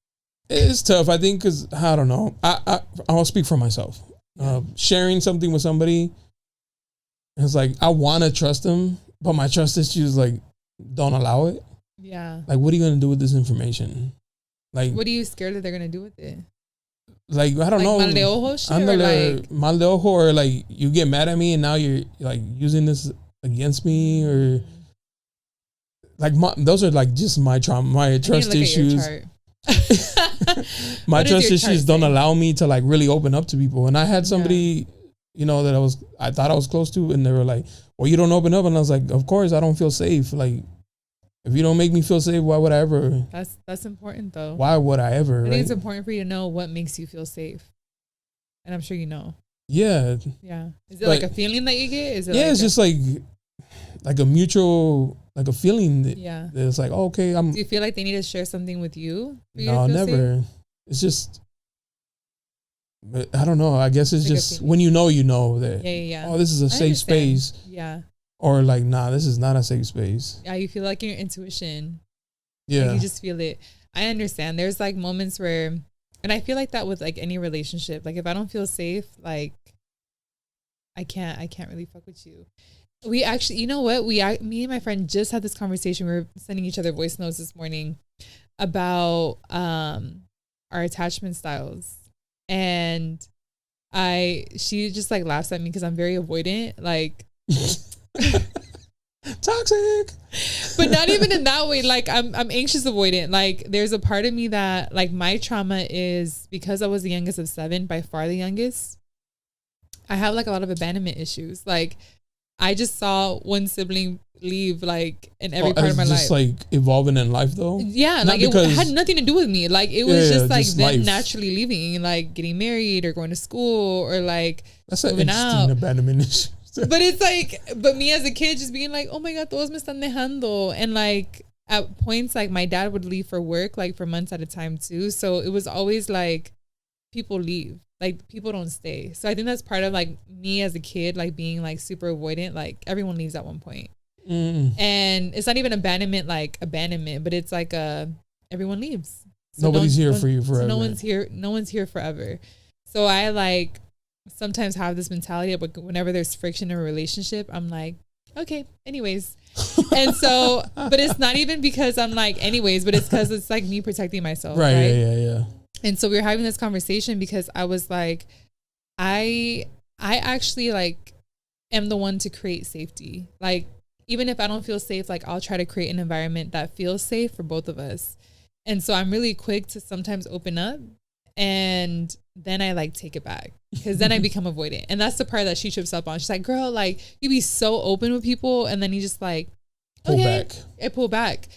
It's tough, I think, because I don't know. I'll speak for myself. Yeah. Sharing something with somebody, it's like, I want to trust them, but my trust issues like don't allow it. Yeah. Like, what are you going to do with this information? Like, what are you scared that they're going to do with it? Like, I don't know. Mal de ojo shit or like mal de ojo, or like you get mad at me and now you're like using this against me, or like those are like just my trauma, my trust issues. My trust issues don't allow me to like really open up to people. And I had somebody, you know, that I thought I was close to, and they were like, well, you don't open up. And I was like, of course I don't feel safe. Like, if you don't make me feel safe, why would I ever? That's important though. Why would I ever? I think it's important for you to know what makes you feel safe. And I'm sure you know. Yeah. Yeah. Is it like a feeling that you get? Is it it's just like a mutual, like a feeling that, that it's like, oh, okay. Do you feel like they need to share something with you? No, never. Safe? It's just, I don't know. I guess it's like just when you know that, oh, this is a safe space. Yeah. Or like, nah, this is not a safe space. Yeah, you feel like your intuition. Yeah. Like you just feel it. I understand. There's like moments where, and I feel like that with like any relationship. Like if I don't feel safe, like I can't really fuck with you. We actually, you know what? Me and my friend just had this conversation. We were sending each other voice notes this morning about our attachment styles. And she just like laughs at me because I'm very avoidant. Like toxic. But not even in that way. Like I'm anxious avoidant. Like there's a part of me that like my trauma is because I was the youngest of 7, by far the youngest. I have like a lot of abandonment issues. Like I just saw one sibling leave like in every part of my life. Just like evolving in life though? Yeah, not like it had nothing to do with me. Like it was just like them life. Naturally leaving, like getting married or going to school or like that's moving out. Abandonment issue. But it's like, but me as a kid just being like, oh my God, todos me están dejando. And like at points, like my dad would leave for work, like for months at a time too. So it was always like people leave, like people don't stay. So I think that's part of like me as a kid, like being like super avoidant, like everyone leaves at one point. And it's not even abandonment, but it's like everyone leaves. So nobody's here for you forever. So no one's here forever. So I like sometimes have this mentality, but whenever there's friction in a relationship, I'm like, okay, anyways. And so, but it's not even because I'm like, anyways, but it's because it's like me protecting myself. Right. Yeah. And so we were having this conversation because I was like, I actually like am the one to create safety. Like, even if I don't feel safe, like I'll try to create an environment that feels safe for both of us. And so I'm really quick to sometimes open up, and then I like take it back because then I become avoidant. And that's the part that she trips up on. She's like, girl, like you be so open with people, and then you just like, okay, I pull back.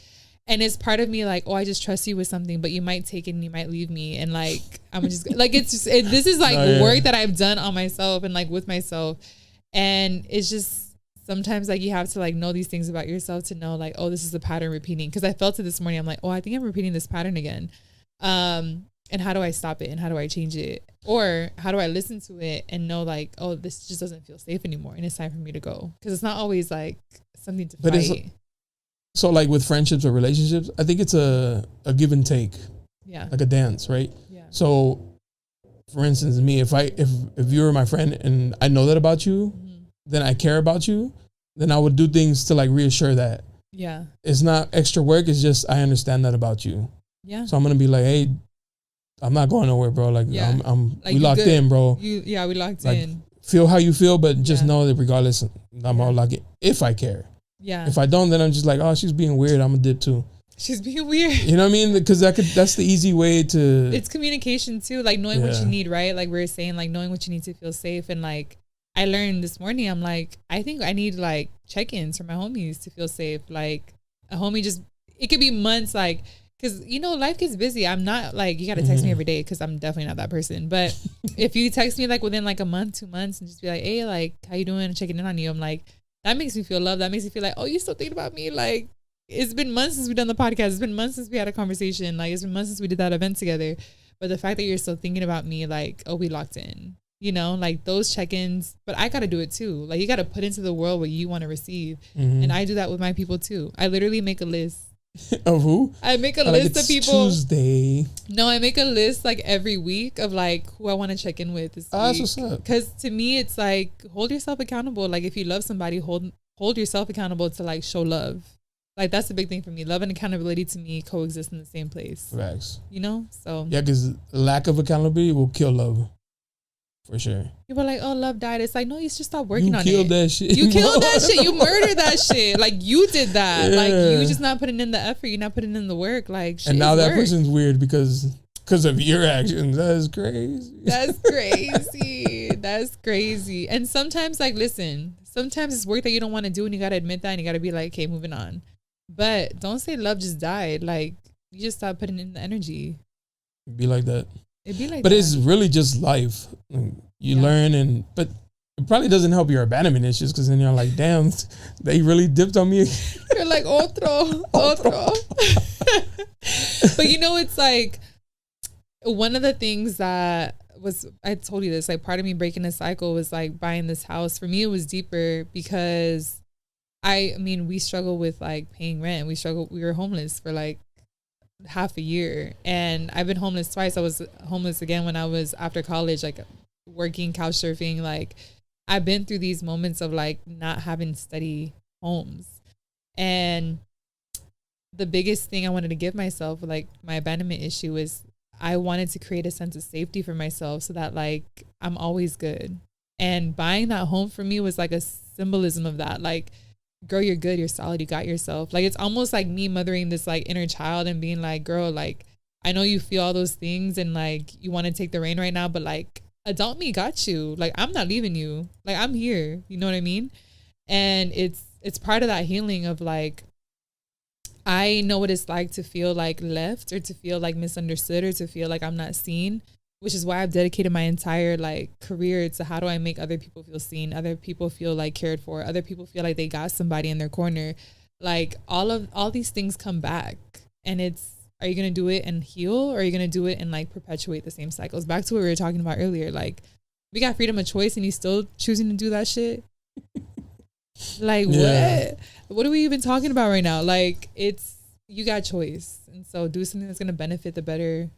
And it's part of me like, oh, I just trust you with something, but you might take it and you might leave me. And like, I'm just like, it's just, this is like work that I've done on myself and like with myself. And it's just, sometimes like you have to like know these things about yourself to know like, oh, this is a pattern repeating. Cause I felt it this morning. I'm like, oh, I think I'm repeating this pattern again. And how do I stop it? And how do I change it? Or how do I listen to it and know like, oh, this just doesn't feel safe anymore. And it's time for me to go. Cause it's not always like something to fight. So like with friendships or relationships, I think it's a give and take. Yeah. Like a dance, right? Yeah. So for instance, me, if you're my friend and I know that about you, then I care about you, then I would do things to like reassure that. Yeah. It's not extra work. It's just, I understand that about you. Yeah. So I'm going to be like, hey, I'm not going nowhere, bro. Like, I'm like we locked in, bro. We locked like, in. Feel how you feel, but just know that regardless, I'm all locked in if I care. Yeah. If I don't, then I'm just like, oh, she's being weird. I'm a dip too. She's being weird. You know what I mean? Because that's the easy way to. It's communication too. Like knowing what you need, right? Like we were saying, like knowing what you need to feel safe. And like, I learned this morning, I'm like, I think I need like check-ins for my homies to feel safe. Like a homie it could be months, like, cause you know, life gets busy. I'm not like, you got to text me every day. Cause I'm definitely not that person. But if you text me like within like a month, 2 months and just be like, hey, like, how you doing? Checking in on you. I'm like, that makes me feel loved. That makes me feel like, oh, you still thinking about me? Like, it's been months since we've done the podcast. It's been months since we had a conversation. Like, it's been months since we did that event together. But the fact that you're still thinking about me, like, oh, we locked in. You know, like those check-ins, but I got to do it too. Like you got to put into the world what you want to receive. And I do that with my people too. I literally make a list. Of who? I make a list of people. Tuesday. No, I make a list like every week of like who I want to check in with this week. That's what's up. Because to me, it's like, hold yourself accountable. Like if you love somebody, hold yourself accountable to like show love. Like that's the big thing for me. Love and accountability to me coexist in the same place. Facts. You know? So yeah, because lack of accountability will kill love. For sure. People are like, oh, love died. It's like, no, you just stop working on it. You killed that shit. You killed that shit. You murdered that shit. Like, you did that. Yeah. Like, you just not putting in the effort. You're not putting in the work. Like, shit. And now that person's weird because of your actions. That's crazy. That's crazy. That's crazy. And sometimes, like, listen, sometimes it's work that you don't want to do and you got to admit that and you got to be like, okay, moving on. But don't say love just died. Like, you just stop putting in the energy. Be like that. It'd be like but that. It's really just life. You learn, but it probably doesn't help your abandonment issues because then you're like, damn, they really dipped on me. You're like, otro. But you know, it's like one of the things that I told you this, like part of me breaking the cycle was like buying this house. For me, it was deeper because I mean, we struggle with like paying rent. We were homeless for like half a year, and I've been homeless twice. I was homeless again when I was after college, like working couch surfing. Like I've been through these moments of like not having steady homes, and the biggest thing I wanted to give myself, like my abandonment issue, is I wanted to create a sense of safety for myself so that like I'm always good. And buying that home for me was like a symbolism of that. Like, girl, you're good, you're solid, you got yourself. Like, it's almost like me mothering this like inner child and being like, girl, like, I know you feel all those things and like you want to take the reign right now, but like adult me got you. Like, I'm not leaving you. Like, I'm here. You know what I mean? And it's part of that healing of like, I know what it's like to feel like left or to feel like misunderstood or to feel like I'm not seen, which is why I've dedicated my entire like career to how do I make other people feel seen, other people feel like cared for, other people feel like they got somebody in their corner. Like all these things come back, and it's, are you going to do it and heal, or are you going to do it and like perpetuate the same cycles? Back to what we were talking about earlier. Like, we got freedom of choice and you still choosing to do that shit. Like, what are we even talking about right now? Like, it's, you got choice. And so do something that's going to benefit the better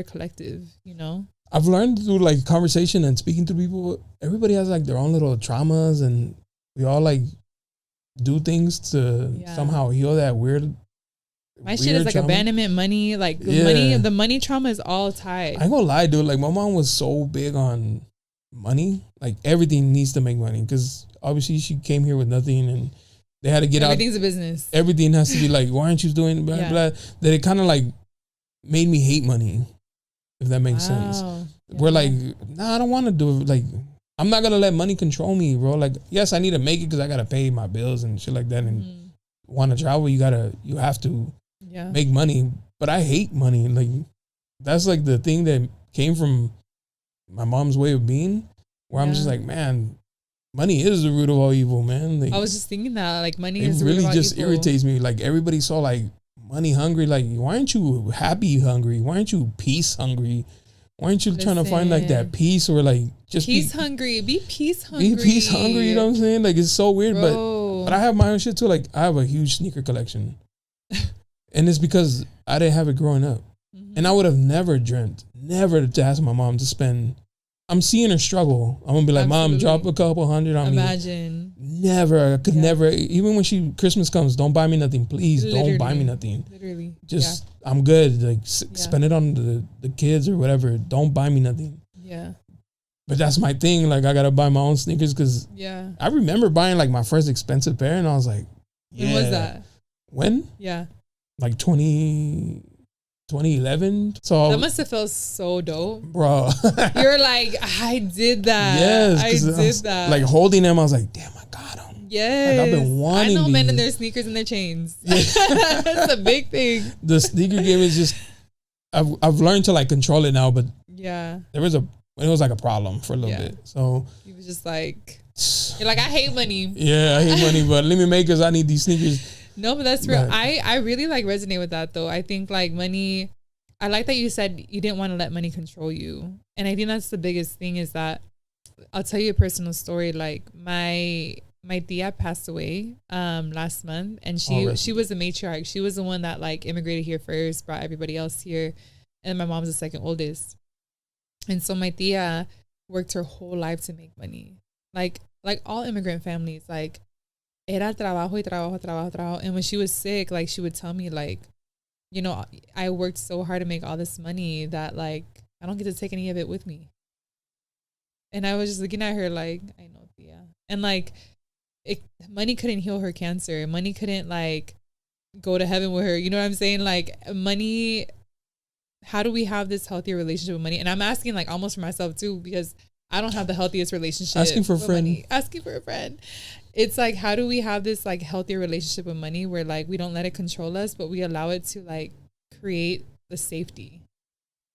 collective, you know? I've learned through like conversation and speaking to people, everybody has like their own little traumas, and we all like do things to somehow heal that weird. My shit is like trauma. Abandonment, money, like the money trauma is all tied. I ain't gonna lie, dude. Like, my mom was so big on money. Like, everything needs to make money, because obviously she came here with nothing, and they had to get Everything's a business. Everything has to be like, why aren't you doing blah, blah. That it kind of like made me hate money, if that makes sense. Yeah. We're like, nah, I don't want to do it. Like, I'm not gonna let money control me, bro. Like, yes, I need to make it because I gotta pay my bills and shit like that, and want to travel, you have to make money. But I hate money. Like, that's like the thing that came from my mom's way of being, where I'm just like, man, money is the root of all evil, man. Like, I was just thinking that, like, money is the root of all evil. It really just irritates me. Like, everybody's so like money hungry. Like, why aren't you happy hungry? Why aren't you peace hungry? Why aren't you trying to find like that peace, or like just peace hungry? Be peace hungry. Be peace hungry. You know what I'm saying? Like, it's so weird, but I have my own shit too. Like, I have a huge sneaker collection, and it's because I didn't have it growing up, and I would have never dreamt, never to ask my mom to spend. I'm seeing her struggle. I'm gonna be like, Mom, drop a couple $100 on me. Imagine. Never. I could never. Even when Christmas comes, don't buy me nothing, please. Literally. Don't buy me nothing. Literally. Just I'm good. Like, spend it on the kids or whatever. Don't buy me nothing. Yeah. But that's my thing. Like, I gotta buy my own sneakers, because I remember buying like my first expensive pair, and I was like, When was that? When? Yeah. Like 2011. So that must have felt so dope, bro. You're like, I did that. Yes, I did that. Like, holding them, I was like, damn, I got them. Yes, like, I've been wanting. I know these. men in their sneakers and their chains. That's a big thing. The sneaker game is just. I've learned to like control it now, but it was like a problem for a little bit. So he was just like, you're like, I hate money. Yeah, I hate money, but let me make, because I need these sneakers. No, but that's real. I really like resonate with that though. I think like money, I like that you said you didn't want to let money control you. And I think that's the biggest thing, is that I'll tell you a personal story. Like, my tia passed away last month, and she was the matriarch. She was the one that like immigrated here first, brought everybody else here, and my mom's the second oldest. And so my tia worked her whole life to make money. Like all immigrant families, like, era trabajo y trabajo, trabajo, trabajo. And when she was sick, like, she would tell me, like, you know, I worked so hard to make all this money that, like, I don't get to take any of it with me. And I was just looking at her like, I know, tia. And, like, money couldn't heal her cancer. Money couldn't, like, go to heaven with her. You know what I'm saying? Like, money, how do we have this healthier relationship with money? And I'm asking, like, almost for myself, too, because I don't have the healthiest relationship. Asking for a friend. Asking for a friend. It's like, how do we have this like healthier relationship with money where like we don't let it control us, but we allow it to like create the safety,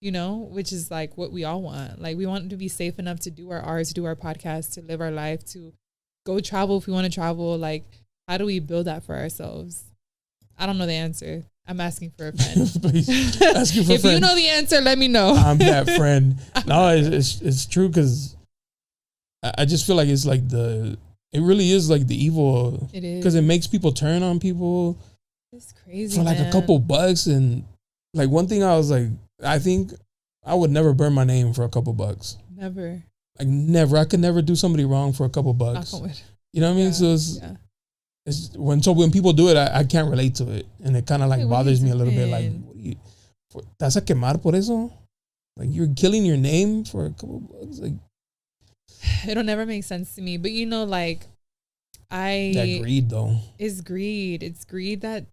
you know, which is like what we all want. Like, we want to be safe enough to do our art, to do our podcast, to live our life, to go travel if we want to travel. Like, how do we build that for ourselves? I don't know the answer. I'm asking for a friend. Please, asking for a friend. If you know the answer, let me know. I'm that friend. No, it's true, because I just feel like it's like it really is like the evil. It is, because it makes people turn on people. It's crazy for like a couple bucks. And like, one thing I was like, I think I would never burn my name for a couple bucks. Never. Like, never. I could never do somebody wrong for a couple bucks. You know what I mean? So when people do it, I can't relate to it, and it kind of like bothers me a little bit. Like, ¿Te vas a quemar por eso? Like, you're killing your name for a couple bucks? Like, it'll never make sense to me. But you know, like, that greed though. It's greed. It's greed that,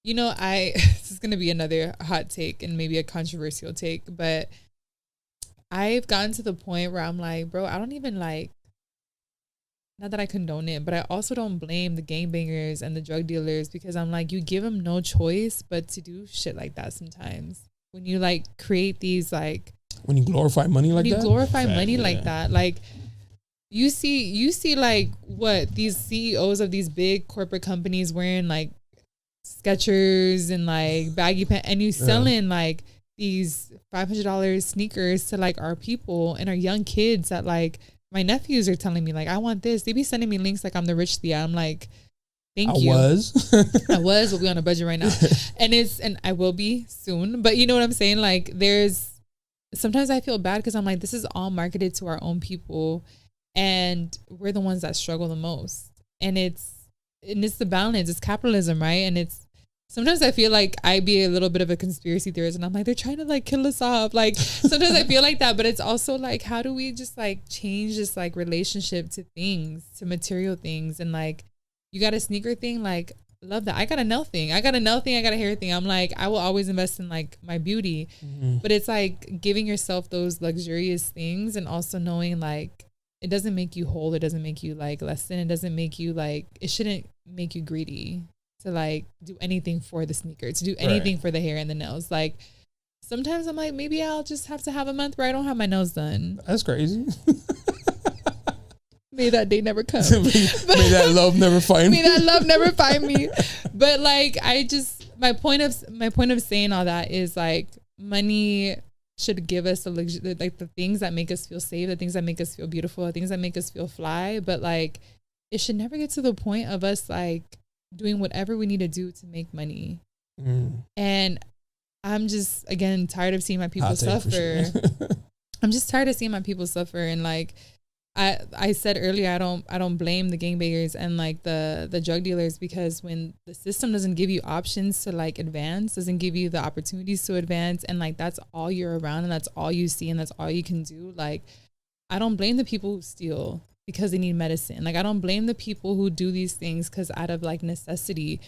you know, this is gonna be another hot take and maybe a controversial take, but I've gotten to the point where I'm like, bro, I don't even like, not that I condone it, but I also don't blame the gangbangers and the drug dealers, because I'm like, you give them no choice but to do shit like that sometimes. When you like create these like, when you glorify money like that, like that, like you see like what these CEOs of these big corporate companies wearing like Skechers and like baggy pants, and you selling like these $500 sneakers to like our people and our young kids that like my nephews are telling me like, I want this. They be sending me links like I'm the rich Thea. I'm like, thank you. I was, but we on a budget right now. And I will be soon. But you know what I'm saying? Like sometimes I feel bad because I'm like, this is all marketed to our own people, and we're the ones that struggle the most. And it's the balance. It's capitalism, right? And sometimes I feel like I be a little bit of a conspiracy theorist, and I'm like, they're trying to like kill us off. Like sometimes I feel like that, but it's also like, how do we just like change this like relationship to things, to material things? And like, you got a sneaker thing, like, love that. I got a nail thing. I got a hair thing. I'm like, I will always invest in like my beauty, but it's like giving yourself those luxurious things and also knowing like, it doesn't make you whole. It doesn't make you like less than. It doesn't make you like, it shouldn't make you greedy to like do anything for the sneaker, to do anything for the hair and the nails. Like sometimes I'm like, maybe I'll just have to have a month where I don't have my nails done. That's crazy. May that day never come. May that love never find me. May that love never find me. But like, my point of saying all that is like, money should give us the things that make us feel safe, the things that make us feel beautiful, the things that make us feel fly. But like, it should never get to the point of us like doing whatever we need to do to make money. And I'm just, again, tired of seeing my people suffer. Sure. I'm just tired of seeing my people suffer. And like I said earlier, I don't blame the gangbangers and like the drug dealers, because when the system doesn't give you options to like advance, doesn't give you the opportunities to advance, and like that's all you're around and that's all you see and that's all you can do, like I don't blame the people who steal because they need medicine. Like I don't blame the people who do these things because out of like necessity.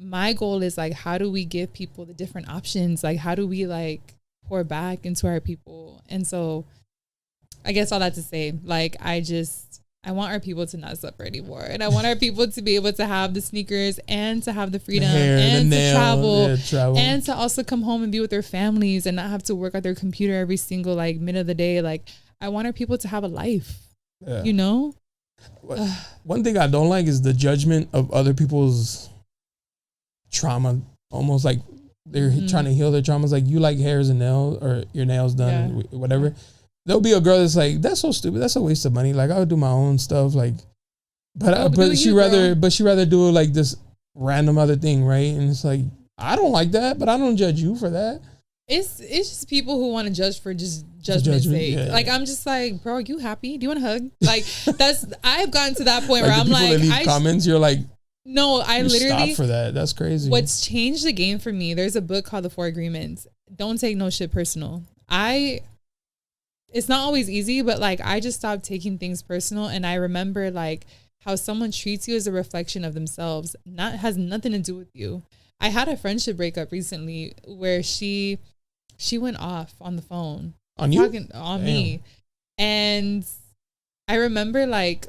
My goal is like, how do we give people the different options? Like how do we like pour back into our people? And so I guess all that to say, like, I want our people to not suffer anymore. And I want our people to be able to have the sneakers and to have the freedom and to travel and to also come home and be with their families and not have to work at their computer every single like minute of the day. Like I want our people to have a life, you know? One thing I don't like is the judgment of other people's trauma, almost like they're trying to heal their traumas. Like you like hairs and nails or your nails done, whatever. There'll be a girl that's like, that's so stupid. That's a waste of money. Like I would do my own stuff. Like, but she rather do like this random other thing, right? And it's like, I don't like that, but I don't judge you for that. It's just people who want to judge for just judgment's sake. Yeah, like I'm just like, bro, are you happy? Do you want a hug? Like I've gotten to that point where I'm like, comments, you're like, no, I literally stop for that. That's crazy. What's changed the game for me? There's a book called The 4 Agreements. Don't take no shit personal. It's not always easy, but like I just stopped taking things personal, and I remember like how someone treats you as a reflection of themselves. Has nothing to do with you. I had a friendship breakup recently where she went off on the phone on you, talking on me, and I remember like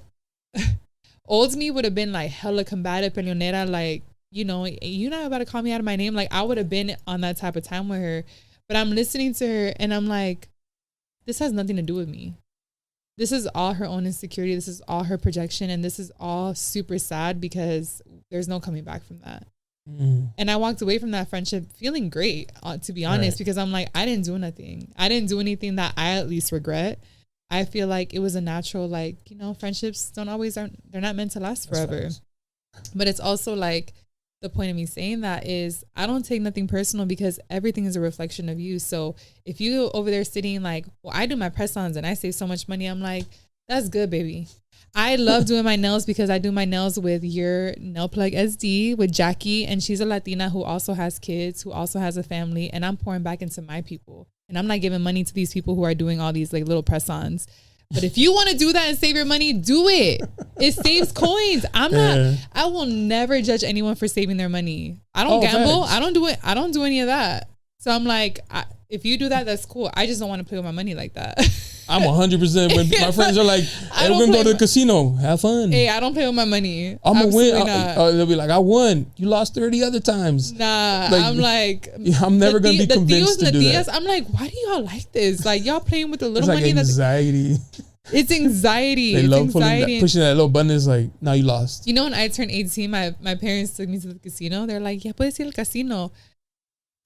old me would have been like hella combative, peleonera, like you're not about to call me out of my name. Like I would have been on that type of time with her, but I'm listening to her and I'm like, this has nothing to do with me. This is all her own insecurity. This is all her projection. And this is all super sad because there's no coming back from that. And I walked away from that friendship feeling great, to be honest, because I'm like, I didn't do nothing. I didn't do anything that I at least regret. I feel like it was a natural, like, friendships they're not meant to last forever. But it's also like, the point of me saying that is I don't take nothing personal because everything is a reflection of you. So if you over there sitting like, well, I do my press-ons and I save so much money, I'm like, That's good, baby. I love doing my nails because I do my nails with your nail plug SD with Jackie, and she's a Latina who also has kids, who also has a family, and I'm pouring back into my people. And I'm not giving money to these people who are doing all these like little press-ons. But if you want to do that and save your money, do it. It saves coins. I will never judge anyone for saving their money. I don't gamble. Thanks. I don't do it. I don't do any of that. So I'm like, if you do that, that's cool. I just don't want to play with my money like that. I'm 100% when my friends are like, hey, we're going to go to the casino. Have fun. Hey, I don't play with my money. I'm going to win. They'll be like, I won. You lost 30 other times. Nah, like, I'm like. I'm never going to be convinced to do that. I'm like, why do y'all like this? Like, y'all playing with the little it's money. Like anxiety. It's anxiety. They love pushing that little button. It's like, now you lost. You know, when I turned 18, my parents took me to the casino. They're like, yeah, puedes ir al casino.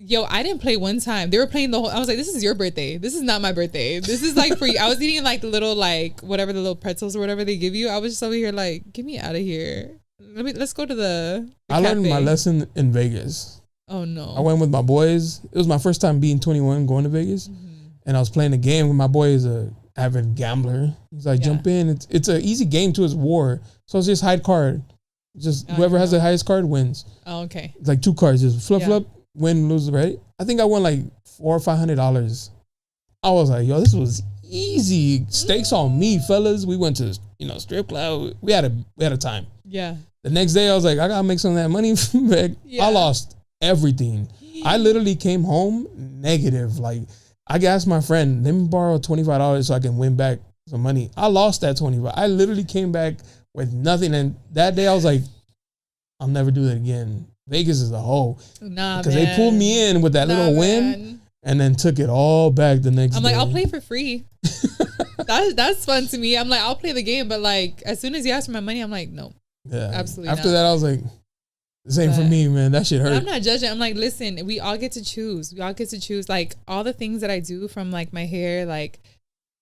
Yo, I didn't play one time. They were playing the whole. I was like, this is your birthday. This is not my birthday. This is like for you. I was eating like the little like whatever the little pretzels or whatever they give you. I was just over here like, get me out of here. Let's go to the I learned my lesson in Vegas. Oh no. I went with my boys. It was my first time being 21 going to Vegas, and I was playing a game with my boy. Is a avid gambler. He's like, jump in. It's an easy game too. It's war. So it's just hide card. Just whoever has the highest card wins. Oh, okay. It's like 2 cards. Just flip. Win, lose, right? I think I won like $400 or $500. I was like, yo, this was easy. Stakes on me, fellas. We went to, strip club. We had a time. Yeah. The next day I was like, I gotta make some of that money back. Yeah. I lost everything. I literally came home negative. Like I asked my friend, let me borrow $25 so I can win back some money. I lost that $25. I literally came back with nothing. And that day I was like, I'll never do that again. Vegas is a hole. Nah, because they pulled me in with that little win and then took it all back the next day. I'm like, I'll play for free. That's fun to me. I'm like, I'll play the game, but like as soon as you ask for my money, I'm like, no. Yeah. Absolutely After not. that, I was like, this ain't for me, man. That shit hurt. I'm not judging. I'm like, listen, we all get to choose. We all get to choose. Like all the things that I do, from like my hair, like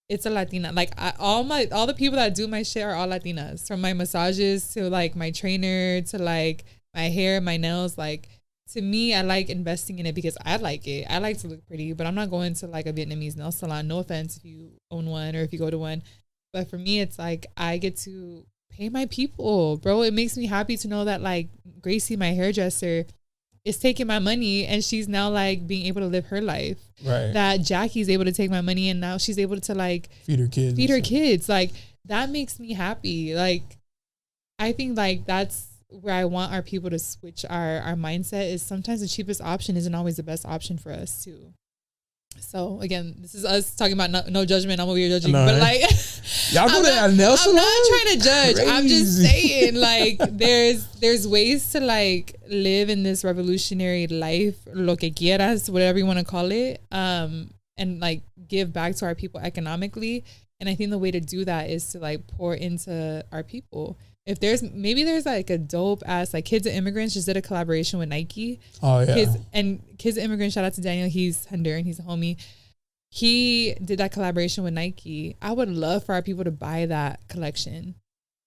it's a Latina. Like all the people that do my shit are all Latinas. From my massages to like my trainer to like my hair, my nails. Like to me, I like investing in it because I like it. I like to look pretty, but I'm not going to like a Vietnamese nail salon. No offense if you own one or if you go to one. But for me, it's like I get to pay my people, bro. It makes me happy to know that like Gracie, my hairdresser, is taking my money and she's now like being able to live her life. Right. That Jackie's able to take my money and now she's able to like feed her kids. Like that makes me happy. Like I think like that's where I want our people to switch our mindset, is sometimes the cheapest option isn't always the best option for us too. So again, this is us talking about no judgment. I'm over here judging, but like, y'all go to a nail salon? I'm not trying to judge. Crazy. I'm just saying, like, there's ways to like live in this revolutionary life, lo que quieras, whatever you want to call it, and like give back to our people economically. And I think the way to do that is to like pour into our people. If there's like a dope ass, like Kids of Immigrants just did a collaboration with Nike. Oh yeah. Kids of Immigrants, shout out to Daniel. He's Honduran. He's a homie. He did that collaboration with Nike. I would love for our people to buy that collection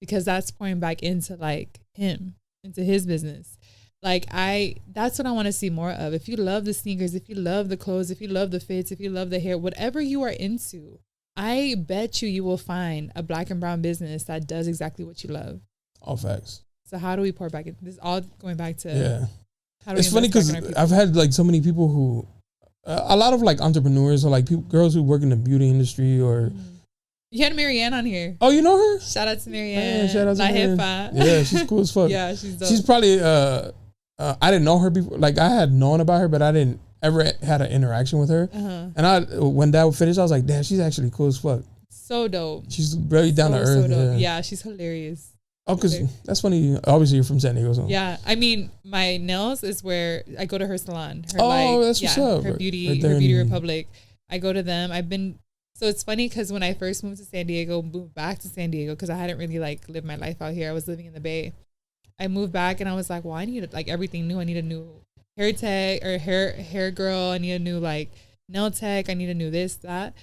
because that's pouring back into like him, into his business. Like that's what I want to see more of. If you love the sneakers, if you love the clothes, if you love the fits, if you love the hair, whatever you are into, I bet you will find a Black and brown business that does exactly what you love. All facts. So how do we pour back in? This is all going back to How do it's funny because I've had like so many people who a lot of like entrepreneurs or like girls who work in the beauty industry or you had Marianne on here. Oh, you know her? Shout out to Marianne. Yeah, shout out to Marianne. Yeah, she's cool as fuck. Yeah, she's dope. She's probably I didn't know her before. Like I had known about her, but I didn't ever had an interaction with her. And when that finished, I was like, damn, she's actually cool as fuck. So dope. She's really down to earth. So yeah, she's hilarious. Oh, because that's funny. Obviously, you're from San Diego. So. Yeah, I mean, my nails is where I go to her salon. Her, that's what's up. Her Beauty Republic. I go to them. So it's funny because when I first moved back to San Diego, because I hadn't really like lived my life out here. I was living in the Bay. I moved back and I was like, well, I need like everything new. I need a new hair tech or hair girl. I need a new like nail tech. I need a new this, that.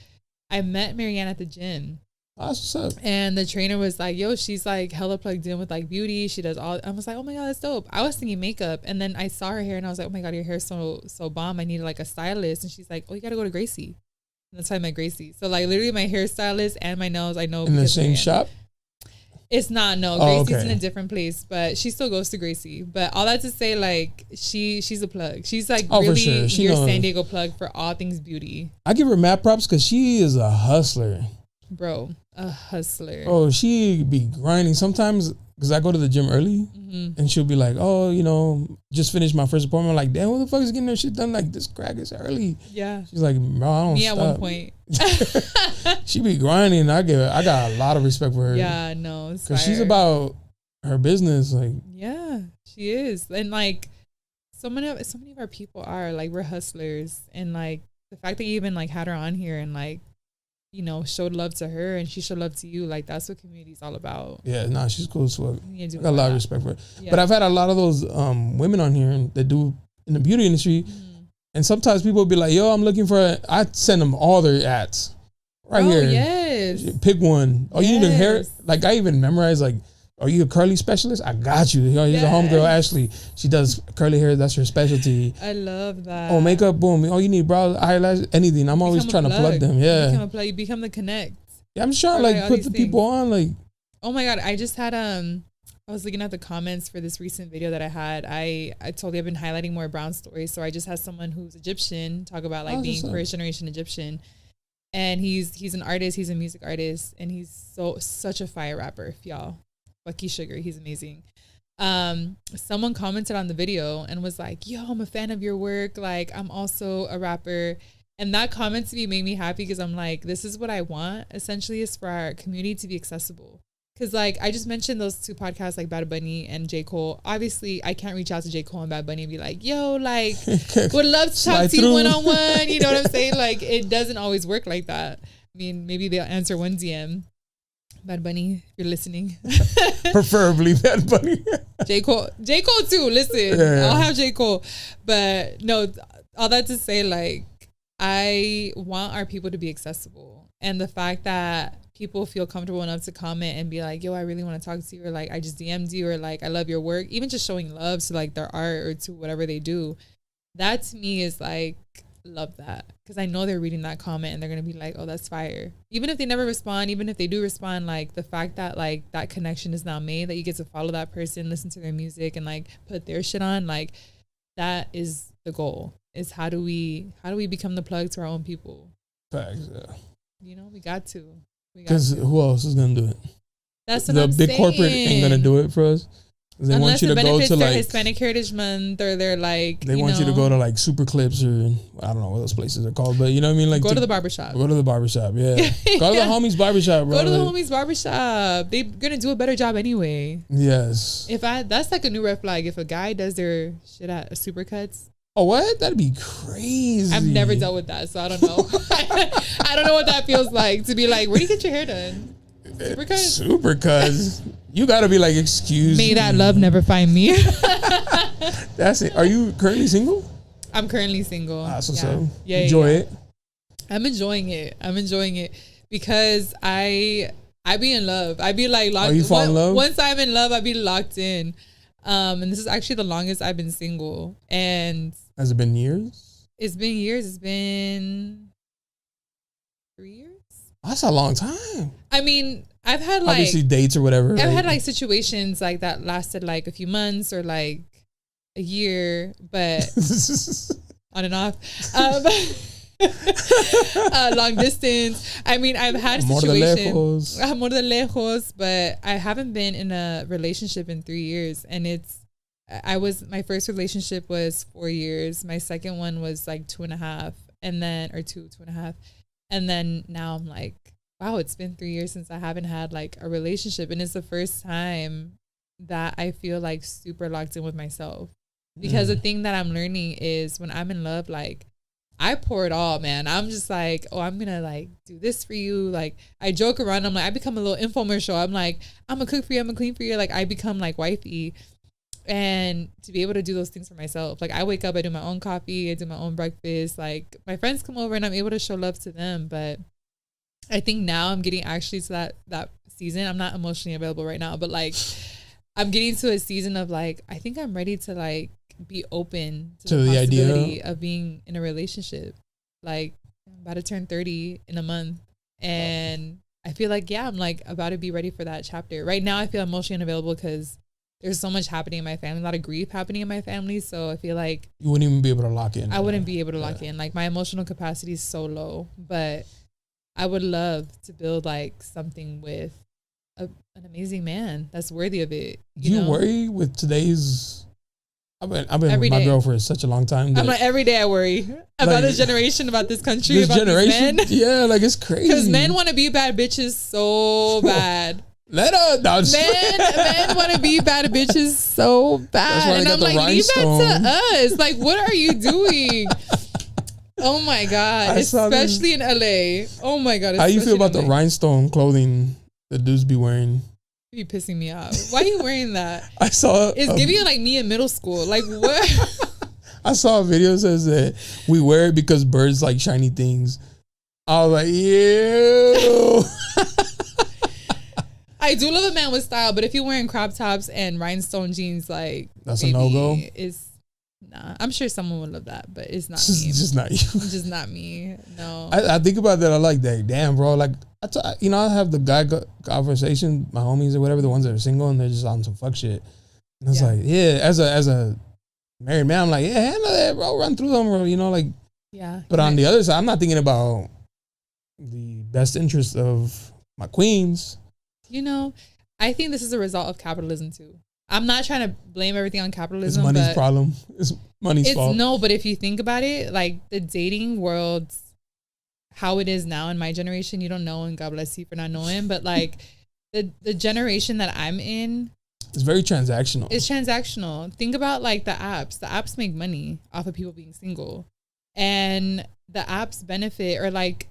I met Marianne at the gym. That's what's up. And the trainer was like, yo, she's like hella plugged in with like beauty. She does all. I was like, oh my God, that's dope. I was thinking makeup. And then I saw her hair and I was like, oh my God, your hair's so bomb. I needed like a stylist. And she's like, oh, you got to go to Gracie. That's why I met Gracie. So like literally my hairstylist and my nails, I know. In the same shop? It's not, no. Gracie's in a different place, but she still goes to Gracie. But all that to say, like, she's a plug. She's like really your San Diego plug for all things beauty. I give her mad props because she is a hustler. Bro, a hustler. Oh, she be grinding sometimes because I go to the gym early and she'll be like, oh, you know, just finished my first appointment. I'm like, damn, what the fuck is getting their shit done like this crack is early? Yeah. She's like, bro, I don't stop. At one point. She be grinding. I got a lot of respect for her. Yeah, no. Because she's about her business. Like, yeah, she is. And like so many of our people are like, we're hustlers. And like the fact that you even like had her on here and like, you know, showed love to her and she showed love to you. Like, that's what community is all about. Yeah, nah, she's cool as fuck. I got a lot of respect for her. Yeah. But I've had a lot of those women on here that do in the beauty industry. And sometimes people will be like, yo, I'm looking for I send them all their ads. Right here. Yes. Pick one. Oh, you need a hair? Like, I even memorized, like, are you a curly specialist? I got you. Here's a homegirl, Ashley. She does curly hair. That's her specialty. I love that. Oh, makeup, boom. Oh, you need brows, eyelashes, anything. I'm always trying to plug them. Yeah. You become the connect. Yeah, I'm just trying to, like, put the people on, like. Oh, my God. I just had, I was looking at the comments for this recent video that I had. I told you I've been highlighting more brown stories. So I just had someone who's Egyptian talk about, like, being first generation Egyptian. And he's an artist. He's a music artist. And he's such a fire rapper, y'all. Lucky Sugar. He's amazing. Someone commented on the video and was like, yo, I'm a fan of your work. Like, I'm also a rapper. And that comment to me made me happy because I'm like, this is what I want, essentially, is for our community to be accessible. Because, like, I just mentioned those two podcasts, like Bad Bunny and J. Cole. Obviously, I can't reach out to J. Cole and Bad Bunny and be like, yo, like, would love to talk to you one-on-one. You know what I'm saying? Like, it doesn't always work like that. I mean, maybe they'll answer one DM. Bad Bunny, if you're listening. Preferably Bad Bunny. J. Cole too, listen. Yeah. I'll have J. Cole. But, no, all that to say, like, I want our people to be accessible. And the fact that people feel comfortable enough to comment and be like, yo, I really want to talk to you, or like, I just DM'd you, or like, I love your work, even just showing love to like their art or to whatever they do, that to me is like, love that, because I know they're reading that comment and they're gonna be like, oh, that's fire. Even if they never respond, even if they do respond, like the fact that like that connection is now made, that you get to follow that person, listen to their music and like put their shit on, like that is the goal, is how do we become the plug to our own people. Facts, yeah. You know, we got to. Because who else is gonna do it? That's what the I'm big saying. Corporate ain't gonna do it for us. They Unless want you to go to like Hispanic Heritage Month, or they're like they want you to go to like Super Clips, or I don't know what those places are called, but you know what I mean. Like go to the barbershop. Go to the barbershop, yeah. Go to the homies barbershop, bro. Go to the homies barbershop. They're gonna do a better job anyway. Yes. That's like a new red flag. If a guy does their shit at Supercuts. Oh, what? That'd be crazy. I've never dealt with that, so I don't know. I don't know what that feels like to be like, where do you get your hair done? Supercuts. You gotta be like, excuse me. May that love never find me. That's it. Are you currently single? I'm currently single. So enjoy it. I'm enjoying it because I be in love. I be like locked. You fall in love? Once I'm in love, I be locked in. And this is actually the longest I've been single. And has it been years? It's been years. It's been 3 years. That's a long time. I mean, I've had like obviously dates or whatever. I've had like situations like that lasted like a few months or like a year, but on and off. Long distance. I mean, I've had situations. Amor de lejos, but I haven't been in a relationship in 3 years, and my first relationship was 4 years. My second one was like 2.5, and then two and a half. And then now I'm like, wow, it's been 3 years since I haven't had like a relationship. And it's the first time that I feel like super locked in with myself. Because the thing that I'm learning is when I'm in love, like I pour it all, man. I'm just like, oh, I'm going to like do this for you. Like I joke around. I'm like, I become a little infomercial. I'm like, I'm a cook for you. I'm a clean for you. Like I become like wifey. And to be able to do those things for myself, like I wake up, I do my own coffee, I do my own breakfast, like my friends come over and I'm able to show love to them. But I think now I'm getting actually to that season. I'm not emotionally available right now, but like I'm getting to a season of like, I think I'm ready to like be open to the possibility of being in a relationship. Like I'm about to turn 30 in a month. And I feel like, yeah, I'm like about to be ready for that chapter. Right now, I feel emotionally unavailable because there's so much happening in my family, a lot of grief happening in my family. So I feel like you wouldn't even be able to lock in. I wouldn't be able to lock in. Like my emotional capacity is so low, but I would love to build like something with an amazing man that's worthy of it. Do you worry with today's? I've been with my girl for such a long time. I'm like every day I worry about this generation, about this country, this about generation. these men. Yeah, like it's crazy. Because men want to be bad bitches so bad. Men want to be bad bitches so bad, and I'm like, leave that to us. Like, what are you doing? Oh my god, especially in LA. Oh my god, how you feel about the rhinestone clothing the dudes be wearing? You be pissing me off. Why are you wearing that? I saw it's giving you like me in middle school. Like what? I saw a video that says that we wear it because birds like shiny things. I was like, ew. I do love a man with style, but if you're wearing crop tops and rhinestone jeans, like that's a no-go. Nah, I'm sure someone would love that, but it's not me. It's just not you. It's just not me. No. I think about that. I like that. Damn, bro. Like, I have the guy conversation, my homies or whatever, the ones that are single and they're just on some fuck shit. And it's like, yeah, as a married man, I'm like, yeah, handle that, bro. Run through them, bro. You know, like, yeah. But on the other side, I'm not thinking about the best interest of my queens. You know, I think this is a result of capitalism too. I'm not trying to blame everything on capitalism. It's money's problem. It's money's fault. No, but if you think about it, like the dating world, how it is now in my generation, you don't know, and God bless you for not knowing, but like the generation that I'm in, it's very transactional. It's transactional. Think about like the apps. The apps make money off of people being single, and the apps benefit, or like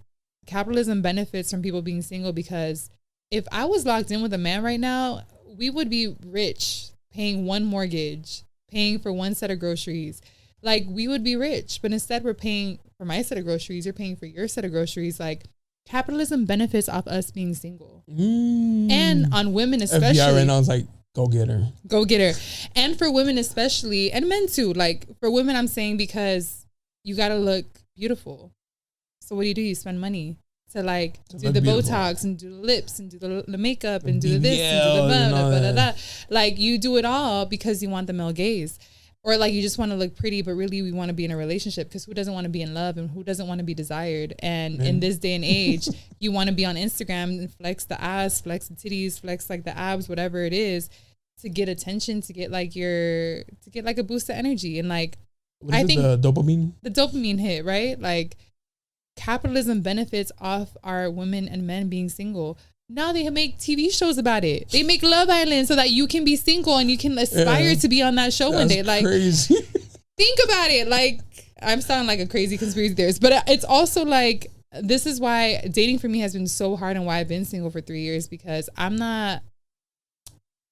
capitalism benefits from people being single, because if I was locked in with a man right now, we would be rich, paying one mortgage, paying for one set of groceries. Like, we would be rich, but instead we're paying for my set of groceries. You're paying for your set of groceries. Like, capitalism benefits off us being single. And on women especially. FBI right now is like, go get her. Go get her. And for women especially, and men too. Like, for women, I'm saying because you got to look beautiful. So what do? You spend money to like do the Botox and do the lips and do the makeup and do this and do the blah, blah, blah. Like, you do it all because you want the male gaze, or like you just want to look pretty, but really we want to be in a relationship, because who doesn't want to be in love and who doesn't want to be desired? And in this day and age, you want to be on Instagram and flex the ass, flex the titties, flex like the abs, whatever it is, to get attention, to get like a boost of energy. And like, I think the dopamine hit, right? Like, capitalism benefits off our women and men being single. Now they make TV shows about it. They make Love Island so that you can be single and you can aspire to be on that show one day. Like, crazy. Think about it. Like, I'm sounding like a crazy conspiracy theorist, but it's also like, this is why dating for me has been so hard and why I've been single for 3 years, because I'm not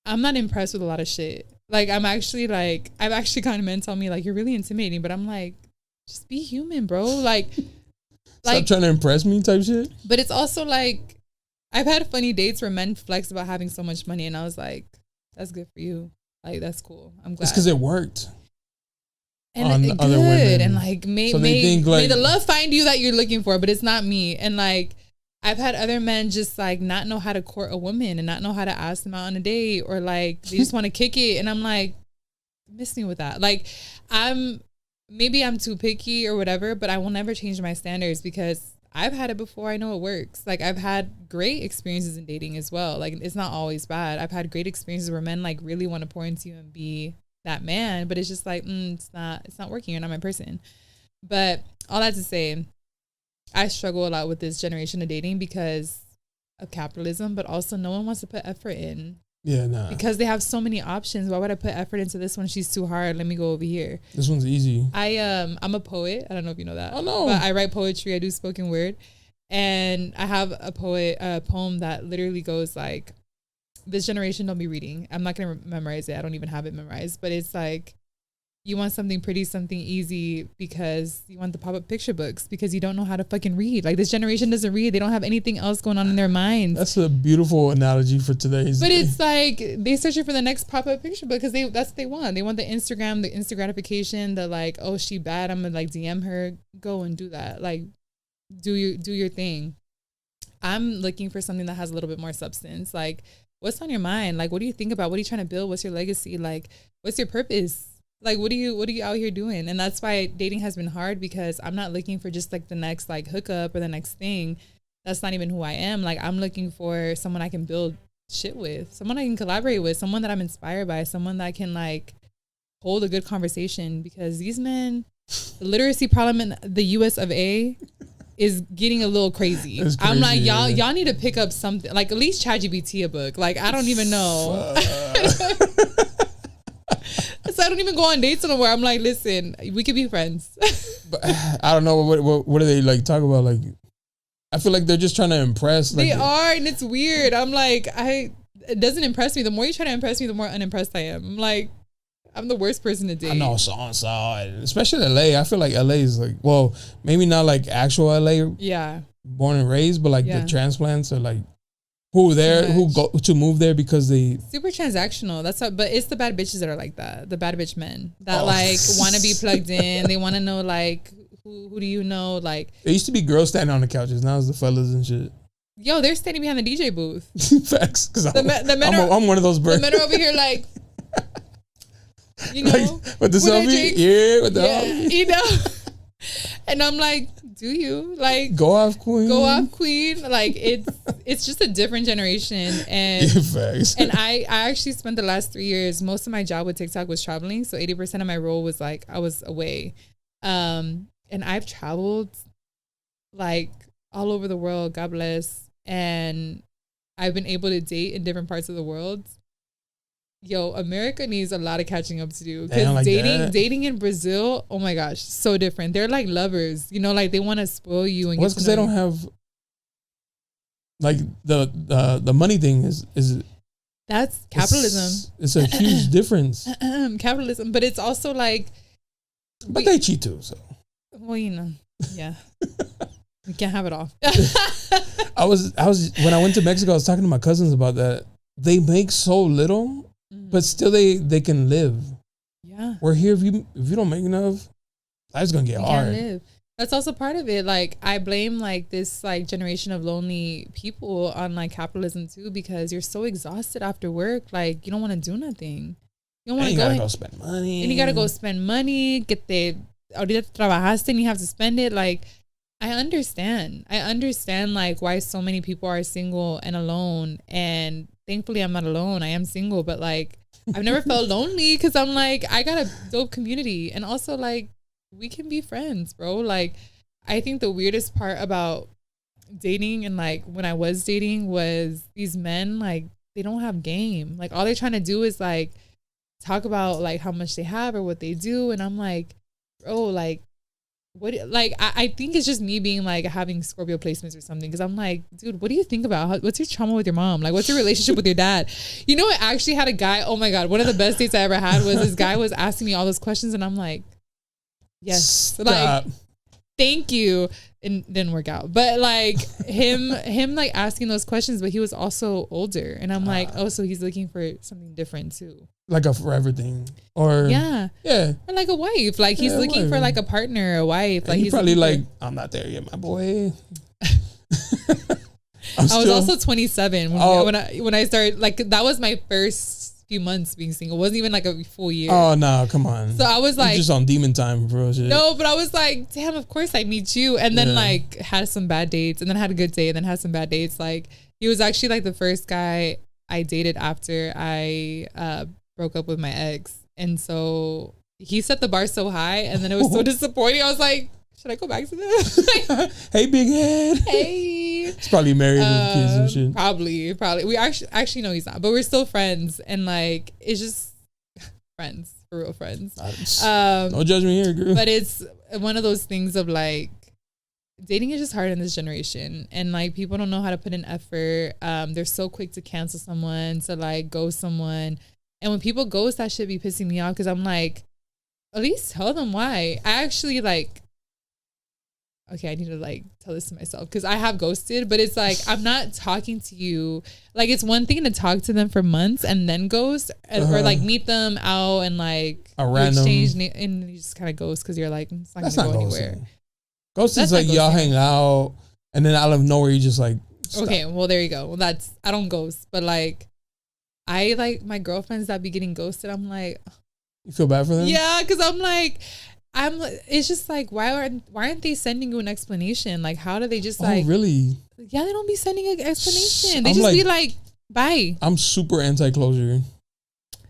impressed with a lot of shit. Like, I've actually kind of men tell me like, you're really intimidating, but I'm like, just be human, bro. Like stop trying to impress me type shit. But it's also like, I've had funny dates where men flex about having so much money, and I was like, that's good for you. Like, that's cool. I'm glad. It's because it worked. And on other women. And like, may the love find you that you're looking for, but it's not me. And like, I've had other men just like not know how to court a woman and not know how to ask them out on a date, or like they just want to kick it. And I'm like, miss me with that. Like, maybe I'm too picky or whatever, but I will never change my standards, because I've had it before. I know it works. Like, I've had great experiences in dating as well. Like, it's not always bad. I've had great experiences where men like really want to pour into you and be that man, but it's just like, it's not working. You're not my person. But all that to say, I struggle a lot with this generation of dating because of capitalism, but also no one wants to put effort in. Yeah, nah. Because they have so many options. Why would I put effort into this one? She's too hard. Let me go over here. This one's easy. I'm a poet. I don't know if you know that. Oh no. But I write poetry. I do spoken word. And I have a poem that literally goes like, this generation don't be reading. I'm not going to memorize it. I don't even have it memorized. But it's like, you want something pretty, something easy, because you want the pop-up picture books, because you don't know how to fucking read. Like, this generation doesn't read. They don't have anything else going on in their minds. That's a beautiful analogy for today's But it's like, they searching for the next pop-up picture book because that's what they want. They want the instant gratification, the like, oh, she bad, I'm gonna like DM her. Go and do that. Like, do your thing. I'm looking for something that has a little bit more substance. Like, what's on your mind? Like, what do you think about? What are you trying to build? What's your legacy? Like, what's your purpose? Like, what are you out here doing? And that's why dating has been hard, because I'm not looking for just like the next like hookup or the next thing. That's not even who I am. Like, I'm looking for someone I can build shit with, someone I can collaborate with, someone that I'm inspired by, someone that can like hold a good conversation, because these men, the literacy problem in the US of A is getting a little crazy. I'm like, y'all need to pick up something, like at least ChatGPT a book. Like, I don't even know. So I don't even go on dates anymore. I'm like, listen, we could be friends. But I don't know, what do they like talk about? Like, I feel like they're just trying to impress. Like, they are, and it's weird. I'm like, it doesn't impress me. The more you try to impress me, the more unimpressed I am. I'm like, I'm the worst person to date. I know, especially LA. I feel like LA is like, well, maybe not like actual LA. Yeah. Born and raised, but like the transplants are like who go to move there because they super transactional. That's what, but it's the bad bitches that are like that. The bad bitch men that like want to be plugged in. They want to know like who do you know? Like, it used to be girls standing on the couches. Now it's the fellas and shit. Yo, they're standing behind the DJ booth. Facts, because I'm one of those birds. The men are over here like, you know, like, with the selfie, with the you know. And I'm like, do you like go off queen? Like, it's just a different generation, and and I actually spent the last 3 years. Most of my job with TikTok was traveling, so 80% of my role was like I was away, and I've traveled like all over the world. God bless, and I've been able to date in different parts of the world. Yo, America needs a lot of catching up to do, because like dating in Brazil, oh my gosh, so different. They're like lovers, you know, like they want to spoil you. And because they don't have like the money thing is that's capitalism. It's a huge difference. Capitalism, but it's also like, but they cheat too. So, well, you know, yeah, we can't have it all. I was when I went to Mexico, I was talking to my cousins about that. They make so little. But still, they can live. Yeah. Where here, if you don't make enough, life's gonna get hard. Can't live. That's also part of it. Like, I blame like this like generation of lonely people on like capitalism too, because you're so exhausted after work. Like, you don't want to do nothing. You don't want to go spend money. And you gotta go spend money. Ahorita trabajaste and you have to spend it. Like, I understand like why so many people are single and alone, and thankfully I'm not alone. I am single, but like I've never felt lonely, because I'm like, I got a dope community, and also like we can be friends, bro. Like, I think the weirdest part about dating and like when I was dating was these men, like they don't have game. Like, all they're trying to do is like talk about like how much they have or what they do, and I'm like, bro, like what? Like, I think it's just me being like having Scorpio placements or something, because I'm like, dude, what do you think about what's your trauma with your mom? Like, what's your relationship with your dad? You know, I actually had a guy, oh my god, one of the best dates I ever had was this guy was asking me all those questions, and I'm like, yes. Stop. Like, thank you. And didn't work out, but like him like asking those questions, but he was also older, and I'm like, oh, so he's looking for something different too, like a forever thing, or or like a wife. Like, he's looking for like a partner, a wife. Like, he's probably like, I'm not there yet, my boy. I was also 27 when I started. Like, that was my first few months being single. It wasn't even like a full year. Oh no, come on. So I was like, you're just on demon time, bro. Shit. No, but I was like, damn, of course I meet you. And then like had some bad dates, and then had a good day, and then had some bad dates. Like, he was actually like the first guy I dated after I broke up with my ex, and so he set the bar so high, and then it was so disappointing. I was like, should I go back to this? Hey, big head. Hey. He's probably married with kids and shit. Probably. We actually no, he's not, but we're still friends, and like, it's just friends, for real friends. No judgment here, girl. But it's one of those things of like, dating is just hard in this generation, and like people don't know how to put in effort. They're so quick to cancel someone, to like ghost someone, and when people ghost, that should be pissing me off, because I'm like, at least tell them why. I actually like. Okay, I need to like tell this to myself, because I have ghosted, but it's like, I'm not talking to you. Like, it's one thing to talk to them for months and then ghost, or like meet them out and like a random exchange, and you just kind of ghost because you're like, it's not gonna go anywhere. Ghosting is like y'all hang out and then out of nowhere you just like stop. Okay, well there you go. Well that's I don't ghost, but like I like my girlfriends that be getting ghosted. I'm like, you feel bad for them? Yeah, because it's just like why aren't they sending you an explanation? Like how do they just like really? Yeah, they don't be sending an explanation. They just be like, bye. I'm super anti-closure.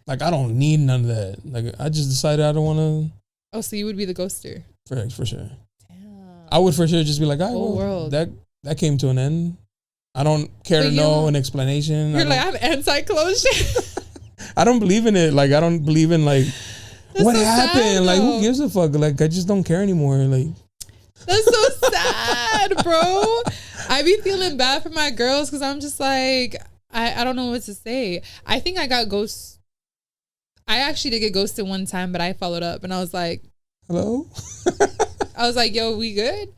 Like I don't need none of that. Like I just decided I don't want to. Oh, so you would be the ghoster? For sure. Damn. I would for sure just be like, that came to an end. I don't care to know an explanation. You're like, I'm anti-closure. I don't believe in it. Like I don't believe in like what so happened. Sad, like who gives a fuck? Like I just don't care anymore. Like that's so sad, bro. I be feeling bad for my girls because I'm just like I don't know what to say. I think I got ghosted. I actually did get ghosted one time, but I followed up and I was like, hello? I was like, yo, we good?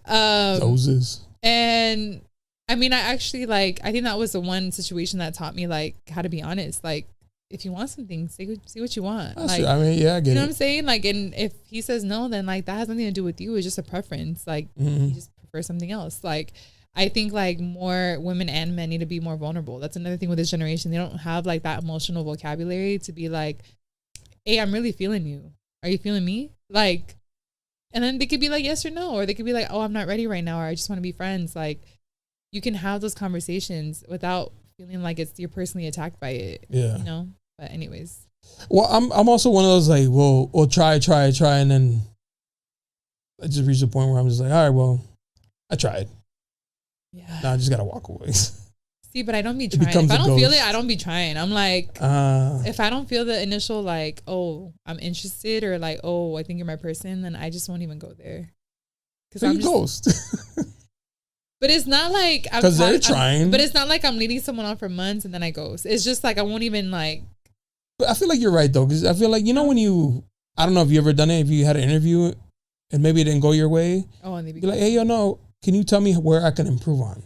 Roses. And I mean, I actually like, I think that was the one situation that taught me like how to be honest. Like, if you want something, say what you want. That's like, true. I mean, yeah, I get it. You know what I'm saying? Like, and if he says no, then like that has nothing to do with you. It's just a preference. Like, you just prefer something else. Like, I think like more women and men need to be more vulnerable. That's another thing with this generation. They don't have like that emotional vocabulary to be like, hey, I'm really feeling you. Are you feeling me? Like, and then they could be like yes or no, or they could be like, oh, I'm not ready right now, or I just want to be friends. Like, you can have those conversations without feeling like you're personally attacked by it. Yeah. You know? But anyways. Well, I'm also one of those like, we'll try, and then I just reach the point where I'm just like, all right, well, I tried. Yeah. Now I just gotta walk away. See, but I don't be trying. If I don't feel it, I don't be trying. I'm like, if I don't feel the initial like, oh, I'm interested, or like, oh, I think you're my person, then I just won't even go there. Because I'm ghost. But it's not like because they're trying. But it's not like I'm leading someone on for months and then I ghost. It's just like I won't even like. But I feel like you're right though, because I feel like when I don't know if you ever done it. If you had an interview and maybe it didn't go your way. Oh, and they be like, hey, no, can you tell me where I can improve on?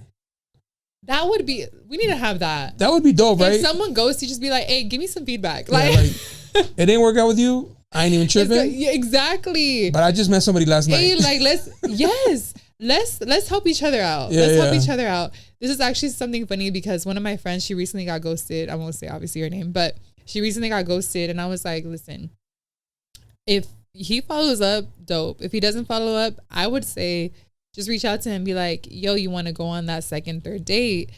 That would be. We need to have that. That would be dope, right? If someone ghosts, you just be like, hey, give me some feedback. Yeah, like it didn't work out with you. I ain't even tripping. Yeah, exactly. But I just met somebody last night. Hey, like let's help each other out. Let's help each other out. This is actually something funny because one of my friends, she recently got ghosted. I won't say obviously her name, but she recently got ghosted, and I was like, listen, if he follows up, dope. If he doesn't follow up, I would say just reach out to him and be like, yo, you want to go on that second, third date?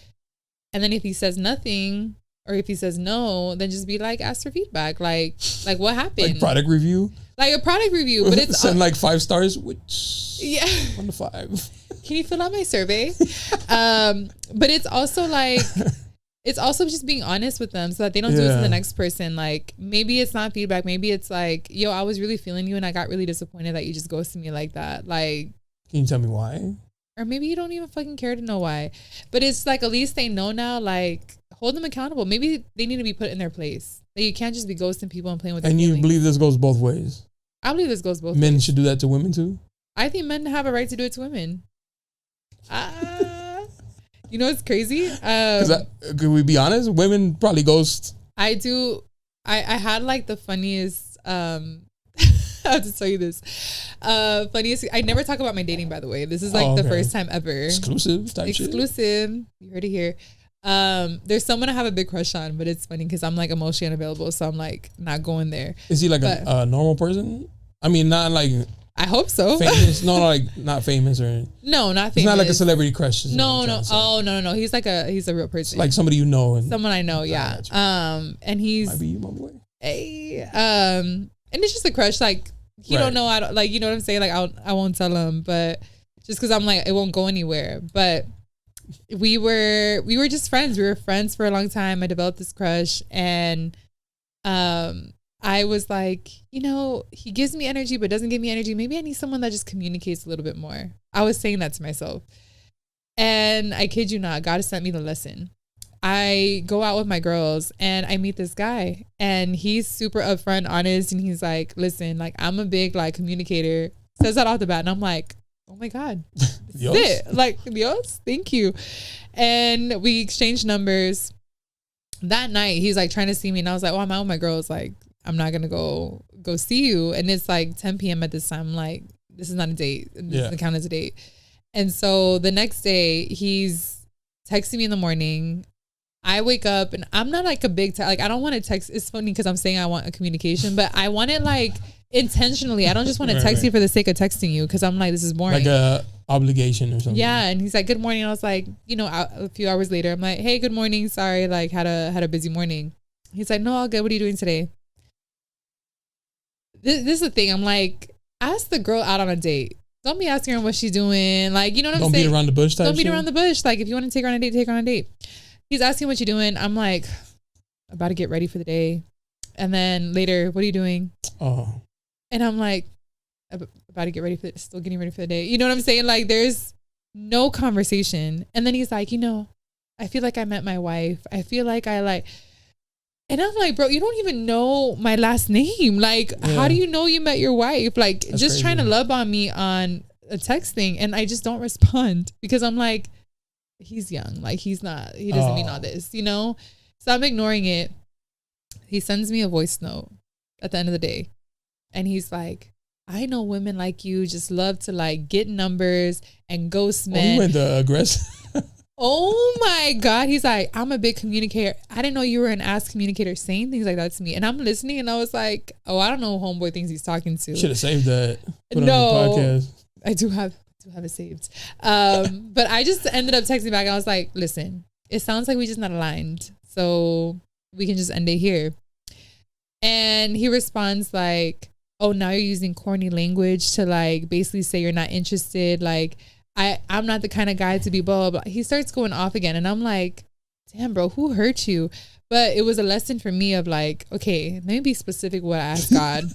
And then if he says nothing, or if he says no, then just be like, ask for feedback. Like what happened? Like product review? Like a product review. But it's send like 5 stars, which 1 to 5. Can you fill out my survey? But it's also like, it's also just being honest with them so that they don't do it to the next person. Like maybe it's not feedback. Maybe it's like, yo, I was really feeling you and I got really disappointed that you just ghosted me like that. Like, can you tell me why? Or maybe you don't even fucking care to know why. But it's like, at least they know now, like, hold them accountable. Maybe they need to be put in their place. Like, you can't just be ghosting people and playing with their feelings. You believe this goes both ways? I believe this goes both ways. Men should do that to women too? I think men have a right to do it to women. You know what's crazy? Could we be honest? Women probably ghost. I do. I had like the funniest... I have to tell you this. Funniest. I never talk about my dating, by the way. This is like the first time ever. Exclusive type shit. Exclusive. You heard it here. There's someone I have a big crush on, but it's funny because I'm like emotionally unavailable, so I'm like not going there. Is he like a normal person? I mean, not like. I hope so. Famous? No, like not famous or. No, not famous. He's not like a celebrity crush. No. Oh, no. He's a real person. Like somebody you know. Someone I know. Yeah. And he's. Might be you, my boy. Hey. And it's just a crush. Like he don't know. I don't like. You know what I'm saying? Like I won't tell him, but just because I'm like it won't go anywhere. But we were just friends. We were friends for a long time. I developed this crush, and I was like, he gives me energy, but doesn't give me energy. Maybe I need someone that just communicates a little bit more. I was saying that to myself, and I kid you not, God has sent me the lesson. I go out with my girls and I meet this guy and he's super upfront, honest. And he's like, listen, like I'm a big like communicator, says that off the bat. And I'm like, oh my God, this is it. Like, Dios, thank you. And we exchanged numbers. That night he's like trying to see me. And I was like, I'm out with my girls. Like, I'm not going to go see you. And it's like 10 p.m. at this time. I'm like, this is not a date. This doesn't count as a date. And so the next day he's texting me in the morning. I wake up and I'm not like a big like I don't want to text. It's funny because I'm saying I want a communication, but I want it like intentionally. I don't just want to text you for the sake of texting you because I'm like, this is boring. Like a obligation or something. Yeah. And he's like, good morning. And I was like, you know, a few hours later, I'm like, hey, good morning. Sorry, like had a busy morning. He's like, no, all good. What are you doing today? This is the thing. I'm like, ask the girl out on a date. Don't be asking her what she's doing. Like, you know what I'm saying? Don't beat around the bush type. Don't beat around the bush. Like, if you want to take her on a date, take her on a date. He's asking what you're doing. I'm like, about to get ready for the day. And then later, what are you doing? Oh. And I'm like, about to get ready for it. Still getting ready for the day. You know what I'm saying? Like, there's no conversation. And then he's like, you know, I feel like I met my wife. I feel like I like... And I'm like, bro, you don't even know my last name. Like, how do you know you met your wife? Like, that's just crazy. Trying to love on me on a text thing. And I just don't respond because I'm like, he's young. Like, he doesn't mean all this, you know? So I'm ignoring it. He sends me a voice note at the end of the day. And he's like, I know women like you just love to like get numbers and ghost men. You went the aggressive. Oh my God. He's like, I'm a big communicator. I didn't know you were an ass communicator saying things like that to me. And I'm listening and I was like, oh, I don't know who homeboy thinks he's talking to. Should have saved that. Put no, on the podcast. I do have it saved. But I just ended up texting back. I was like, listen, it sounds like we just not aligned. So we can just end it here. And he responds like, oh, now you're using corny language to like basically say you're not interested. Like, I'm not the kind of guy to be blah, blah, blah. He starts going off again. And I'm like, damn, bro, who hurt you? But it was a lesson for me of like, okay, let me be specific what I asked God.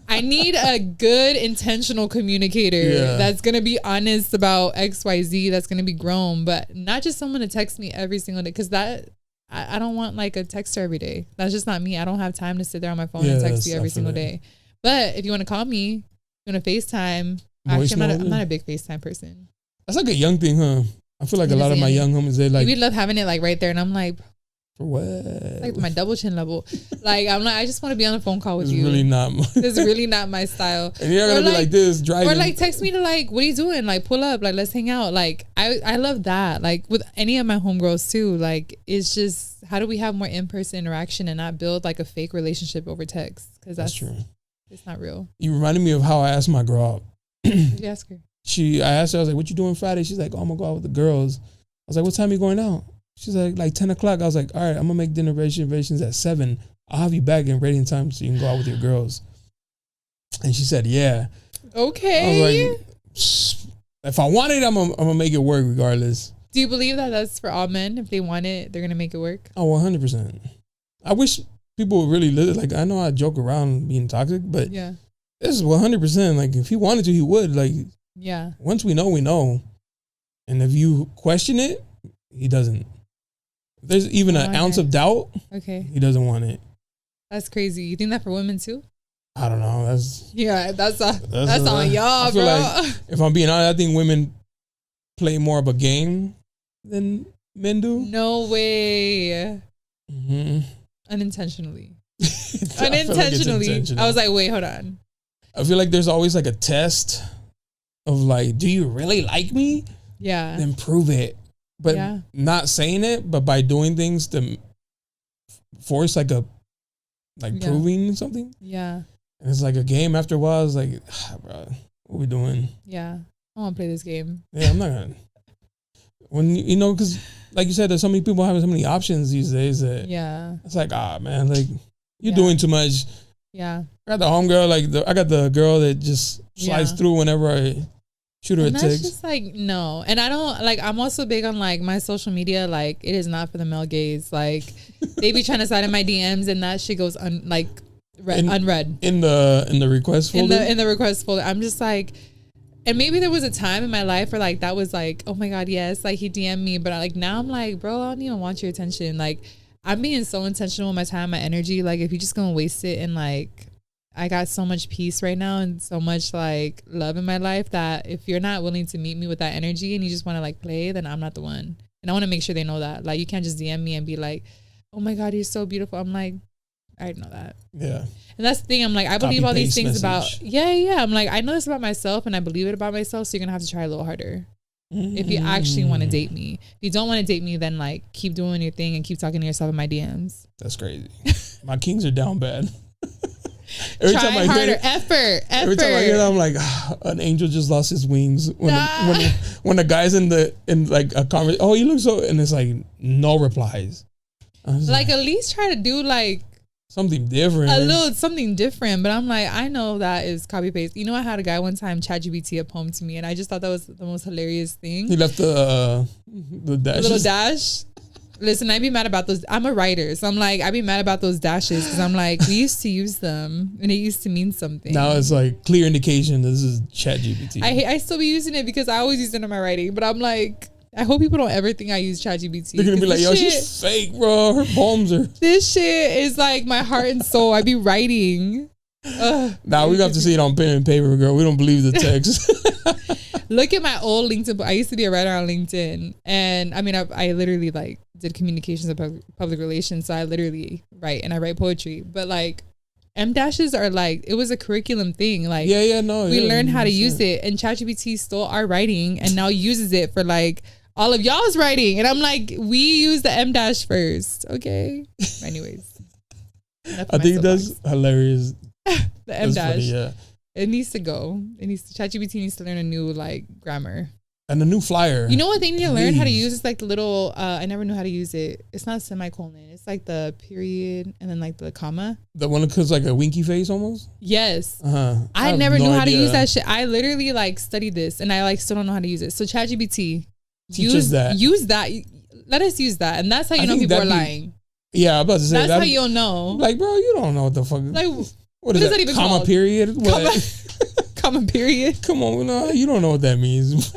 I need a good intentional communicator that's going to be honest about XYZ, that's going to be grown, but not just someone to text me every single day. Because that, I don't want like a texter every day. That's just not me. I don't have time to sit there on my phone and text you every single day. But if you want to call me, you want to FaceTime. Actually, I'm not a big FaceTime person. That's like a young thing, huh? I feel like a lot of my young homies, they like... We love having it like right there. And I'm like... For what? Like my double chin level. Like, I'm like, I just want to be on the phone call with you. It's really not my style. And you're going to be like this, driving. Or like text me to like, what are you doing? Like pull up, like let's hang out. Like I love that. Like with any of my homegirls too. Like it's just, how do we have more in-person interaction and not build like a fake relationship over text? Because that's true. It's not real. You reminded me of how I asked my girl out. You ask her. I asked her, I was like, what you doing Friday? She's like, oh, I'm going to go out with the girls. I was like, what time are you going out? She's like 10 o'clock. I was like, all right, I'm going to make dinner reservations at 7. I'll have you back in ready in time so you can go out with your girls. And she said, yeah. Okay. I was like, if I want it, I'm going to make it work regardless. Do you believe that that's for all men? If they want it, they're going to make it work? Oh, 100%. I wish people would really live. Like, I know I joke around being toxic, but this is 100%. Like, if he wanted to, he would. Like, once we know, we know. And if you question it, he doesn't. If there's even an ounce of doubt, he doesn't want it. That's crazy. You think that for women too? I don't know. That's on y'all, bro. Like, if I'm being honest, I think women play more of a game than men do. No way. Mm-hmm. Unintentionally. Unintentionally. I was like, wait, hold on. I feel like there's always like a test of like, do you really like me? Yeah. Then prove it. But not saying it, but by doing things to force proving something. Yeah. And it's like a game after a while. It's like, bro, what we doing? Yeah. I want to play this game. Yeah, I'm not going to. When, you know, because like you said, there's so many people having so many options these days that it's like, man, like you're doing too much. Yeah. I got the homegirl, I got the girl that just slides through whenever I shoot her a text. That's just like, no. And I don't, like, I'm also big on like my social media, like it is not for the male gaze. Like they be trying to slide in my DMs and that shit goes unread. In the request folder? In the request folder. I'm just like, and maybe there was a time in my life where like that was like, oh my God, yes, like he DM'd me. But like now I'm like, bro, I don't even want your attention. Like I'm being so intentional with my time, my energy. Like if you're just gonna waste it, and like I got so much peace right now and so much like love in my life that if you're not willing to meet me with that energy and you just want to like play, then I'm not the one. And I want to make sure they know that. Like you can't just DM me and be like, oh my God, you're so beautiful. I'm like, I know that. Yeah. And that's the thing. I'm like, I believe all these things message. about, yeah. I'm like, I know this about myself and I believe it about myself. So you're going to have to try a little harder. If you actually want to date me. If you don't want to date me, then like keep doing your thing and keep talking to yourself in my DMs. That's crazy. My kings are down bad. Try harder. Effort. Every time I hear that, I'm like, an angel just lost his wings. When the guy's in like a conversation, oh, you look so, and it's like no replies. Like at least try to do like something different. A little something different. But I'm like, I know that is copy paste. You know, I had a guy one time ChatGPT a poem to me, and I just thought that was the most hilarious thing. He left the dash. Little dash. Listen, I'd be mad about those. I'm a writer, so I'm like, I'd be mad about those dashes because I'm like, we used to use them and it used to mean something. Now it's like clear indication this is ChatGPT. I still be using it because I always use it in my writing, but I'm like, I hope people don't ever think I use ChatGPT. They're gonna be like, yo, she's fake, bro. Her poems are. This shit is like my heart and soul. I be writing. Nah, we got to see it on pen and paper, girl. We don't believe the text. Look at my old LinkedIn. I used to be a writer on LinkedIn, and I mean, I literally like did communications and public relations. So I literally write and I write poetry. But like, M dashes are like, it was a curriculum thing. Like, we learned how to use it, and ChatGPT stole our writing and now uses it for like all of y'all's writing. And I'm like, we use the M dash first, okay? Anyways, I think that's hilarious. The M dash. Funny, yeah. It needs to go. ChatGPT needs to learn a new like grammar. And a new flyer. You know what they need to learn how to use? It's like the little, I never knew how to use it. It's not a semicolon. It's like the period and then like the comma. The one that looks like a winky face almost? Yes. I never knew how to use that shit. I literally like studied this and I like still don't know how to use it. So ChatGPT, use that. Let us use that. And that's how you know people are lying. Yeah, I'm about to say that's how you'll know. Like, bro, you don't know what the fuck. Like, what is that even comma called? Period? What? Comma period? Come on, no, you don't know what that means.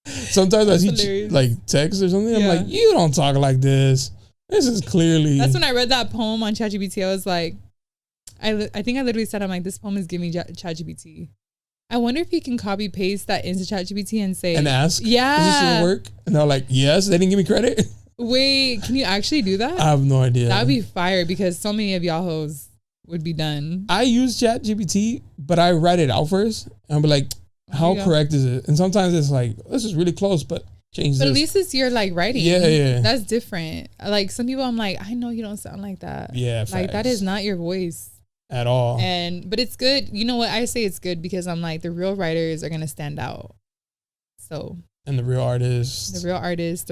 Sometimes I see like text or something. I'm like, you don't talk like this. This is clearly. That's when I read that poem on ChatGPT. I was like, I think I literally said, I'm like, this poem is giving ChatGPT. I wonder if you can copy paste that into ChatGPT and say and ask, yeah, is this your work? And they're like, yes. They didn't give me credit. Wait, can you actually do that? I have no idea. That'd be fire because so many of y'all hoes would be done. I use ChatGPT, but I write it out first. And I'll be like, how correct is it? And sometimes it's like, this is really close, but change this. But at least it's your like writing. Yeah. That's different. Like some people I'm like, I know you don't sound like that. Yeah, like facts. that is not your voice. At all. But it's good. You know what? I say it's good because I'm like, the real writers are going to stand out. So. And the real artists. The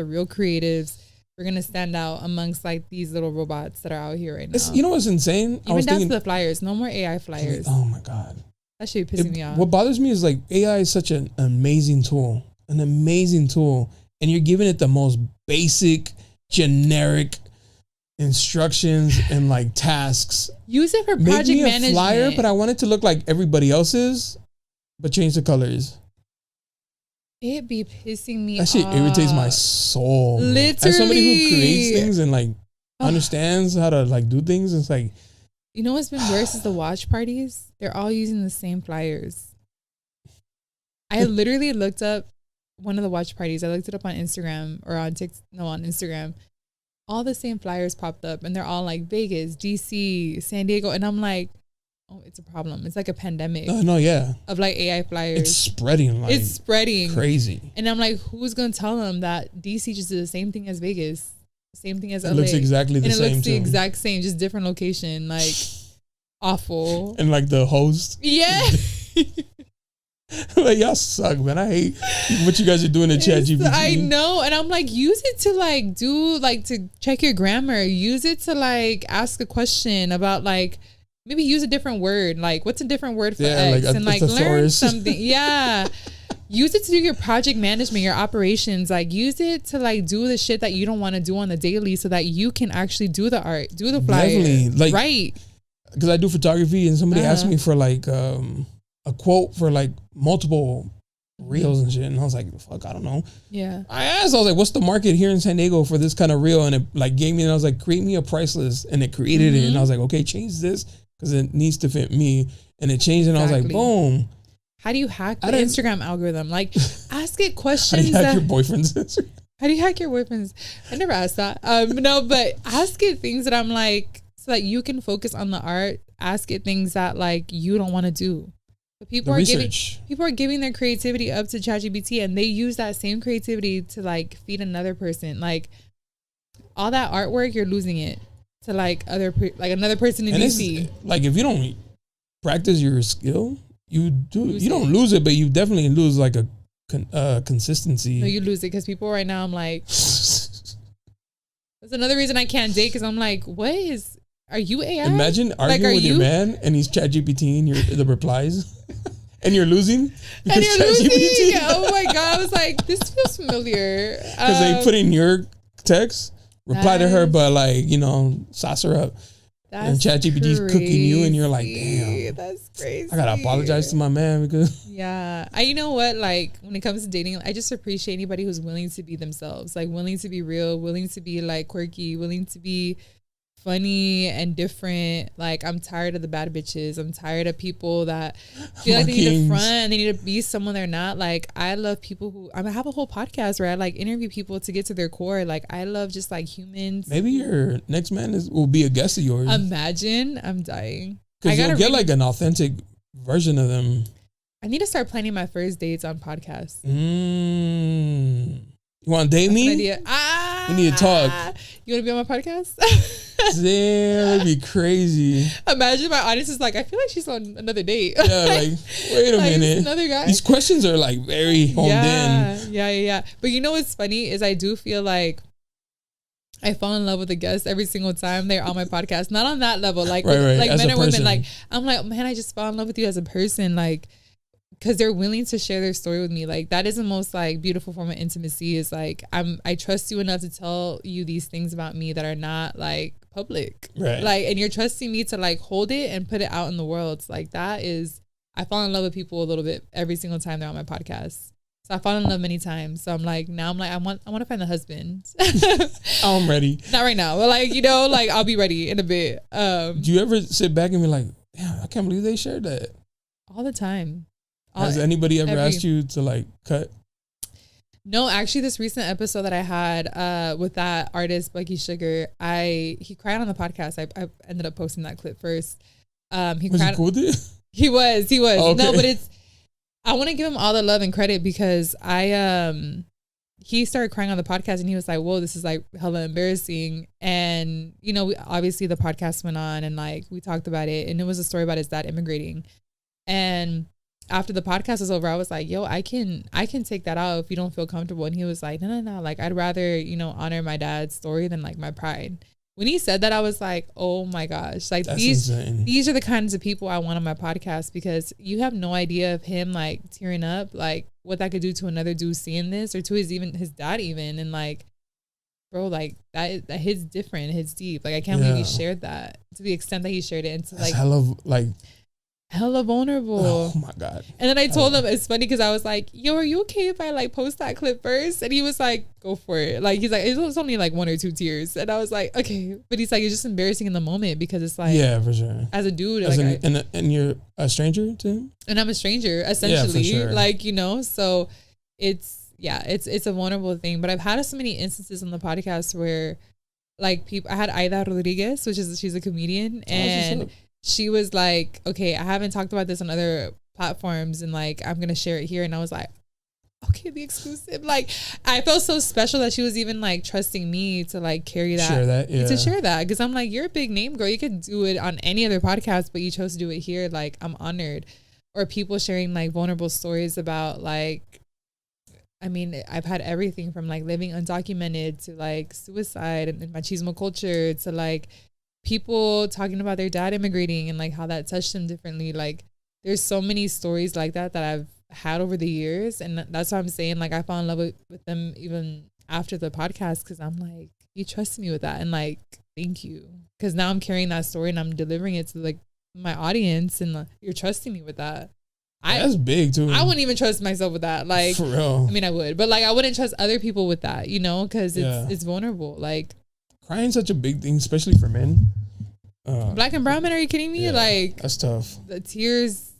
real creatives. We're going to stand out amongst like these little robots that are out here right now. You know what's insane? Even down to the flyers. No more AI flyers. Oh my God. That shit pissing me off. What bothers me is like AI is such an amazing tool. And you're giving it the most basic, generic instructions and like tasks. Use it for project management. Make me a flyer, but I want it to look like everybody else's, but change the colors. It be pissing me off. That shit irritates my soul. Literally. As somebody who creates things and like understands how to like do things, it's like. You know what's been worse is the watch parties. They're all using the same flyers. I literally looked up one of the watch parties. I looked it up on Instagram or on Instagram. All the same flyers popped up and they're all like Vegas, DC, San Diego. And I'm like, oh, it's a problem. It's like a pandemic. No, yeah. Of like AI flyers. It's spreading. Crazy. And I'm like, who's going to tell them that DC just did the same thing as Vegas? Same thing as LA. It looks exactly the same. And it looks the exact same, just different location. Like, awful. And like the host. Yeah. Like, y'all suck, man. I hate what you guys are doing in ChatGPT. I know. And I'm like, use it to like to check your grammar. Use it to like ask a question about like, maybe use a different word. Like, what's a different word for X? Like and like learn something. Yeah. Use it to do your project management, your operations. Like, use it to like do the shit that you don't want to do on the daily so that you can actually do the art, do the flyer. Definitely. Like, right. Because I do photography and somebody asked me for like a quote for like multiple reels and shit. And I was like, fuck, I don't know. Yeah. I was like, what's the market here in San Diego for this kind of reel? And it like gave me, and I was like, create me a price list. And it created it. And I was like, okay, change this because it needs to fit me. And it changed. And I was like, boom. How do you hack the Instagram algorithm? Like, ask it questions. How do you hack your boyfriend's Instagram? How do you hack your boyfriend's? I never asked that. No, but ask it things that I'm like, so that you can focus on the art. Ask it things that like you don't want to do. But people are giving their creativity up to ChatGPT, and they use that same creativity to like feed another person. Like all that artwork, you're losing it to like another person in DC. Like if you don't practice your skill, you don't lose it, but you definitely lose like a consistency. No, you lose it because people right now, I'm like, that's another reason I can't date, because I'm like, are you AI? Imagine arguing with your man and he's ChatGPT and the replies. And you're losing because ChatGPT. Oh my God. I was like, this feels familiar. Because they put in your text, reply to her, but like, sauce her up. And ChatGPT's cooking you and you're like, damn. That's crazy. I gotta apologize to my man because. Yeah. You know what? Like when it comes to dating, I just appreciate anybody who's willing to be themselves, like willing to be real, willing to be like quirky, willing to be funny and different. Like I'm tired of the bad bitches. I'm tired of people that feel like they need a front, they need to be someone they're not. Like I love people who I have a whole podcast where I like interview people to get to their core. Like I love just like humans. Maybe your next man will be a guest of yours. Imagine. I'm dying. Because you'll get like an authentic version of them. I need to start planning my first dates on podcasts. You want to date me? An idea. We need to talk. You want to be on my podcast? Damn, that'd be crazy. Imagine my audience is like, I feel like she's on another date. Yeah, like, wait a minute. Another guy. These questions are like very honed in. Yeah. But you know what's funny is I do feel like I fall in love with a guest every single time they're on my podcast. Not on that level, like right. like as men or women. person. Like I'm like, man, I just fall in love with you as a person. Like, because they're willing to share their story with me. Like that is the most like beautiful form of intimacy, is like I trust you enough to tell you these things about me that are not like public. Right. Like, and you're trusting me to like hold it and put it out in the world. It's like that is, I fall in love with people a little bit every single time they're on my podcast. So I fall in love many times. So I'm like, now I'm like, I want to find a husband. I'm ready. Not right now, but like, like I'll be ready in a bit. Do you ever sit back and be like, damn, I can't believe they shared that? All the time. Has anybody ever asked you to like cut? No, actually, this recent episode that I had with that artist Bucky Sugar, he cried on the podcast. I ended up posting that clip first. Was he cool with it? He was. Okay. No, but I want to give him all the love and credit because he started crying on the podcast and he was like, whoa, this is like hella embarrassing. And obviously the podcast went on and like we talked about it, and it was a story about his dad immigrating. And after the podcast was over, I was like, yo, I can take that out if you don't feel comfortable. And he was like, no. Like, I'd rather, honor my dad's story than like my pride. When he said that, I was like, oh my gosh, like these are the kinds of people I want on my podcast, because you have no idea of him like tearing up, like what that could do to another dude seeing this, or to his dad even. And like, bro, like that hits different, it hits deep. Like I can't believe he shared that to the extent that he shared it. And to like, hella vulnerable. Oh my God. And then I told him, it's funny because I was like, yo, are you okay if I like post that clip first? And he was like, go for it. Like, he's like, it was only like 1 or 2 tears. And I was like, okay. But he's like, it's just embarrassing in the moment, because it's like, yeah, for sure. As a dude. And you're a stranger to him? And I'm a stranger, essentially. Yeah, for sure. Like, so it's a vulnerable thing. But I've had so many instances on the podcast where like I had Aida Rodriguez, she's a comedian. And she was like, okay, I haven't talked about this on other platforms, and like, I'm going to share it here. And I was like, okay, the exclusive. Like, I felt so special that she was even like trusting me to like carry that. To share that. Because I'm like, you're a big name, girl. You could do it on any other podcast, but you chose to do it here. Like, I'm honored. Or people sharing like vulnerable stories about like, I mean, I've had everything from like living undocumented to like suicide and machismo culture to like people talking about their dad immigrating and like how that touched them differently. Like there's so many stories like that I've had over the years, and that's why I'm saying like I fall in love with them even after the podcast, because I'm like, you trusted me with that, and like thank you, because now I'm carrying that story and I'm delivering it to like my audience, and like, you're trusting me with that. That's big too. I wouldn't even trust myself with that. Like, for real. I mean, I would, but like I wouldn't trust other people with that, because it's vulnerable. Like, crying's such a big thing, especially for men. Black and brown men, are you kidding me? Like, that's tough. The tears,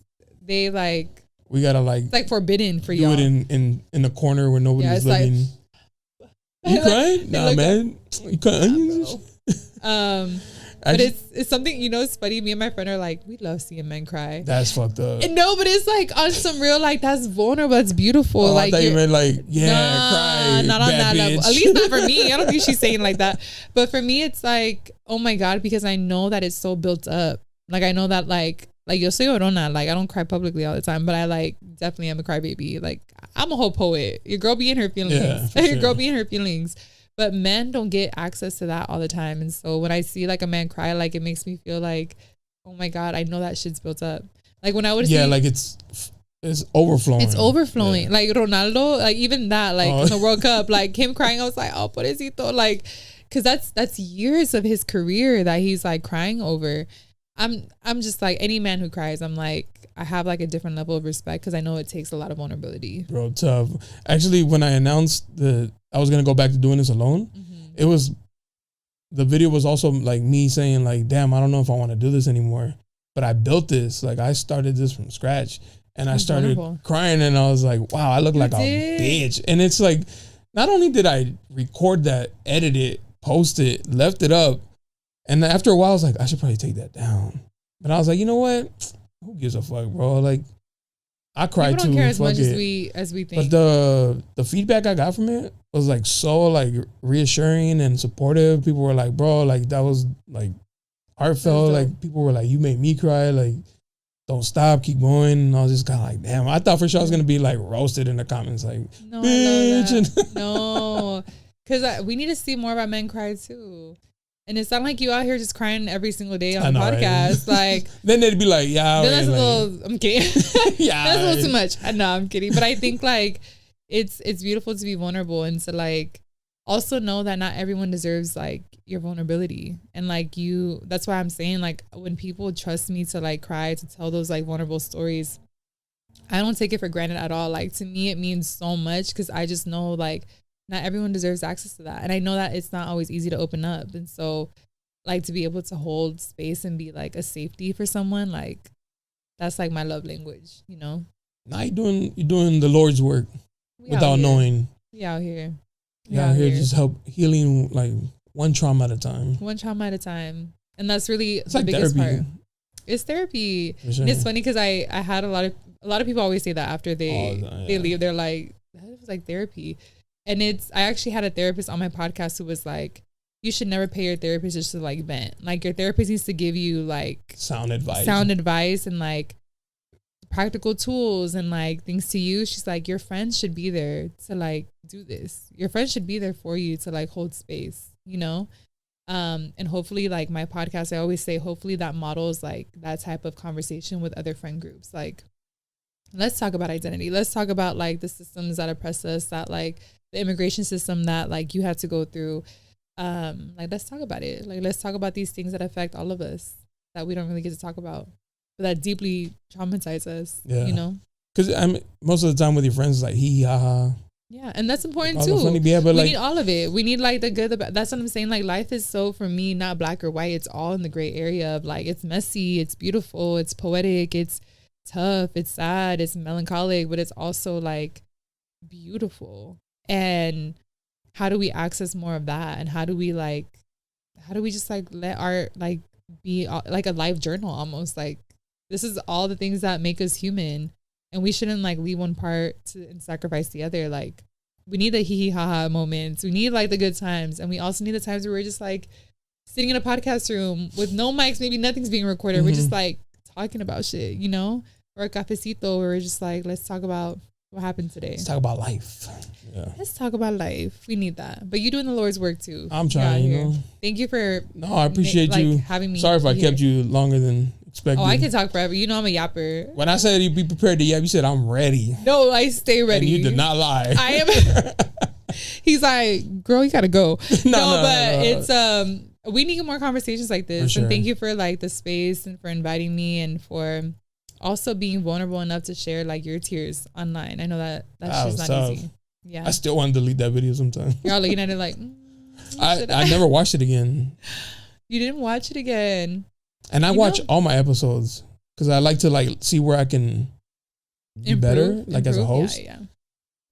they like, we gotta like, it's like forbidden for do y'all. it in a corner where nobody's looking. You crying? Nah, man. You cut onions? But it's something, it's funny. Me and my friend are like, we love seeing men cry. That's fucked up. No, but it's like on some real, like, that's vulnerable. That's beautiful. Oh, like, I thought you meant like, cry. Not on that bitch. level. At least not for me. I don't think she's saying like that. But for me, it's like, oh my God, because I know that it's so built up. Like, I know that like yo soy llorona. Like, I don't cry publicly all the time, but I like definitely am a crybaby. Like, I'm a whole poet. Your girl be in her feelings. Your girl be in her feelings. But men don't get access to that all the time. And so when I see like a man cry, like it makes me feel like, oh my God, I know that shit's built up. Like when I would see, like it's overflowing. It's overflowing. Like Ronaldo, like even that, like in the World Cup, like him crying, I was like, oh, pobrecito. Like, cause that's years of his career that he's like crying over. I'm just like any man who cries, I'm like, I have like a different level of respect because I know it takes a lot of vulnerability. Bro, tough. Actually, when I announced I was gonna go back to doing this alone, the video was also like me saying like, damn, I don't know if I want to do this anymore. But I built this, like I started this from scratch, and I started crying, and I was like, wow, I look like a bitch. And it's like, not only did I record that, edit it, post it, left it up, and after a while I was like, I should probably take that down. But I was like, you know what? Who gives a fuck, bro? Like, I cried too. People don't care as much as we think. But the feedback I got from it was like so like reassuring and supportive. People were like, bro, like that was like heartfelt. Like people were like, you made me cry. Like, don't stop, keep going. And I was just kind of like, damn. I thought for sure I was gonna be like roasted in the comments, like, no, bitch. No, because we need to see more about men cry too. And it's not like you out here just crying every single day on the podcast. Right? Like then they'd be like, yeah, then that's a little. I'm kidding. Yeah, that's a little too much. No, I'm kidding. But I think like it's beautiful to be vulnerable and to like also know that not everyone deserves like your vulnerability. And like that's why I'm saying like when people trust me to like cry, to tell those like vulnerable stories, I don't take it for granted at all. Like to me, it means so much because I just know like not everyone deserves access to that. And I know that it's not always easy to open up. And so like to be able to hold space and be like a safety for someone, like that's like my love language, you know? Now you're doing the Lord's work without knowing. We out here. We out here just help healing like one trauma at a time. One trauma at a time. And that's really it's the like biggest therapy. part. It's therapy. For sure. And it's funny because I had a lot of people always say that after they leave, they're like, that was like therapy. And I actually had a therapist on my podcast who was like, you should never pay your therapist just to like vent. Like your therapist needs to give you like sound advice and like practical tools and like things to use. She's like, your friends should be there to like do this. Your friends should be there for you to like hold space, you know? And hopefully like my podcast, I always say, hopefully that models like that type of conversation with other friend groups. Like, let's talk about identity. Let's talk about like the systems that oppress us, that like the immigration system that like you had to go through. Like let's talk about it. Like let's talk about these things that affect all of us that we don't really get to talk about, but that deeply traumatize us. Yeah. You know, because most of the time with your friends, like hee ha ha. Yeah, and that's important too. Funny, yeah, but we like, need all of it. We need like the good, the bad. That's what I'm saying. Like life is so for me not black or white. It's all in the gray area of like it's messy, it's beautiful, it's poetic, it's tough, it's sad, it's melancholic, but it's also like beautiful. And how do we access more of that? And how do we just like let art like be like a life journal almost? Like this is all the things that make us human, and we shouldn't like leave one part and sacrifice the other. Like we need the hee hee ha ha moments. We need like the good times, and we also need the times where we're just like sitting in a podcast room with no mics, maybe nothing's being recorded. Mm-hmm. We're just like talking about shit, you know, or a cafecito where we're just like, let's talk about what happened today. Let's talk about life. Yeah. Let's talk about life. We need that. But you doing the Lord's work too. I'm trying, you know. Thank you for I appreciate you having me. Sorry if I kept you longer than expected. Oh, I can talk forever. You know I'm a yapper. When I said you be prepared to yap, you said I'm ready. No, I stay ready. And you did not lie. I am. He's like, girl, you gotta go. No, it's we need more conversations like this. Sure. And thank you for like the space and for inviting me and for also being vulnerable enough to share like your tears online. I know that's just not tough. Easy. Yeah. I still want to delete that video sometimes. Y'all looking at it like, I never watched it again. You didn't watch it again. And I watch all my episodes because I like to like see where I can be better, like as a host. Yeah.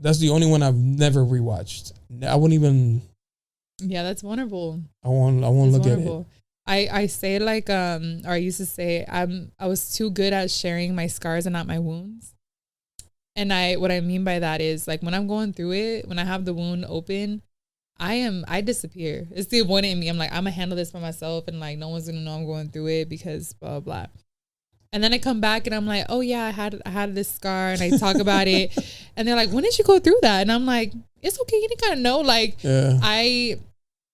That's the only one I've never rewatched. I wouldn't even. Yeah, that's vulnerable. I won't look vulnerable. at it. I say like or I used to say I was too good at sharing my scars and not my wounds. And what I mean by that is like when I'm going through it, when I have the wound open, I disappear. It's the avoidant in me. I'm like, I'm gonna handle this by myself, and like no one's gonna know I'm going through it because blah blah. And then I come back and I'm like, oh yeah, I had this scar, and I talk about it, and they're like, when did you go through that? And I'm like, it's okay, you didn't gotta know. Like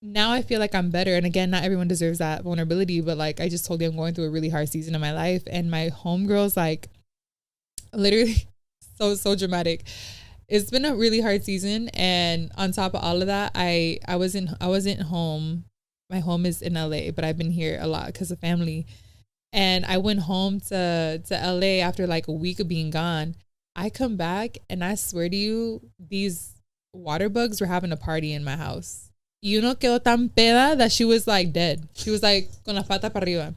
now I feel like I'm better. And again, not everyone deserves that vulnerability, but like I just told you I'm going through a really hard season of my life, and my homegirls like literally so dramatic. It's been a really hard season, and on top of all of that, I wasn't home. My home is in LA, but I've been here a lot because of family. And I went home to LA after like a week of being gone. I come back and I swear to you, these water bugs were having a party in my house. Y uno quedó tan peda that she was like dead. She was like con la pata para arriba.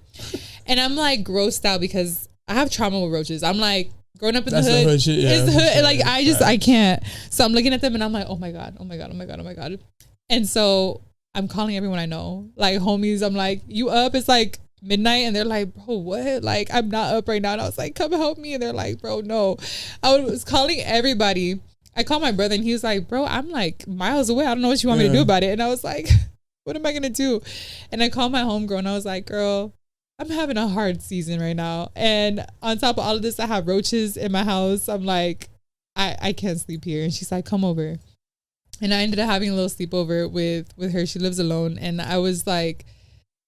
And I'm like grossed out because I have trauma with roaches. I'm like, growing up in the hood, shit, yeah, it's hood. Sure. Like I can't. So I'm looking at them and I'm like, oh my god. And so I'm calling everyone I know, like homies. I'm like, you up? It's like midnight, and they're like, bro, what? Like I'm not up right now. And I was like, come help me. And they're like, bro, no. I was calling everybody. I called my brother, and he was like, bro, I'm like miles away. I don't know what you want me to do about it. And I was like, what am I gonna do? And I called my homegirl, and I was like, girl, I'm having a hard season right now. And on top of all of this, I have roaches in my house. I'm like, I can't sleep here. And she's like, come over. And I ended up having a little sleepover with her. She lives alone. And I was like,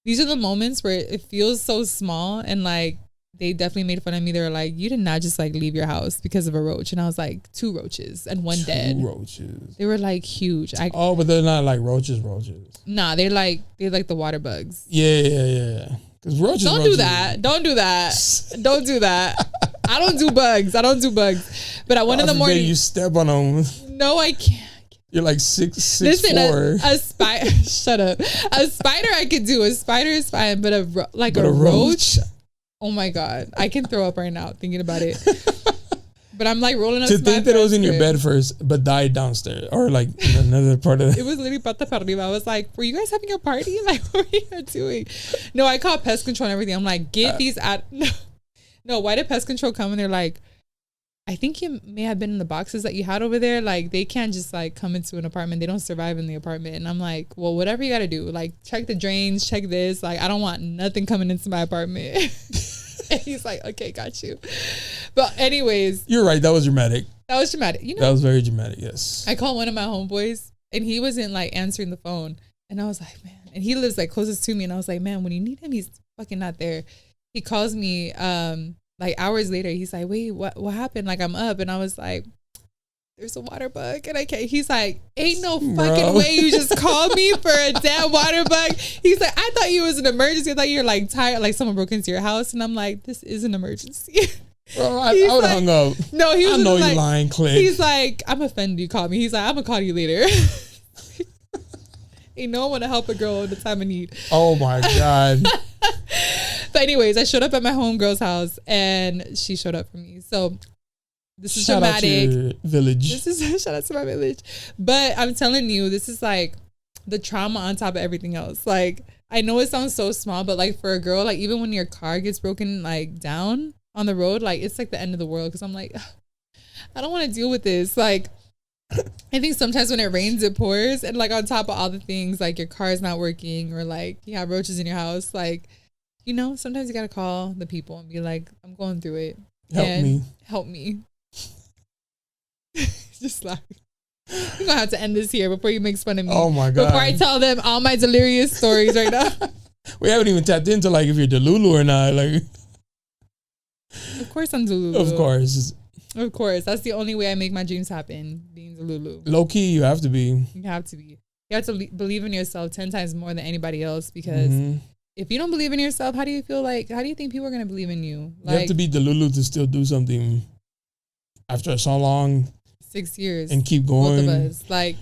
these are the moments where it feels so small. And like, they definitely made fun of me. They were like, you did not just like leave your house because of a roach. And I was like, 2 roaches and 1 dead. 2 roaches. They were like huge. But they're not like roaches. Nah, they're like the water bugs. Yeah. Because roaches. Don't do that. Don't do that. I don't do bugs. But at 1 in the morning, you step on them. No, I can't. You're like 6'4". Listen, a spider. Shut up. A spider I could do. A spider is fine, but a roach. Oh my god, I can throw up right now thinking about it. But I'm like rolling up. To think that it was in your bed first, but died downstairs, or like in another part of it. It was literally pata para arriba. I was like, were you guys having a party? Like, what were you doing? No, I called pest control and everything. I'm like, get these out. No, why did pest control come? And they're like, I think you may have been in the boxes that you had over there. Like, they can't just like come into an apartment. They don't survive in the apartment. And I'm like, well, whatever you got to do, like check the drains, check this. Like, I don't want nothing coming into my apartment. And he's like, okay, got you. But anyways. You're right. That was dramatic. You know, that was very dramatic. Yes. I called one of my homeboys and he wasn't like answering the phone. And I was like, man. And he lives like closest to me. And I was like, man, when you need him, he's fucking not there. He calls me like hours later. He's like, wait, what happened? Like, I'm up. And I was like, there's a water bug and I can't. He's like, ain't no fucking way you just called me for a damn water bug. He's like, I thought you was an emergency. I thought you were like tired, like someone broke into your house. And I'm like, this is an emergency. Bro, I would have like, hung up. No, he was I know like, you lying, Click. He's like, I'm offended you called me. He's like, I'm gonna call you later. Ain't no one want to help a girl at the time of need. Oh my God. But anyways, I showed up at my homegirl's house and she showed up for me. So this is shout dramatic. Out to your village. Shout out to my village. But I'm telling you, this is like the trauma on top of everything else. Like, I know it sounds so small, but like for a girl, like even when your car gets broken like down on the road, like it's like the end of the world. Because I'm like, I don't want to deal with this. Like, I think sometimes when it rains, it pours. And like on top of all the things, like your car is not working or like you have roaches in your house. Like, you know, sometimes you got to call the people and be like, I'm going through it. Help me. Just like, you're gonna have to end this here before you make fun of me. Oh my God. Before I tell them all my delirious stories right now. We haven't even tapped into like if you're Delulu or not. Like, of course I'm Delulu. Of course. That's the only way I make my dreams happen, being Delulu. Low key, you have to be. You have to believe in yourself 10 times more than anybody else, because if you don't believe in yourself, how do you think people are going to believe in you? Like, you have to be Delulu to still do something after so long. 6 years. And keep going. Both of us. Like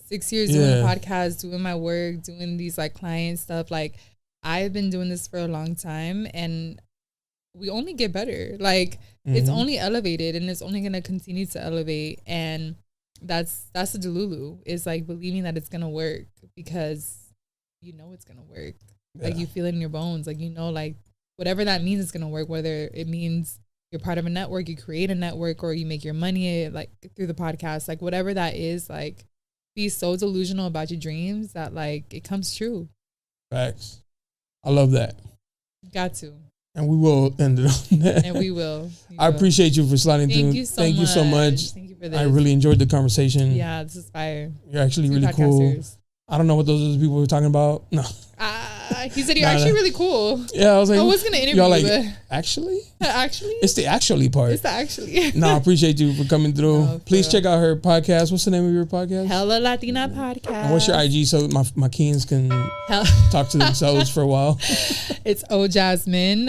6 years doing podcasts, doing my work, doing these like client stuff. Like, I've been doing this for a long time and we only get better. Like, it's only elevated and it's only going to continue to elevate. And that's the delulu. It's like believing that it's gonna work because you know it's gonna work. Yeah. Like you feel it in your bones. Like, you know, like whatever that means it's gonna work. Whether it means you're part of a network, you create a network, or you make your money like through the podcast, like whatever that is, like be so delusional about your dreams that like it comes true. Facts. I love that. Got to. And we will end it on that. And we will. I appreciate you for sliding through. Thank you so much. Thank you for this. I really enjoyed the conversation. Yeah, this is fire. You're actually really cool. I don't know what those other people were talking about. No. He said you're actually really cool. Yeah, I was like, I was gonna interview you. Like, actually? Actually? It's the actually part. It's the actually. No, I appreciate you for coming through. No, please check out her podcast. What's the name of your podcast? Hella Latina Podcast. And what's your IG so my Keens can talk to themselves for a while? It's Jasmine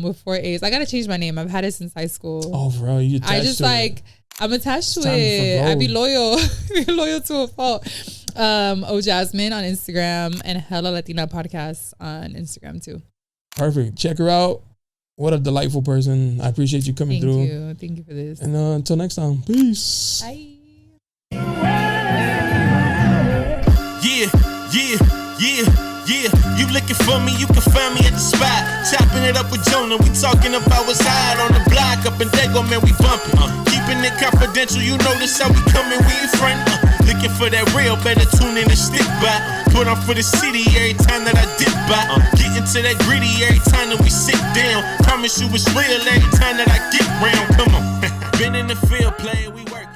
with 4 A's. I gotta change my name. I've had it since high school. Oh, bro, you attached I just to like it. I'm attached to it. I be loyal. Loyal to a fault. Jasmine on Instagram and Hella Latina Podcast on Instagram too. Perfect. Check her out. What a delightful person. I appreciate you coming through. Thank you for this. And until next time, peace. Bye. Yeah, you looking for me, you can find me at the spot. Chopping it up with Jonah, we talking about what's hot on the block. Up in Dago, man, we bumping. Keeping it confidential, you know this how we coming, we in front. Looking for that real, better tune in and stick by. Put on for the city every time that I dip by. Getting to that gritty every time that we sit down. Promise you it's real every time that I get round. Come on. Been in the field playing, we work.